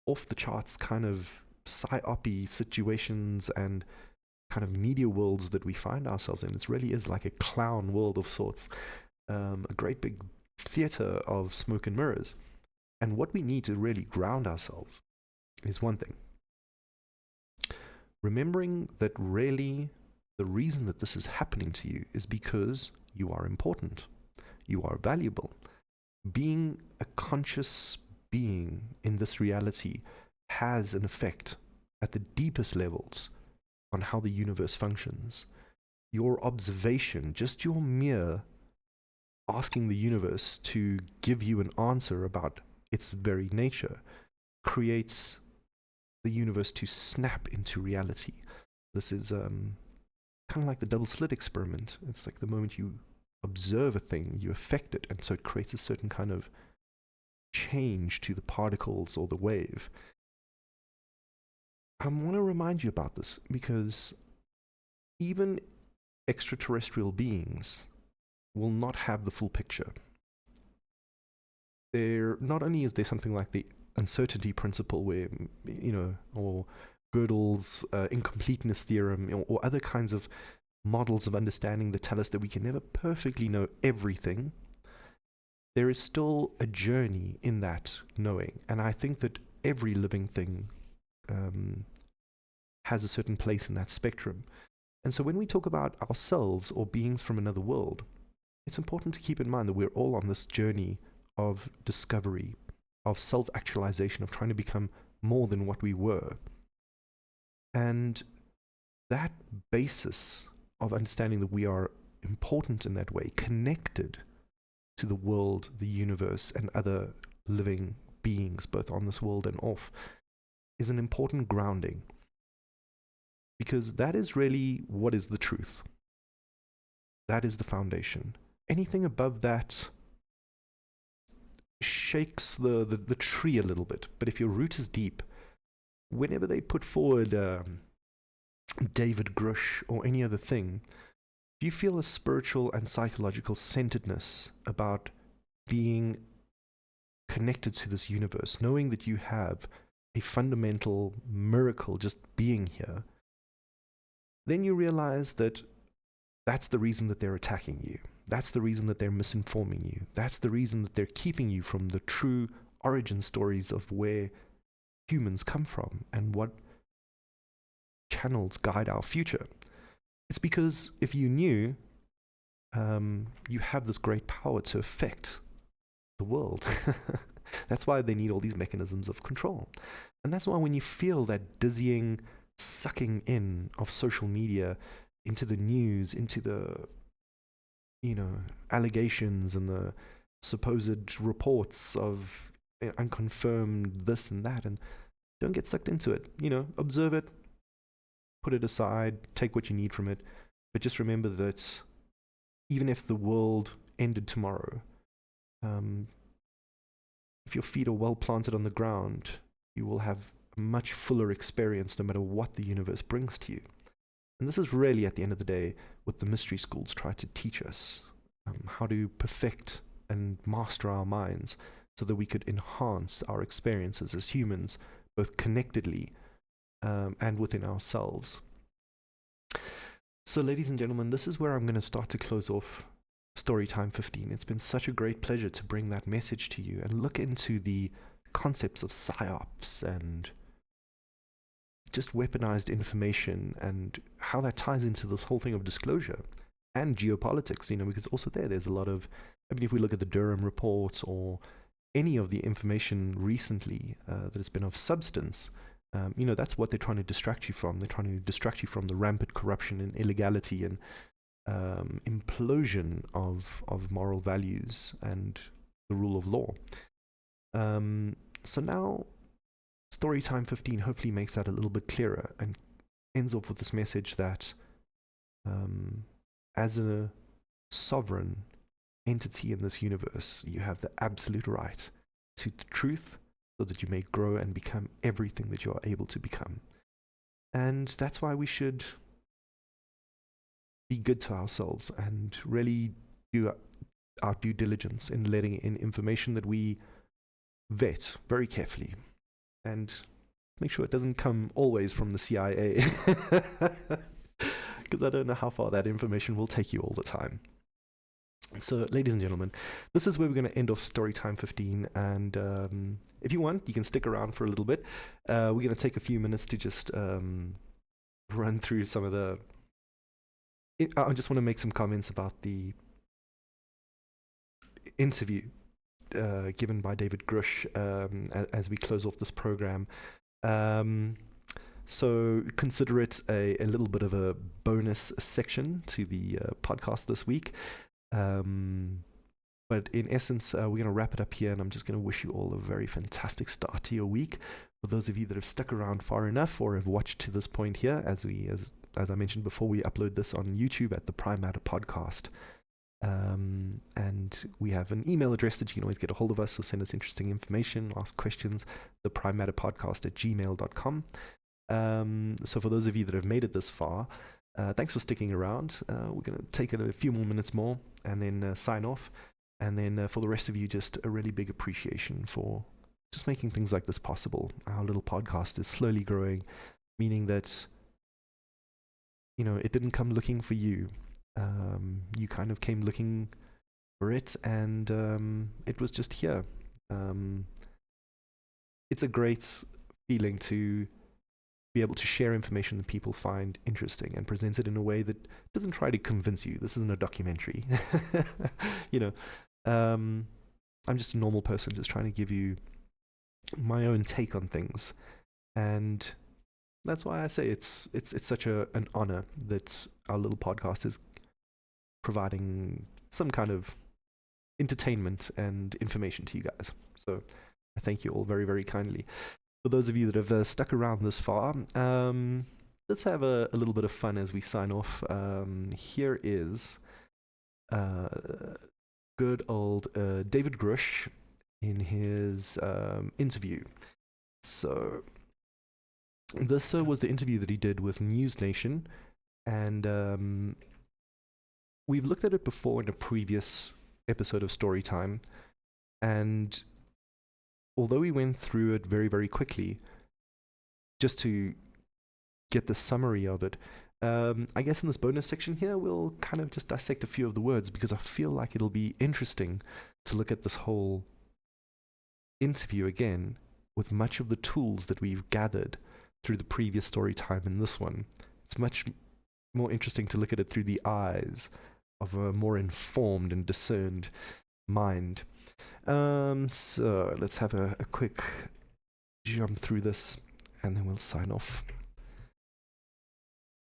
off-the-charts kind of PsyOp-y situations and kind of media worlds that we find ourselves in. This really is like a clown world of sorts, a great big theater of smoke and mirrors. And what we need to really ground ourselves is one thing. Remembering that really the reason that this is happening to you is because you are important. You are valuable. Being a conscious being in this reality has an effect at the deepest levels on how the universe functions. Your observation, just your mere asking the universe to give you an answer about its very nature, creates the universe to snap into reality. This is kind of like the double slit experiment. It's like the moment you observe a thing, you affect it, and so it creates a certain kind of change to the particles or the wave. I want to remind you about this because even extraterrestrial beings will not have the full picture. Not only is there something like the uncertainty principle where, you know, or Gödel's incompleteness theorem, or other kinds of models of understanding that tell us that we can never perfectly know everything, there is still a journey in that knowing. And I think that every living thing has a certain place in that spectrum. And so when we talk about ourselves or beings from another world, it's important to keep in mind that we're all on this journey of discovery, of self-actualization, of trying to become more than what we were. And that basis of understanding that we are important in that way, connected to the world, the universe, and other living beings, both on this world and off, is an important grounding. Because that is really what is the truth. That is the foundation. Anything above that shakes the tree a little bit. But if your root is deep, whenever they put forward David Grush, or any other thing, if you feel a spiritual and psychological centeredness about being connected to this universe, knowing that you have a fundamental miracle just being here, then you realize that that's the reason that they're attacking you. That's the reason that they're misinforming you. That's the reason that they're keeping you from the true origin stories of where humans come from and what channels guide our future. It's because if you knew, you have this great power to affect the world. That's why they need all these mechanisms of control. And that's why when you feel that dizzying sucking in of social media into the news, into the, allegations and the supposed reports of unconfirmed this and that, and don't get sucked into it. Observe it, put it aside, take what you need from it, but just remember that even if the world ended tomorrow, if your feet are well planted on the ground, you will have a much fuller experience no matter what the universe brings to you. And this is really, at the end of the day, what the mystery schools try to teach us, how to perfect and master our minds so that we could enhance our experiences as humans, both connectedly and within ourselves. So, ladies and gentlemen, this is where I'm going to start to close off StoryTime 15. It's been such a great pleasure to bring that message to you and look into the concepts of PsyOps and just weaponized information and how that ties into this whole thing of disclosure and geopolitics, because also there's a lot of, if we look at the Durham report or any of the information recently that has been of substance, that's what they're trying to distract you from. They're trying to distract you from the rampant corruption and illegality and implosion of moral values and the rule of law. So now StoryTime 15 hopefully makes that a little bit clearer and ends off with this message that as a sovereign entity in this universe, you have the absolute right to the truth so that you may grow and become everything that you are able to become. And that's why we should be good to ourselves and really do our due diligence in letting in information that we vet very carefully and make sure it doesn't come always from the CIA, because I don't know how far that information will take you all the time. So, ladies and gentlemen, this is where we're going to end off Storytime 15, and if you want, you can stick around for a little bit. We're going to take a few minutes to just run through some of the... I just want to make some comments about the interview given by David Grush as we close off this program. So consider it a little bit of a bonus section to the podcast this week. But in essence, we're going to wrap it up here, and I'm just going to wish you all a very fantastic start to your week. For those of you that have stuck around far enough or have watched to this point here, as I mentioned before, we upload this on YouTube at the Prime Matter Podcast. And we have an email address that you can always get a hold of us, so send us interesting information, ask questions, theprimematterpodcast@gmail.com. So for those of you that have made it this far, thanks for sticking around. We're going to take a few more minutes more and then sign off. And then for the rest of you, just a really big appreciation for just making things like this possible. Our little podcast is slowly growing, meaning that, it didn't come looking for you. You kind of came looking for it, and it was just here. It's a great feeling to be able to share information that people find interesting and present it in a way that doesn't try to convince you. This isn't a documentary. I'm just a normal person just trying to give you my own take on things, and that's why I say it's such an honor that our little podcast is providing some kind of entertainment and information to you guys. So I thank you all very, very kindly. For those of you that have stuck around this far, let's have a little bit of fun as we sign off. Here is good old David Grush in his interview. So This was the interview that he did with News Nation, and we've looked at it before in a previous episode of Storytime, and although we went through it very, very quickly, just to get the summary of it, I guess in this bonus section here, we'll kind of just dissect a few of the words, because I feel like it'll be interesting to look at this whole interview again with much of the tools that we've gathered through the previous story time in this one. It's much more interesting to look at it through the eyes of a more informed and discerned mind. So let's have a quick jump through this, and then we'll sign off.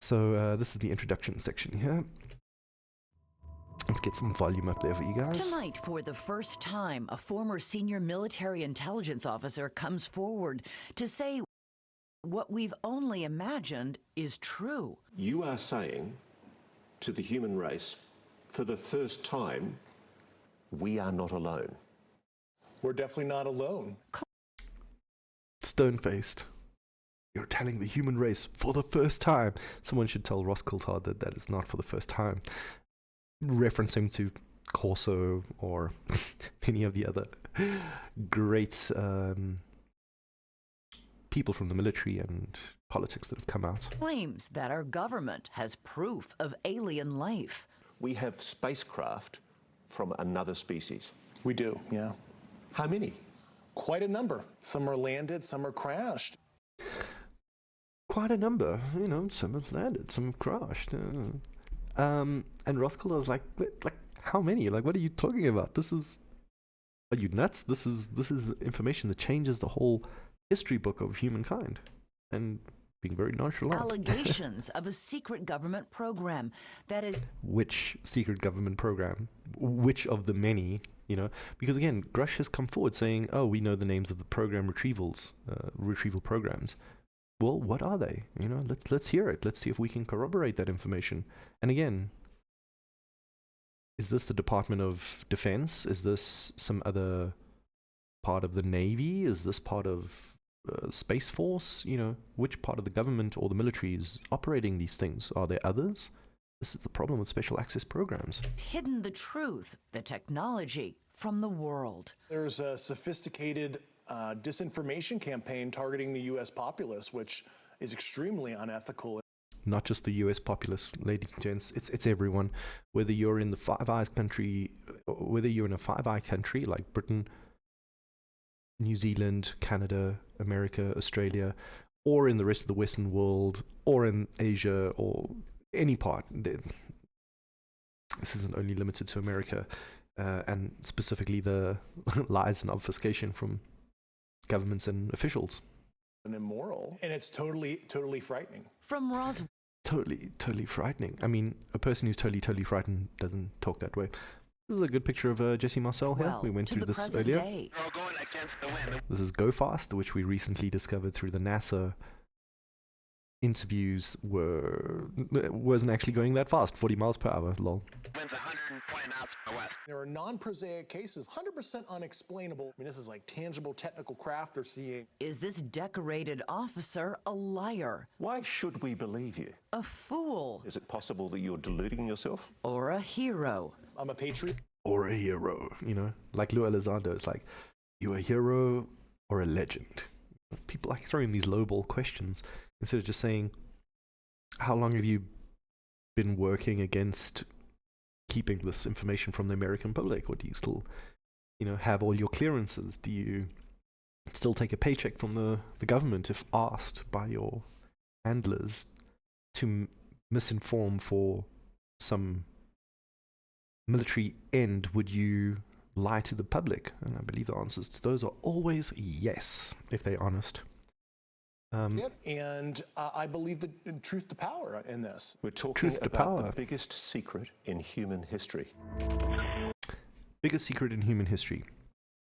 So this is the introduction section here. Let's get some volume up there for you guys. Tonight, for the first time, a former senior military intelligence officer comes forward to say what we've only imagined is true. You are saying to the human race, for the first time, we are not alone. We're definitely not alone. Stone-faced. You're telling the human race for the first time. Someone should tell Ross Coulthard that that is not for the first time. Referencing to Corso or any of the other great people from the military and politics that have come out. Claims that our government has proof of alien life. We have spacecraft from another species. We do, yeah. How many? Quite a number. Some are landed, some are crashed. Quite a number. You know, some have landed, some have crashed. And Roskilde was like, how many? Like, what are you talking about? Are you nuts? This is information that changes the whole history book of humankind. And being very nonchalant. Allegations of a secret government program that is... Which secret government program? Which of the many, you know? Because again, Grush has come forward saying, oh, we know the names of the program retrievals, retrieval programs. Well, what are they? You know, let's hear it. Let's see if we can corroborate that information. And again, is this the Department of Defense? Is this some other part of the Navy? Is this part of Space Force? You know, which part of the government or the military is operating these things? Are there others? This is the problem with special access programs. Hidden the truth, the technology, from the world. There's a sophisticated disinformation campaign targeting the U.S. populace, which is extremely unethical. Not just the US populace, ladies and gents, it's everyone. Whether you're in the Five Eyes country, whether you're in a Five Eye country like Britain, New Zealand, Canada, America, Australia, or in the rest of the Western world, or in Asia, or any part. This isn't only limited to America, and specifically the lies and obfuscation from governments and officials. And immoral, and it's totally frightening. From Ross... Totally frightening. I mean, a person who's totally frightened doesn't talk that way. This is a good picture of Jesse Marcel here. We went through this earlier. Day. This is Go Fast, which we recently discovered through the NASA interviews wasn't actually going that fast, 40 miles per hour, lol. Winds 120 miles from the west. There are non-prosaic cases, 100% unexplainable. I mean, this is like tangible technical craft they're seeing. Is this decorated officer a liar? Why should we believe you? A fool? Is it possible that you're deluding yourself? Or a hero? I'm a patriot. Or a hero, you know? Like Lou Elizondo, it's like, you a hero or a legend? People like throwing these lowball questions instead of just saying, how long have you been working against keeping this information from the American public? Or do you still, you know, have all your clearances? Do you still take a paycheck from the government if asked by your handlers to misinform for some military end? Would you lie to the public? And I believe the answers to those are always yes, if they're honest. And I believe the truth to power in this. We're talking about the biggest secret in human history. Biggest secret in human history.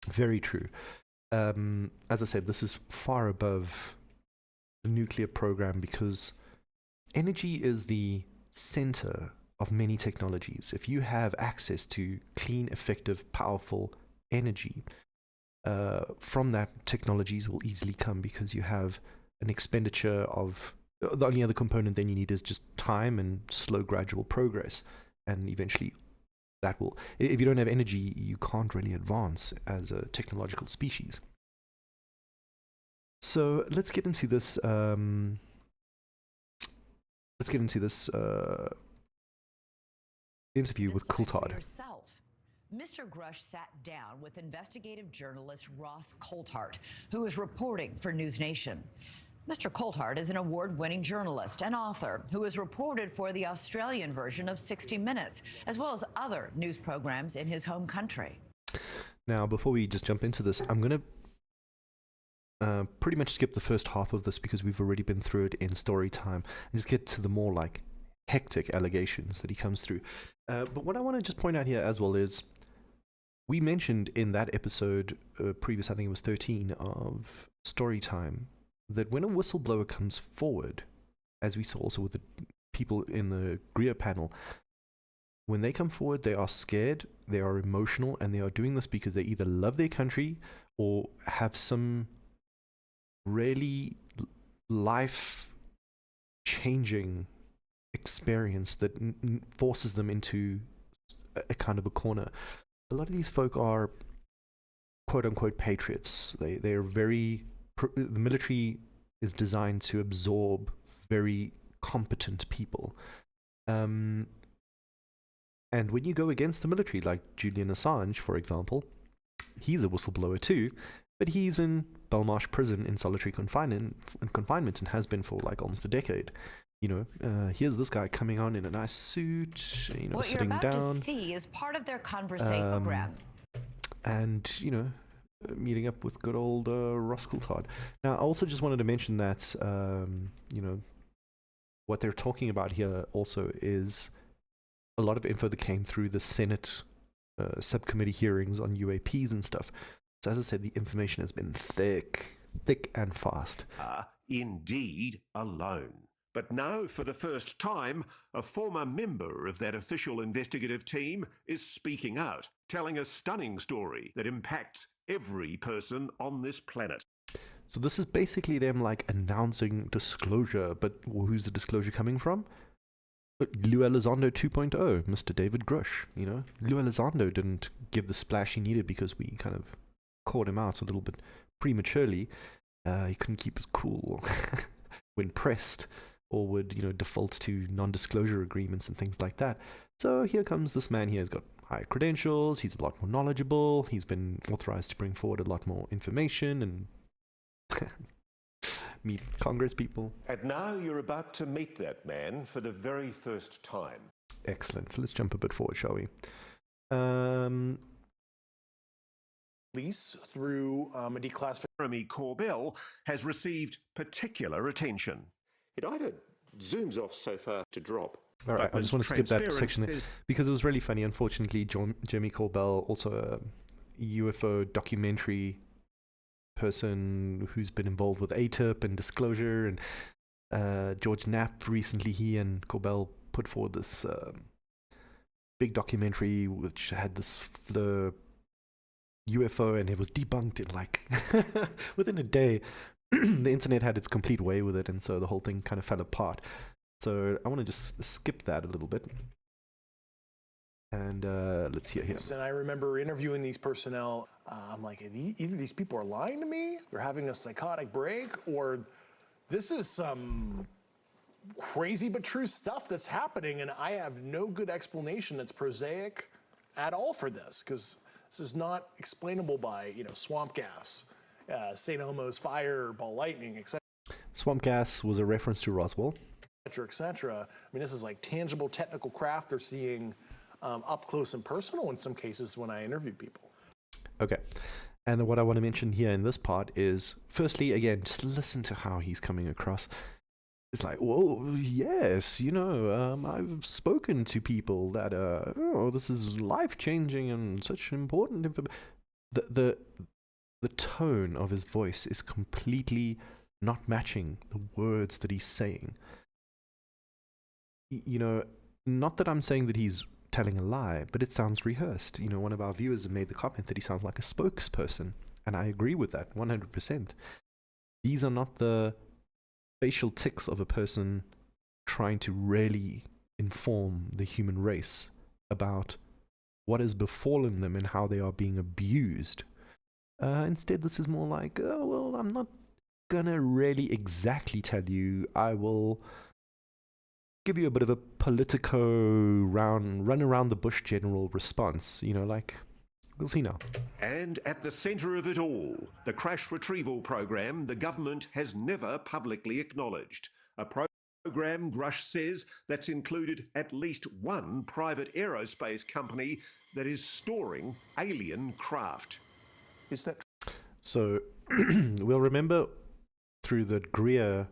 Very true. As I said, this is far above the nuclear program because energy is the center of many technologies. If you have access to clean, effective, powerful energy, from that, technologies will easily come because you have an expenditure of the only other component then you need is just time and slow gradual progress, and eventually that will, if you don't have energy, you can't really advance as a technological species. So let's get into this interview with Decide for Coulthard. yourself. Mr. Grush sat down with investigative journalist Ross Coulthard, who is reporting for News Nation. Mr. Coulthard is an award-winning journalist and author who has reported for the Australian version of 60 Minutes, as well as other news programs in his home country. Now, before we just jump into this, I'm going to pretty much skip the first half of this because we've already been through it in StoryTime, and just get to the more like hectic allegations that he comes through. But what I want to just point out here as well is, we mentioned in that episode, previous, I think it was 13 of StoryTime, that when a whistleblower comes forward, as we saw also with the people in the Greer panel, when they come forward, they are scared, they are emotional, and they are doing this because they either love their country or have some really life-changing experience that forces them into a kind of a corner. A lot of these folk are quote-unquote patriots. They're very... the military is designed to absorb very competent people. And when you go against the military, like Julian Assange, for example, he's a whistleblower too, but he's in Belmarsh prison in solitary confinement and has been for like almost a decade. You know, here's this guy coming on in a nice suit, you know, What sitting you're about down. to see is part of their conversation program. And, you know, meeting up with good old Ross Coulthard. Now, I also just wanted to mention that, you know, what they're talking about here also is a lot of info that came through the Senate subcommittee hearings on UAPs and stuff. So as I said, the information has been thick and fast. Indeed, alone. But now, for the first time, a former member of that official investigative team is speaking out, telling a stunning story that impacts every person on this planet. So this is basically them like announcing disclosure, but who's the disclosure coming from? Lou Elizondo 2.0, Mr. David Grush, you know? Lou Elizondo didn't give the splash he needed because we kind of caught him out a little bit prematurely. He couldn't keep his cool when pressed, or would, you know, default to non-disclosure agreements and things like that. So here comes this man here. He's got high credentials, he's a lot more knowledgeable, he's been authorized to bring forward a lot more information and meet Congress people. And now you're about to meet that man for the very first time. Excellent. So let's jump a bit forward, shall we? Police through a declassification. Jeremy Corbell has received particular attention. It either zooms off so far to drop. All right, I just want to skip that section there, because it was really funny. Unfortunately, Jeremy Corbell, also a UFO documentary person who's been involved with ATIP and disclosure, and George Knapp recently, he and Corbell put forward this big documentary which had this UFO, and it was debunked in like within a day. The internet had its complete way with it, and so the whole thing kind of fell apart. So I want to just skip that a little bit. And let's hear him. And I remember interviewing these personnel. I'm like, either these people are lying to me, they're having a psychotic break, or this is some crazy but true stuff that's happening, and I have no good explanation that's prosaic at all for this, because this is not explainable by, you know, swamp gas, St. Elmo's fire, ball lightning, etc. Swamp gas was a reference to Roswell. etc. I mean, this is like tangible technical craft they're seeing up close and personal in some cases when I interview people. Okay. And what I want to mention here in this part is, firstly, again, just listen to how he's coming across. It's like, whoa, yes, you know, I've spoken to people that, oh, this is life-changing and such important information. The tone of his voice is completely not matching the words that he's saying. You know, not that I'm saying that he's telling a lie, but it sounds rehearsed. You know, one of our viewers made the comment that he sounds like a spokesperson, and I agree with that 100%. These are not the facial tics of a person trying to really inform the human race about what has befallen them and how they are being abused. Instead, this is more like, oh, well, I'm not gonna really exactly tell you. I will give you a bit of a politico run around the bush general response, like, we'll see now. And at the centre of it all, the crash retrieval program the government has never publicly acknowledged. A program, Grush says, that's included at least one private aerospace company that is storing alien craft. Is that true? So, we'll remember through the Greer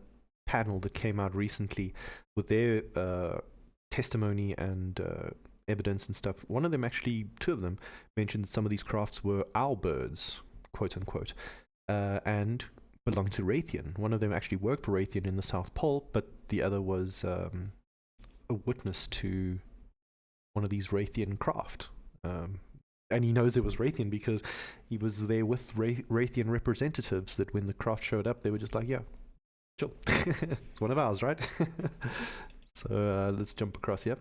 panel that came out recently with their testimony and evidence and stuff, one of them, actually two of them, mentioned that some of these crafts were owl birds, quote unquote, and belonged to Raytheon. One of them actually worked for Raytheon in the South Pole, but the other was a witness to one of these Raytheon craft. And he knows it was Raytheon because he was there with Raytheon representatives that when the craft showed up, they were just like, yeah, sure. It's one of ours, right? So let's jump across, yep.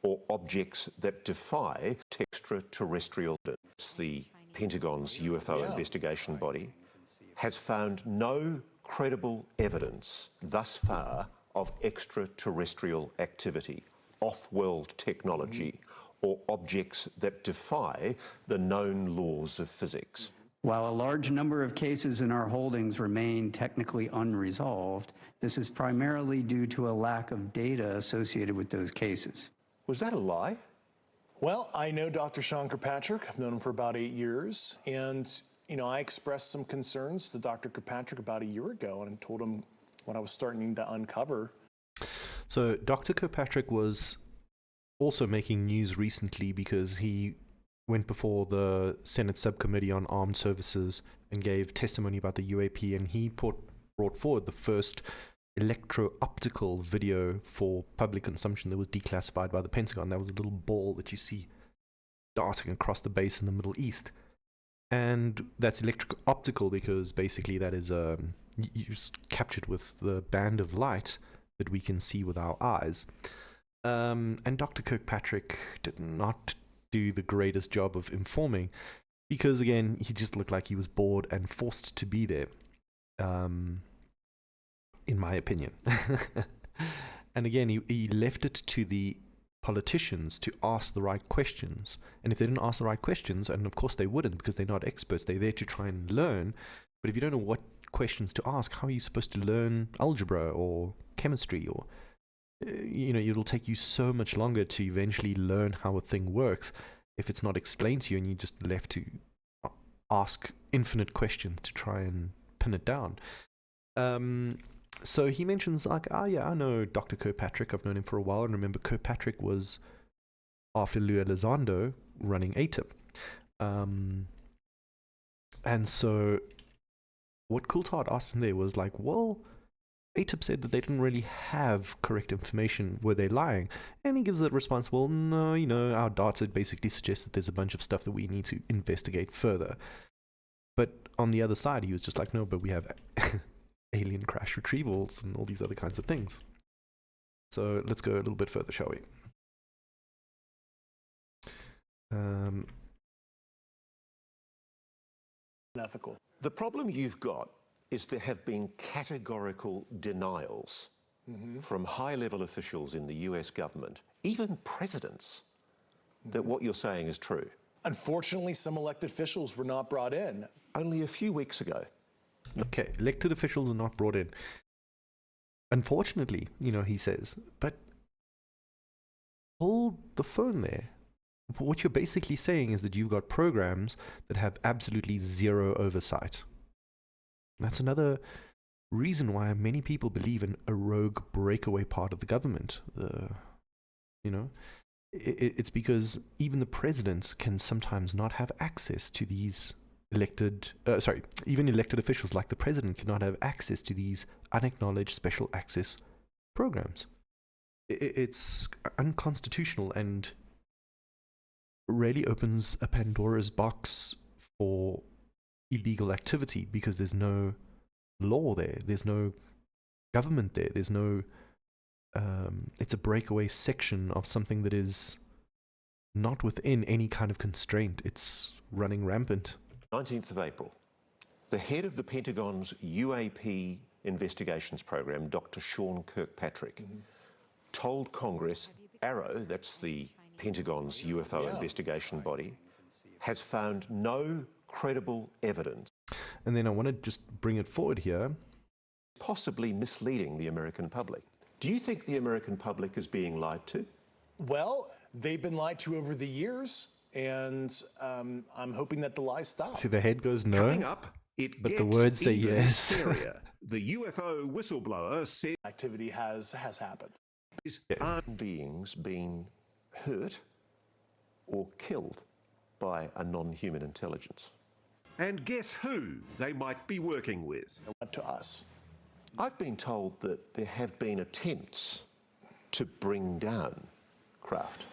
Or objects that defy extraterrestrial. The Pentagon's UFO investigation body has found no credible evidence thus far of extraterrestrial activity, off-world technology, or objects that defy the known laws of physics. While a large number of cases in our holdings remain technically unresolved, this is primarily due to a lack of data associated with those cases. Was that a lie? Well, I know Dr. Sean Kirkpatrick. I've known him for about 8 years. And, I expressed some concerns to Dr. Kirkpatrick about a year ago and told him what I was starting to uncover. So Dr. Kirkpatrick was also making news recently because he went before the Senate Subcommittee on Armed Services and gave testimony about the UAP, and he brought forward the first electro-optical video for public consumption that was declassified by the Pentagon. That was a little ball that you see darting across the base in the Middle East. And that's electro-optical because basically that is captured with the band of light that we can see with our eyes. And Dr. Kirkpatrick did not do the greatest job of informing because, again, he just looked like he was bored and forced to be there, in my opinion. And again, he left it to the politicians to ask the right questions. And if they didn't ask the right questions, and of course they wouldn't because they're not experts, they're there to try and learn. But if you don't know what questions to ask, how are you supposed to learn algebra or chemistry? Or it'll take you so much longer to eventually learn how a thing works if it's not explained to you and you're just left to ask infinite questions to try and pin it down. So he mentions like, yeah, I know Dr. Kirkpatrick. I've known him for a while. And remember, Kirkpatrick was after Lou Elizondo running ATIP. And so what Coulthard asked him there was like, well, ATIP said that they didn't really have correct information. Were they lying? And he gives that response, well, no, our data basically suggests that there's a bunch of stuff that we need to investigate further. But on the other side, he was just like, no, but we have alien crash retrievals and all these other kinds of things. So let's go a little bit further, shall we? Unethical. The problem you've got is there have been categorical denials from high-level officials in the US government, even presidents, that what you're saying is true. Unfortunately, some elected officials were not brought in. Only a few weeks ago. Okay, elected officials are not brought in. Unfortunately, he says, but hold the phone there. What you're basically saying is that you've got programs that have absolutely zero oversight. That's another reason why many people believe in a rogue breakaway part of the government. It's because even the president can sometimes not have access to these even elected officials like the president cannot have access to these unacknowledged special access programs. It's unconstitutional and really opens a Pandora's box for illegal activity because there's no law there, there's no government there, there's no it's a breakaway section of something that is not within any kind of constraint. It's running rampant. 19th of April, the head of the Pentagon's UAP investigations program, Dr. Sean Kirkpatrick, told Congress AARO, that's the Pentagon's UFO investigation body, has found no credible evidence. And then I want to just bring it forward here. Possibly misleading the American public. Do you think the American public is being lied to? Well, they've been lied to over the years, and I'm hoping that the lies stop. See, the head goes no, Coming up, but the words say even yes. scarier. The UFO whistleblower said Activity has happened. are beings being hurt or killed by a non-human intelligence. And guess who they might be working with? To us. I've been told that there have been attempts to bring down craft,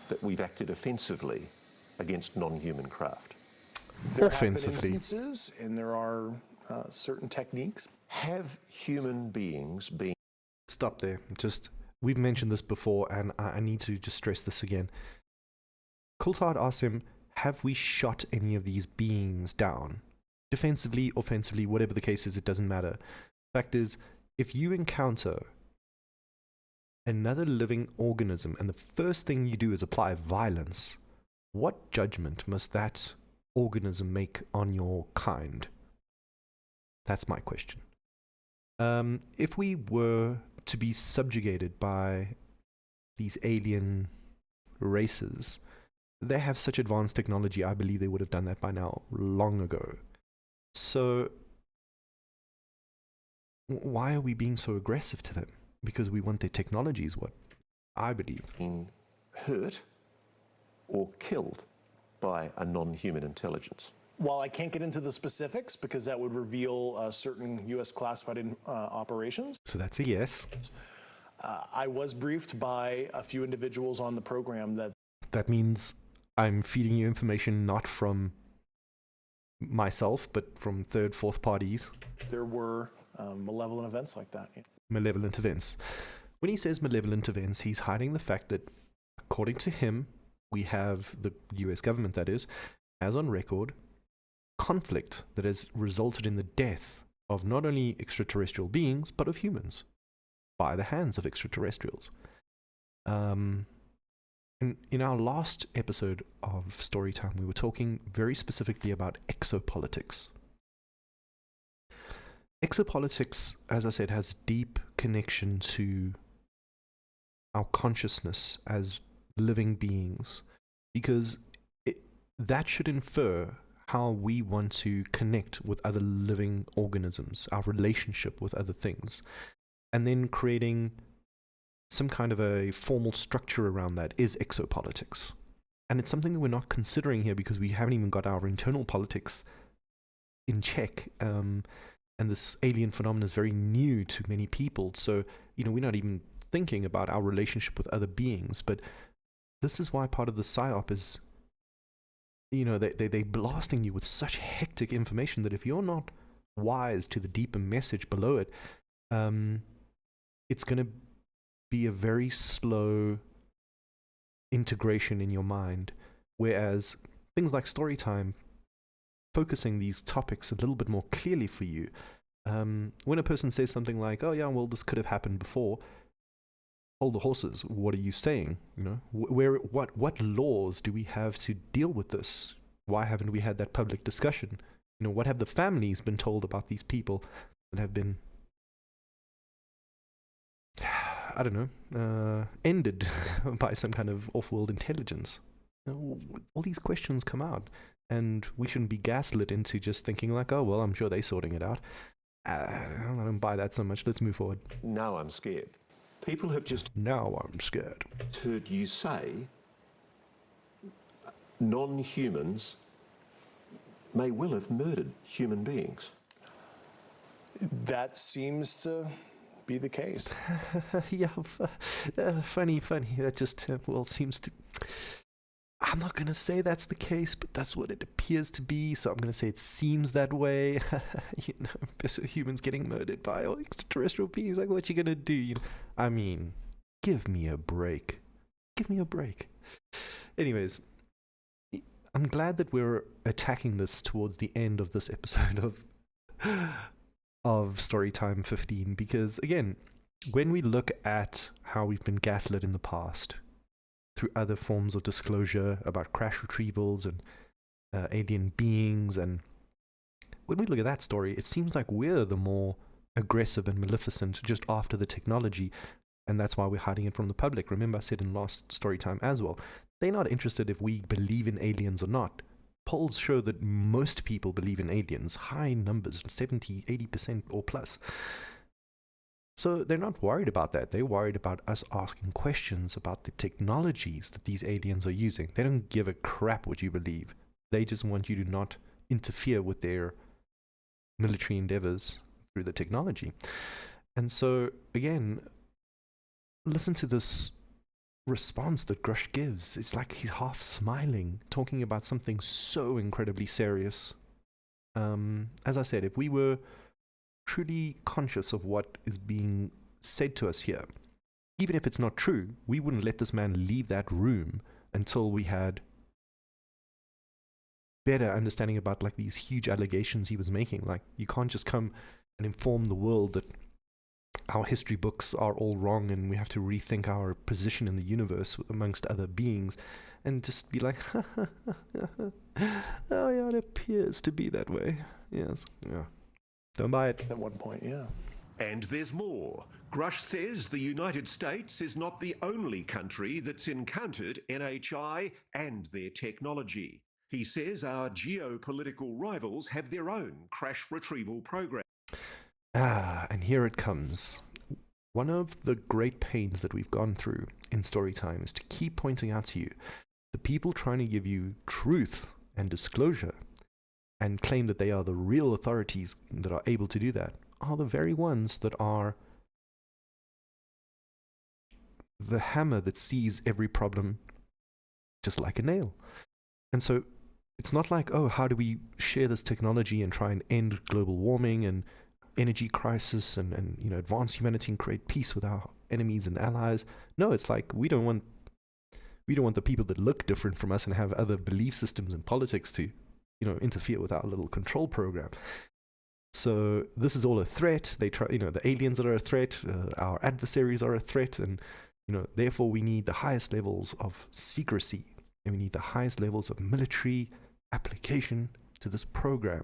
that we've acted offensively against non-human craft. There have been Offensively. instances, and there are certain techniques. Have human beings been... Stop there. We've mentioned this before, and I need to just stress this again. Coulthard asked him, have we shot any of these beings down? Defensively, offensively, whatever the case is, it doesn't matter. Fact is, if you encounter another living organism and the first thing you do is apply violence, what judgment must that organism make on your kind? That's my question. If we were to be subjugated by these alien races, they have such advanced technology, I believe they would have done that by now, long ago. So, why are we being so aggressive to them? Because we want their technology is what I believe. been hurt or killed by a non-human intelligence? While I can't get into the specifics because that would reveal certain U.S. classified operations, So that's a yes. I was briefed by a few individuals on the program that That means I'm feeding you information not from myself, but from third, fourth parties. there were malevolent events like that. Malevolent events. When he says malevolent events, he's hiding the fact that, according to him, we have the US government, that is, has on record conflict that has resulted in the death of not only extraterrestrial beings, but of humans by the hands of extraterrestrials. In our last episode of Storytime, we were talking very specifically about exopolitics. Exopolitics, as I said, has deep connection to our consciousness as living beings, because that should infer how we want to connect with other living organisms, our relationship with other things, and then creating some kind of a formal structure around that is exopolitics. And it's something that we're not considering here because we haven't even got our internal politics in check. And this alien phenomenon is very new to many people. So, we're not even thinking about our relationship with other beings. But this is why part of the PsyOp is, they're blasting you with such hectic information that if you're not wise to the deeper message below it, it's going to be a very slow integration in your mind. Whereas things like Storytime, focusing these topics a little bit more clearly for you. When a person says something like, oh yeah, well, this could have happened before, hold the horses. What are you saying? What laws do we have to deal with this? Why haven't we had that public discussion? What have the families been told about these people that have been, I don't know, ended by some kind of off-world intelligence? All these questions come out, and we shouldn't be gaslit into just thinking like, oh, well, I'm sure they're sorting it out. I don't buy that so much. Let's move forward. Now I'm scared. People have just Now I'm scared. heard you say non-humans may well have murdered human beings. That seems to be the case. Yeah, funny. That just, seems to... I'm not going to say that's the case, but that's what it appears to be, so I'm going to say it seems that way. Humans getting murdered by extraterrestrial beings, like what you going to do? I mean, give me a break. Give me a break. Anyways, I'm glad that we're attacking this towards the end of this episode of StoryTime 15, because again, when we look at how we've been gaslit in the past through other forms of disclosure about crash retrievals and alien beings, and when we look at that story, it seems like we're the more aggressive and maleficent just after the technology, and that's why we're hiding it from the public. Remember I said in last Storytime as well, they're not interested if we believe in aliens or not. Polls show that most people believe in aliens, high numbers, 70, 80% or plus. So they're not worried about that. They're worried about us asking questions about the technologies that these aliens are using. They don't give a crap what you believe. They just want you to not interfere with their military endeavors through the technology. And so, again, listen to this response that Grush gives. It's like he's half smiling, talking about something so incredibly serious. As I said, if we were truly conscious of what is being said to us here, even if it's not true, we wouldn't let this man leave that room until we had better understanding about like these huge allegations he was making. Like, you can't just come and inform the world that our history books are all wrong and we have to rethink our position in the universe amongst other beings, and just be like, oh yeah, it appears to be that way. Yes, yeah. Don't buy it. At one point, yeah. And there's more. Grush says the United States is not the only country that's encountered NHI and their technology. He says our geopolitical rivals have their own crash retrieval program. And here it comes. One of the great pains that we've gone through in Storytime is to keep pointing out to you the people trying to give you truth and disclosure and claim that they are the real authorities that are able to do that are the very ones that are the hammer that sees every problem just like a nail. And so it's not like, oh, how do we share this technology and try and end global warming and energy crisis and you know, advance humanity and create peace with our enemies and allies. No, it's like we don't want the people that look different from us and have other belief systems and politics to, you know, interfere with our little control program. So this is all a threat. They try, you know, the aliens are a threat, our adversaries are a threat, and you know, therefore we need the highest levels of secrecy and we need the highest levels of military application to this program.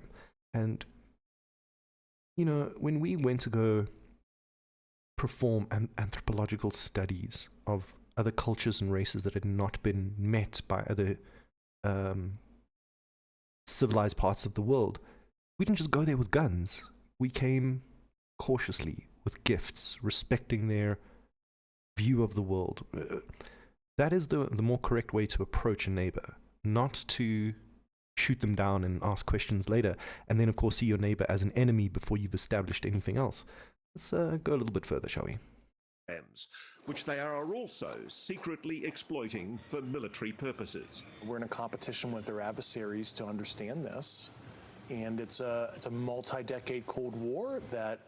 And you know, when we went to go perform anthropological studies of other cultures and races that had not been met by other civilized parts of the world, we didn't just go there with guns. We came cautiously with gifts, respecting their view of the world. That is the more correct way to approach a neighbor, not to shoot them down and ask questions later, and then of course see your neighbor as an enemy before you've established anything else. Let's go a little bit further, shall we? Which they are also secretly exploiting for military purposes. We're in a competition with their adversaries to understand this, and it's a multi-decade Cold War that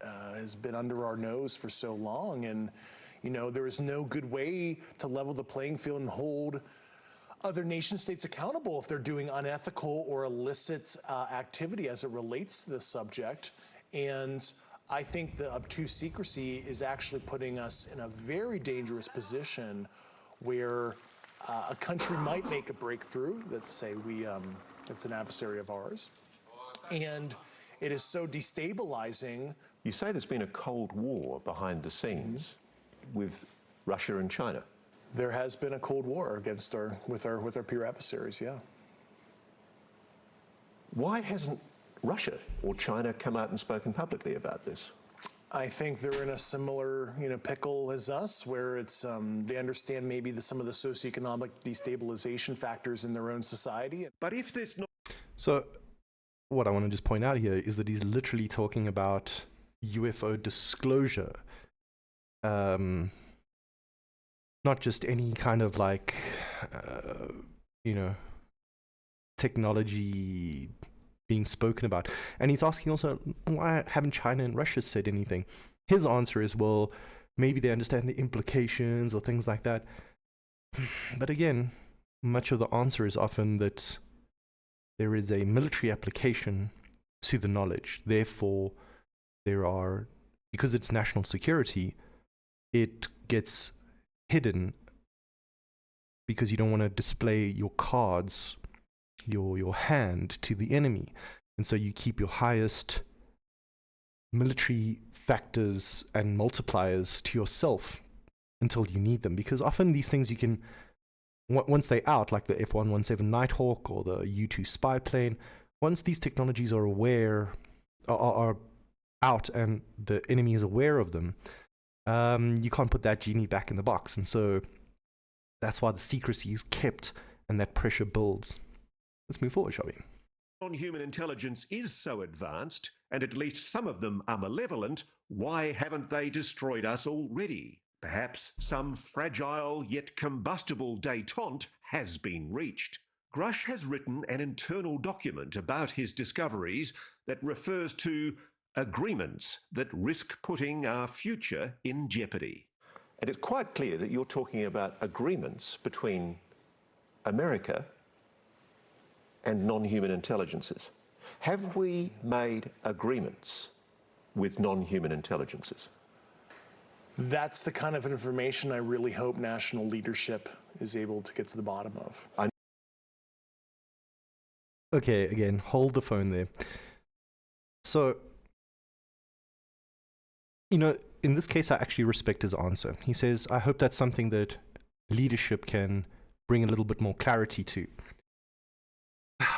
has been under our nose for so long, and you know, there is no good way to level the playing field and hold other nation states accountable if they're doing unethical or illicit activity as it relates to this subject. And I think the obtuse secrecy is actually putting us in a very dangerous position where a country might make a breakthrough. Let's say it's an adversary of ours, and it is so destabilizing. You say there's been a Cold War behind the scenes with Russia and China. There has been a Cold War with our peer adversaries, yeah. Why hasn't Russia or China come out and spoken publicly about this? I think they're in a similar, pickle as us, where it's they understand maybe some of the socioeconomic destabilization factors in there's own society. But if there's not, so what I want to just point out here is that he's literally talking about UFO disclosure. Not just any kind of like technology being spoken about. And he's asking also, why haven't China and Russia said anything? His answer is, well, maybe they understand the implications or things like that. But again, much of the answer is often that there is a military application to the knowledge. Therefore, because it's national security, it gets hidden because you don't want to display your cards, your hand to the enemy. And so you keep your highest military factors and multipliers to yourself until you need them. Because often these things you can, once they're out, like the F-117 Nighthawk or the U-2 spy plane, once these technologies are are out and the enemy is aware of them, you can't put that genie back in the box. And so that's why the secrecy is kept and that pressure builds. Let's move forward, shall we? Non-human intelligence is so advanced, and at least some of them are malevolent, why haven't they destroyed us already? Perhaps some fragile yet combustible détente has been reached. Grush has written an internal document about his discoveries that refers to agreements that risk putting our future in jeopardy. And it's quite clear that you're talking about agreements between America and non-human intelligences. Have we made agreements with non-human intelligences? That's the kind of information I really hope national leadership is able to get to the bottom of. Okay, again, hold the phone there. So, in this case, I actually respect his answer. He says, I hope that's something that leadership can bring a little bit more clarity to.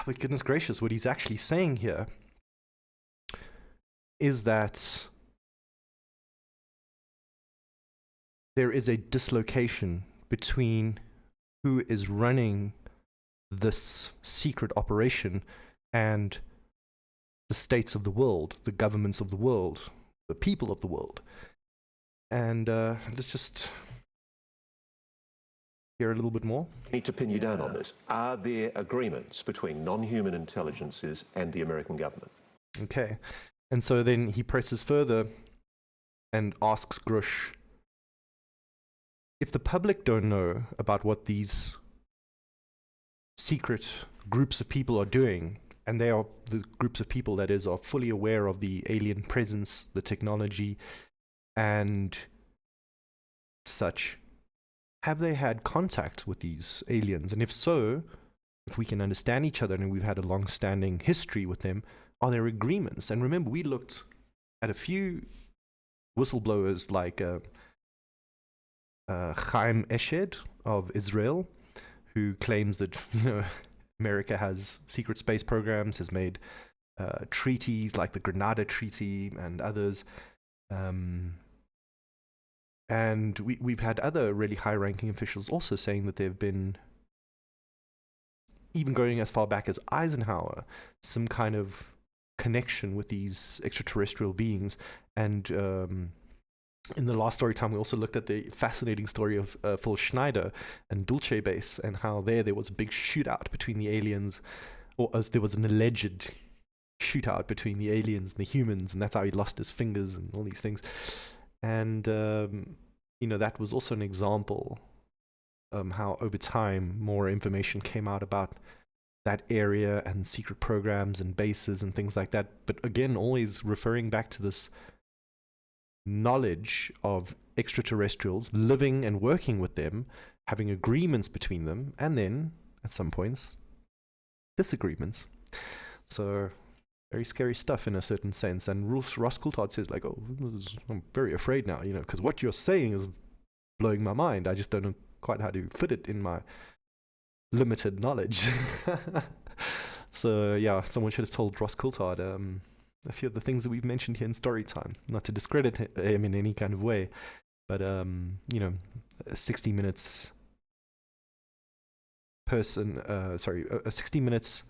But goodness gracious, what he's actually saying here is that there is a dislocation between who is running this secret operation and the states of the world, the governments of the world, the people of the world. And let's just hear a little bit more. I need to pin you down on this. Are there agreements between non-human intelligences and the American government? Okay. And so then he presses further and asks Grush, if the public don't know about what these secret groups of people are doing, and they are the groups of people, that is, are fully aware of the alien presence, the technology, and such, have they had contact with these aliens? And if so, if we can understand each other and we've had a long-standing history with them, are there agreements? And remember, we looked at a few whistleblowers like Chaim Eshed of Israel, who claims that America has secret space programs, has made treaties like the Grenada Treaty and others. And we've had other really high-ranking officials also saying that they've been, even going as far back as Eisenhower, some kind of connection with these extraterrestrial beings. And in the last story time, we also looked at the fascinating story of Phil Schneider and Dulce Base, and how there was a big shootout between the aliens, or as there was an alleged shootout between the aliens and the humans, and that's how he lost his fingers and all these things. And that was also an example how over time more information came out about that area and secret programs and bases and things like that. But again, always referring back to this knowledge of extraterrestrials, living and working with them, having agreements between them, and then at some points disagreements. So very scary stuff in a certain sense. And Ross Coulthard says, like, I'm very afraid now, because what you're saying is blowing my mind. I just don't know quite how to fit it in my limited knowledge. So yeah, someone should have told Ross Coulthard a few of the things that we've mentioned here in Storytime, not to discredit him in any kind of way, but 60 minutes a 60 minutes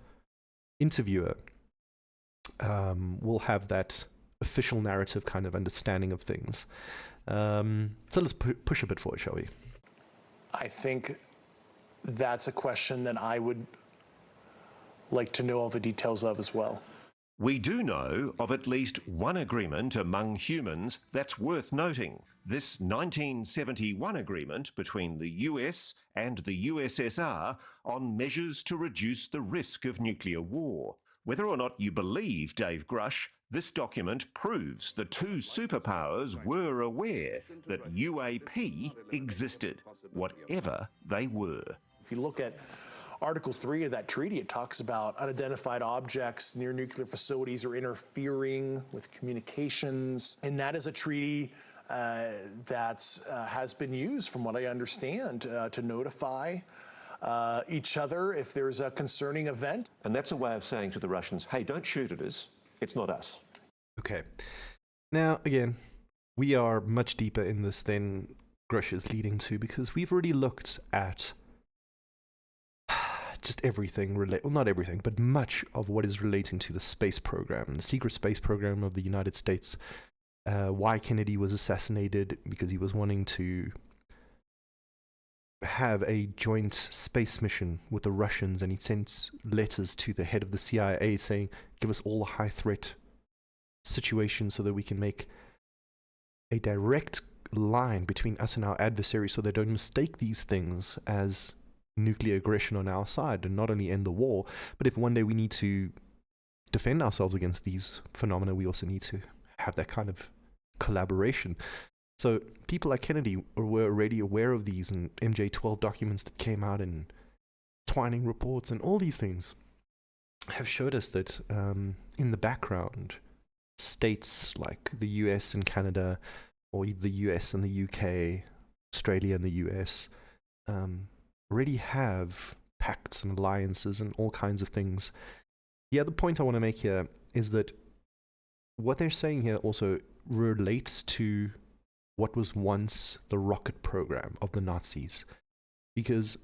interviewer will have that official narrative kind of understanding of things. So let's push a bit forward, shall we? I think that's a question that I would like to know all the details of as well. We do know of at least one agreement among humans that's worth noting. This 1971 agreement between the US and the USSR on measures to reduce the risk of nuclear war. Whether or not you believe Dave Grush, this document proves the two superpowers were aware that UAP existed, whatever they were. If you look at Article 3 of that treaty, it talks about unidentified objects near nuclear facilities or interfering with communications. And that is a treaty that has been used, from what I understand, to notify each other if there's a concerning event. And that's a way of saying to the Russians, hey, don't shoot at us, it's not us. Okay. Now, again, we are much deeper in this than Grush is leading to, because we've already looked at just everything, well, not everything, but much of what is relating to the space program, the secret space program of the United States, why Kennedy was assassinated, because he was wanting to have a joint space mission with the Russians, and he sent letters to the head of the CIA saying, give us all a high threat situation so that we can make a direct line between us and our adversaries so they don't mistake these things as nuclear aggression on our side, and not only end the war, but if one day we need to defend ourselves against these phenomena, we also need to have that kind of collaboration. So people like Kennedy were already aware of these, and MJ-12 documents that came out, and Twining reports, and all these things have showed us that in the background, states like the US and Canada, or the US and the UK, Australia and the US, already have pacts and alliances and all kinds of things. The other point I want to make here is that what they're saying here also relates to what was once the rocket program of the Nazis. Because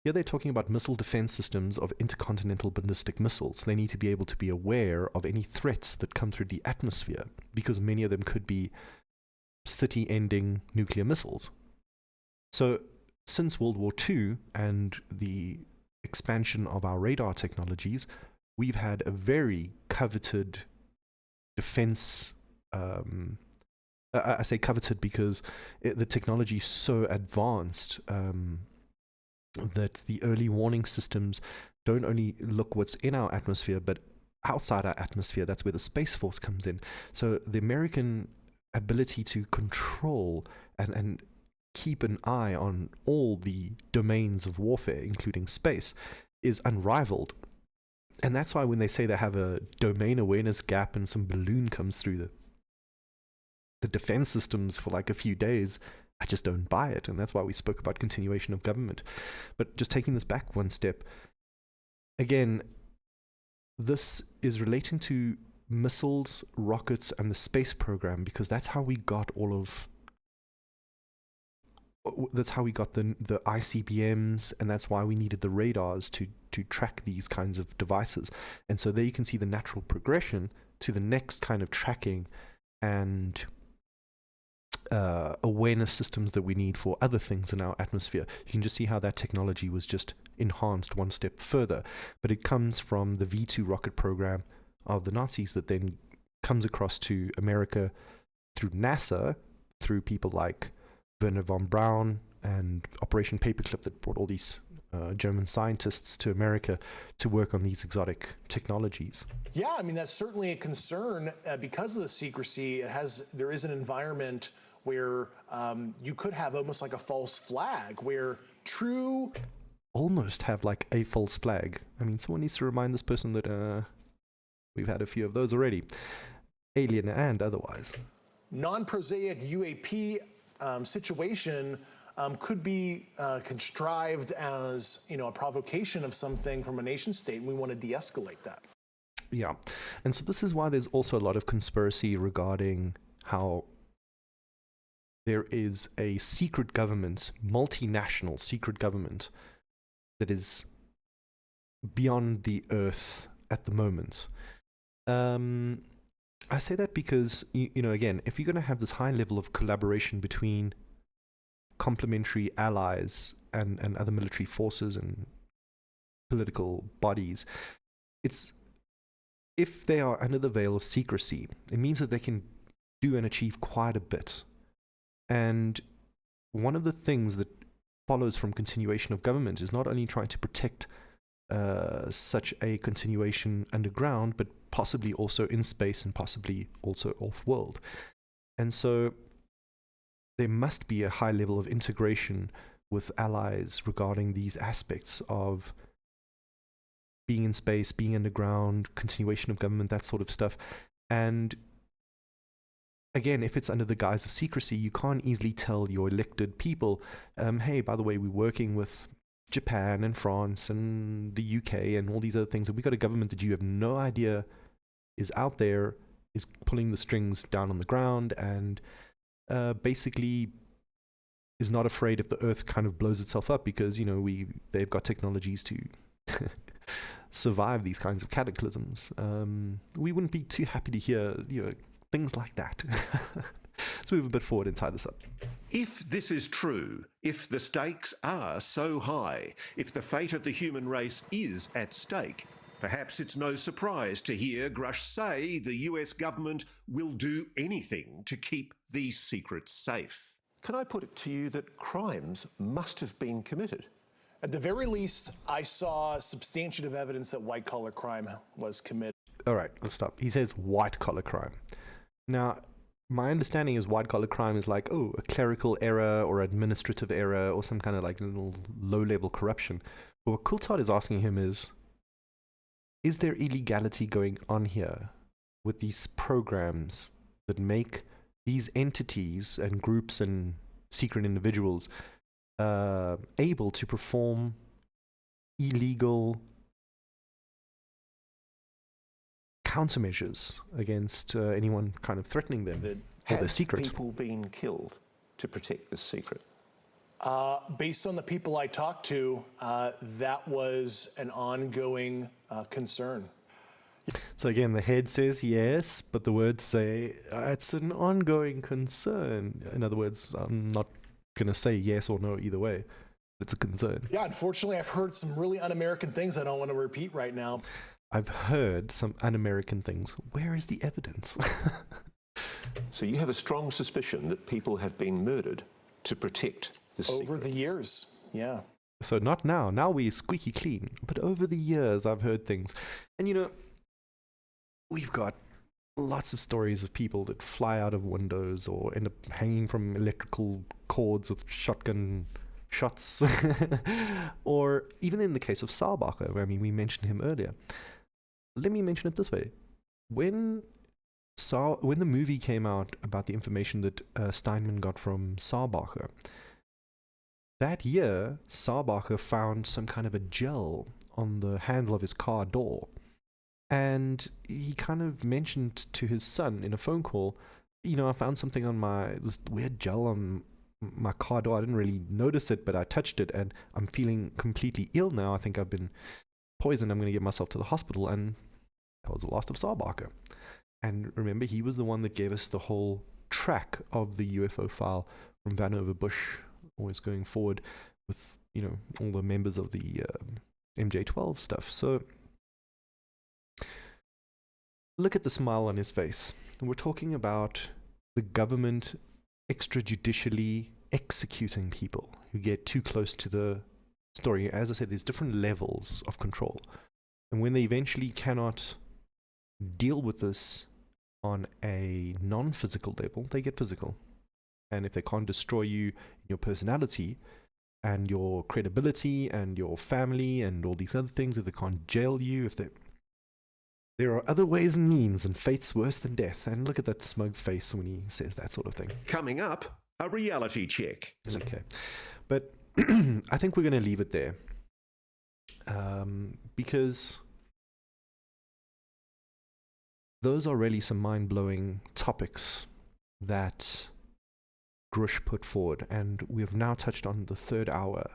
here they're talking about missile defense systems of intercontinental ballistic missiles. They need to be able to be aware of any threats that come through the atmosphere, because many of them could be city-ending nuclear missiles. So since World War II and the expansion of our radar technologies, we've had a very coveted defense. I say coveted because the technology is so advanced that the early warning systems don't only look what's in our atmosphere, but outside our atmosphere. That's where the Space Force comes in. So the American ability to control and keep an eye on all the domains of warfare, including space, is unrivaled. And that's why when they say they have a domain awareness gap and some balloon comes through the defense systems for like a few days, I just don't buy it. And that's why we spoke about continuation of government. But just taking this back one step, again, this is relating to missiles, rockets, and the space program, because that's how we got that's how we got the ICBMs, and that's why we needed the radars to track these kinds of devices. And so there you can see the natural progression to the next kind of tracking and awareness systems that we need for other things in our atmosphere. You can just see how that technology was just enhanced one step further. But it comes from the V2 rocket program of the Nazis that then comes across to America through NASA, through people like Werner von Braun and Operation Paperclip that brought all these German scientists to America to work on these exotic technologies. Yeah, I mean, that's certainly a concern because of the secrecy. There is an environment where you could have almost like a false flag, where true... Almost have like a false flag. I mean, someone needs to remind this person that we've had a few of those already, alien and otherwise. Non-prosaic UAP situation could be contrived as, a provocation of something from a nation state, and we want to de-escalate that. Yeah, and so this is why there's also a lot of conspiracy regarding how there is a secret government, multinational secret government, that is beyond the earth at the moment. I say that because, again, if you're going to have this high level of collaboration between complementary allies and other military forces and political bodies, it's if they are under the veil of secrecy, it means that they can do and achieve quite a bit. And one of the things that follows from continuation of government is not only trying to protect such a continuation underground, but possibly also in space and possibly also off-world. And so there must be a high level of integration with allies regarding these aspects of being in space, being underground, continuation of government, that sort of stuff. And again, if it's under the guise of secrecy, you can't easily tell your elected people, hey, by the way, we're working with Japan and France and the UK and all these other things, and we've got a government that you have no idea is out there, is pulling the strings down on the ground, and basically is not afraid if the earth kind of blows itself up, because, you know, they've got technologies to survive these kinds of cataclysms. We wouldn't be too happy to hear, you know, things like that. Let's move a bit forward and tie this up. If this is true, if the stakes are so high, if the fate of the human race is at stake, perhaps it's no surprise to hear Grush say the US government will do anything to keep these secrets safe. Can I put it to you that crimes must have been committed? At the very least, I saw substantive evidence that white-collar crime was committed. All right, let's stop. He says white-collar crime. Now, my understanding is white-collar crime is like, oh, a clerical error or administrative error or some kind of like little low-level corruption. But what Coulthard is asking him is there illegality going on here with these programs that make these entities and groups and secret individuals able to perform illegal countermeasures against anyone kind of threatening them or their secret? People being killed to protect this secret? Based on the people I talked to, that was an ongoing concern. So again, the head says yes, but the words say it's an ongoing concern. In other words, I'm not going to say yes or no either way. It's a concern. Yeah, unfortunately, I've heard some really un-American things I don't want to repeat right now. I've heard some un-American things. Where is the evidence? So you have a strong suspicion that people have been murdered to protect the secret? Over the years, yeah. So not now. Now we're squeaky clean. But over the years, I've heard things. And you know, we've got lots of stories of people that fly out of windows or end up hanging from electrical cords with shotgun shots. Or even in the case of Saalbacher, I mean, we mentioned him earlier. Let me mention it this way. When the movie came out about the information that Steinman got from Saalbacher, that year, Saalbacher found some kind of a gel on the handle of his car door. And he kind of mentioned to his son in a phone call, you know, I found something on this weird gel on my car door. I didn't really notice it, but I touched it and I'm feeling completely ill now. I think I've been poisoned. I'm going to get myself to the hospital. And that was the last of Saalbacher. And remember, he was the one that gave us the whole track of the UFO file from Vannevar Bush, always going forward with, you know, all the members of the MJ-12 stuff. So look at the smile on his face. We're talking about the government extrajudicially executing people who get too close to the story. As I said, there's different levels of control. And when they eventually cannot deal with this on a non-physical level, they get physical. And if they can't destroy you, your personality and your credibility and your family and all these other things, if they can't jail you, there are other ways and means, and fate's worse than death. And look at that smug face when he says that sort of thing. Coming up, a reality check. Okay. But I think we're going to leave it there. Because those are really some mind-blowing topics that Grush put forward. And we have now touched on the third hour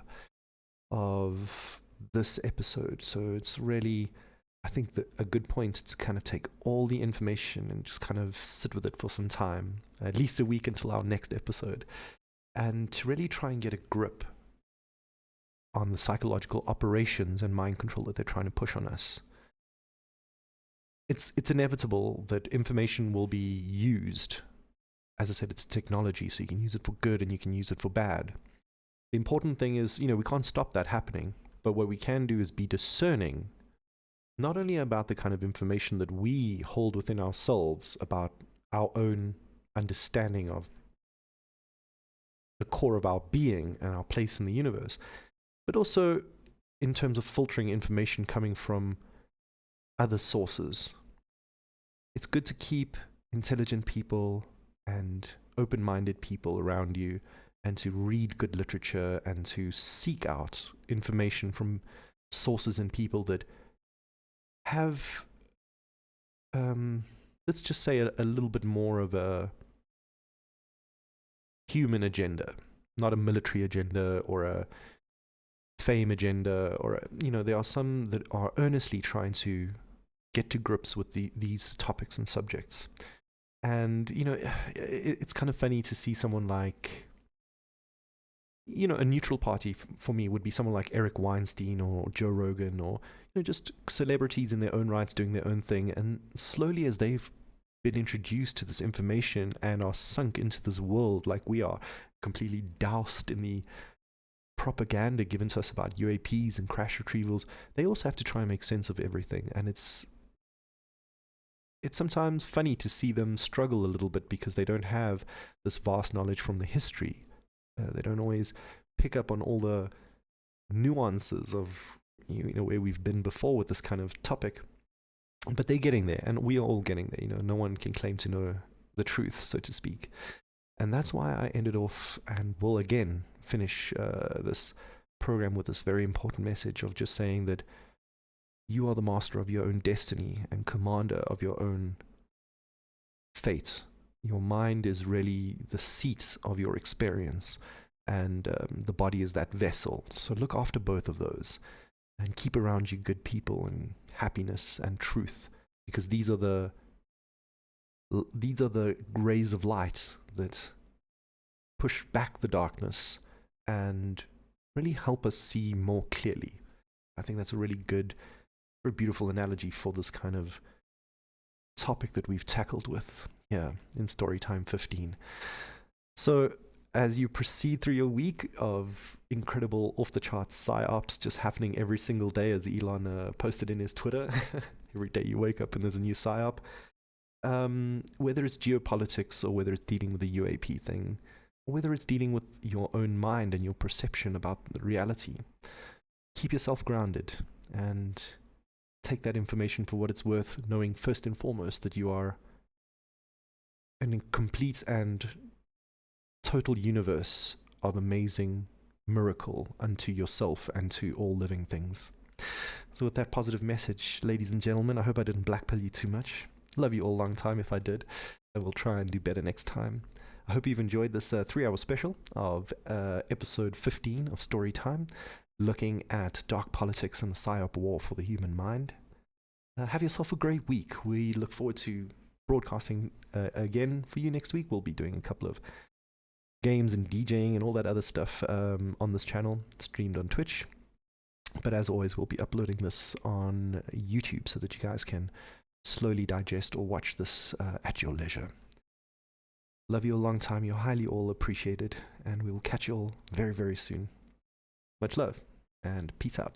of this episode. So it's really, I think, a good point to kind of take all the information and just kind of sit with it for some time, at least a week until our next episode. and to really try and get a grip on the psychological operations and mind control that they're trying to push on us. It's inevitable that information will be used. As I said, it's technology, so you can use it for good and you can use it for bad. The important thing is, we can't stop that happening, but what we can do is be discerning, not only about the kind of information that we hold within ourselves about our own understanding of the core of our being and our place in the universe, but also in terms of filtering information coming from other sources. It's good to keep intelligent people and open-minded people around you, and to read good literature and to seek out information from sources and people that have, let's just say, a little bit more of a human agenda, not a military agenda or a fame agenda, or there are some that are earnestly trying to get to grips with these topics and subjects. And it's kind of funny to see someone like, a neutral party for me would be someone like Eric Weinstein or Joe Rogan, or just celebrities in their own rights doing their own thing. And slowly, as they've been introduced to this information and are sunk into this world like we are, completely doused in the propaganda given to us about UAPs and crash retrievals, they also have to try and make sense of everything. And it's sometimes funny to see them struggle a little bit because they don't have this vast knowledge from the history. They don't always pick up on all the nuances of where we've been before with this kind of topic. But they're getting there, and we are all getting there. No one can claim to know the truth, so to speak. And that's why I ended off and will again finish this program with this very important message of just saying that you are the master of your own destiny and commander of your own fate. Your mind is really the seat of your experience, and the body is that vessel. So look after both of those and keep around you good people and happiness and truth, because these are the rays of light that push back the darkness and really help us see more clearly. I think that's a really good, very beautiful analogy for this kind of topic that we've tackled with here in StoryTime 15. So as you proceed through your week of incredible off-the-charts PsyOps just happening every single day, as Elon posted in his Twitter, every day you wake up and there's a new PsyOp, whether it's geopolitics or whether it's dealing with the UAP thing, or whether it's dealing with your own mind and your perception about reality, keep yourself grounded and take that information for what it's worth, knowing first and foremost that you are an complete and total universe of amazing miracle unto yourself and to all living things. So with that positive message, ladies and gentlemen, I hope I didn't blackpill you too much. Love you all long time. If I did, I will try and do better next time. I hope you've enjoyed this 3-hour special of episode 15 of Storytime, looking at dark politics and the PsyOp war for the human mind. Have yourself a great week. We look forward to broadcasting again for you next week. We'll be doing a couple of games and DJing and all that other stuff on this channel, streamed on Twitch. But as always, we'll be uploading this on YouTube so that you guys can slowly digest or watch this at your leisure. Love you a long time. You're highly all appreciated, and we'll catch you all very, very soon. Much love, and peace out.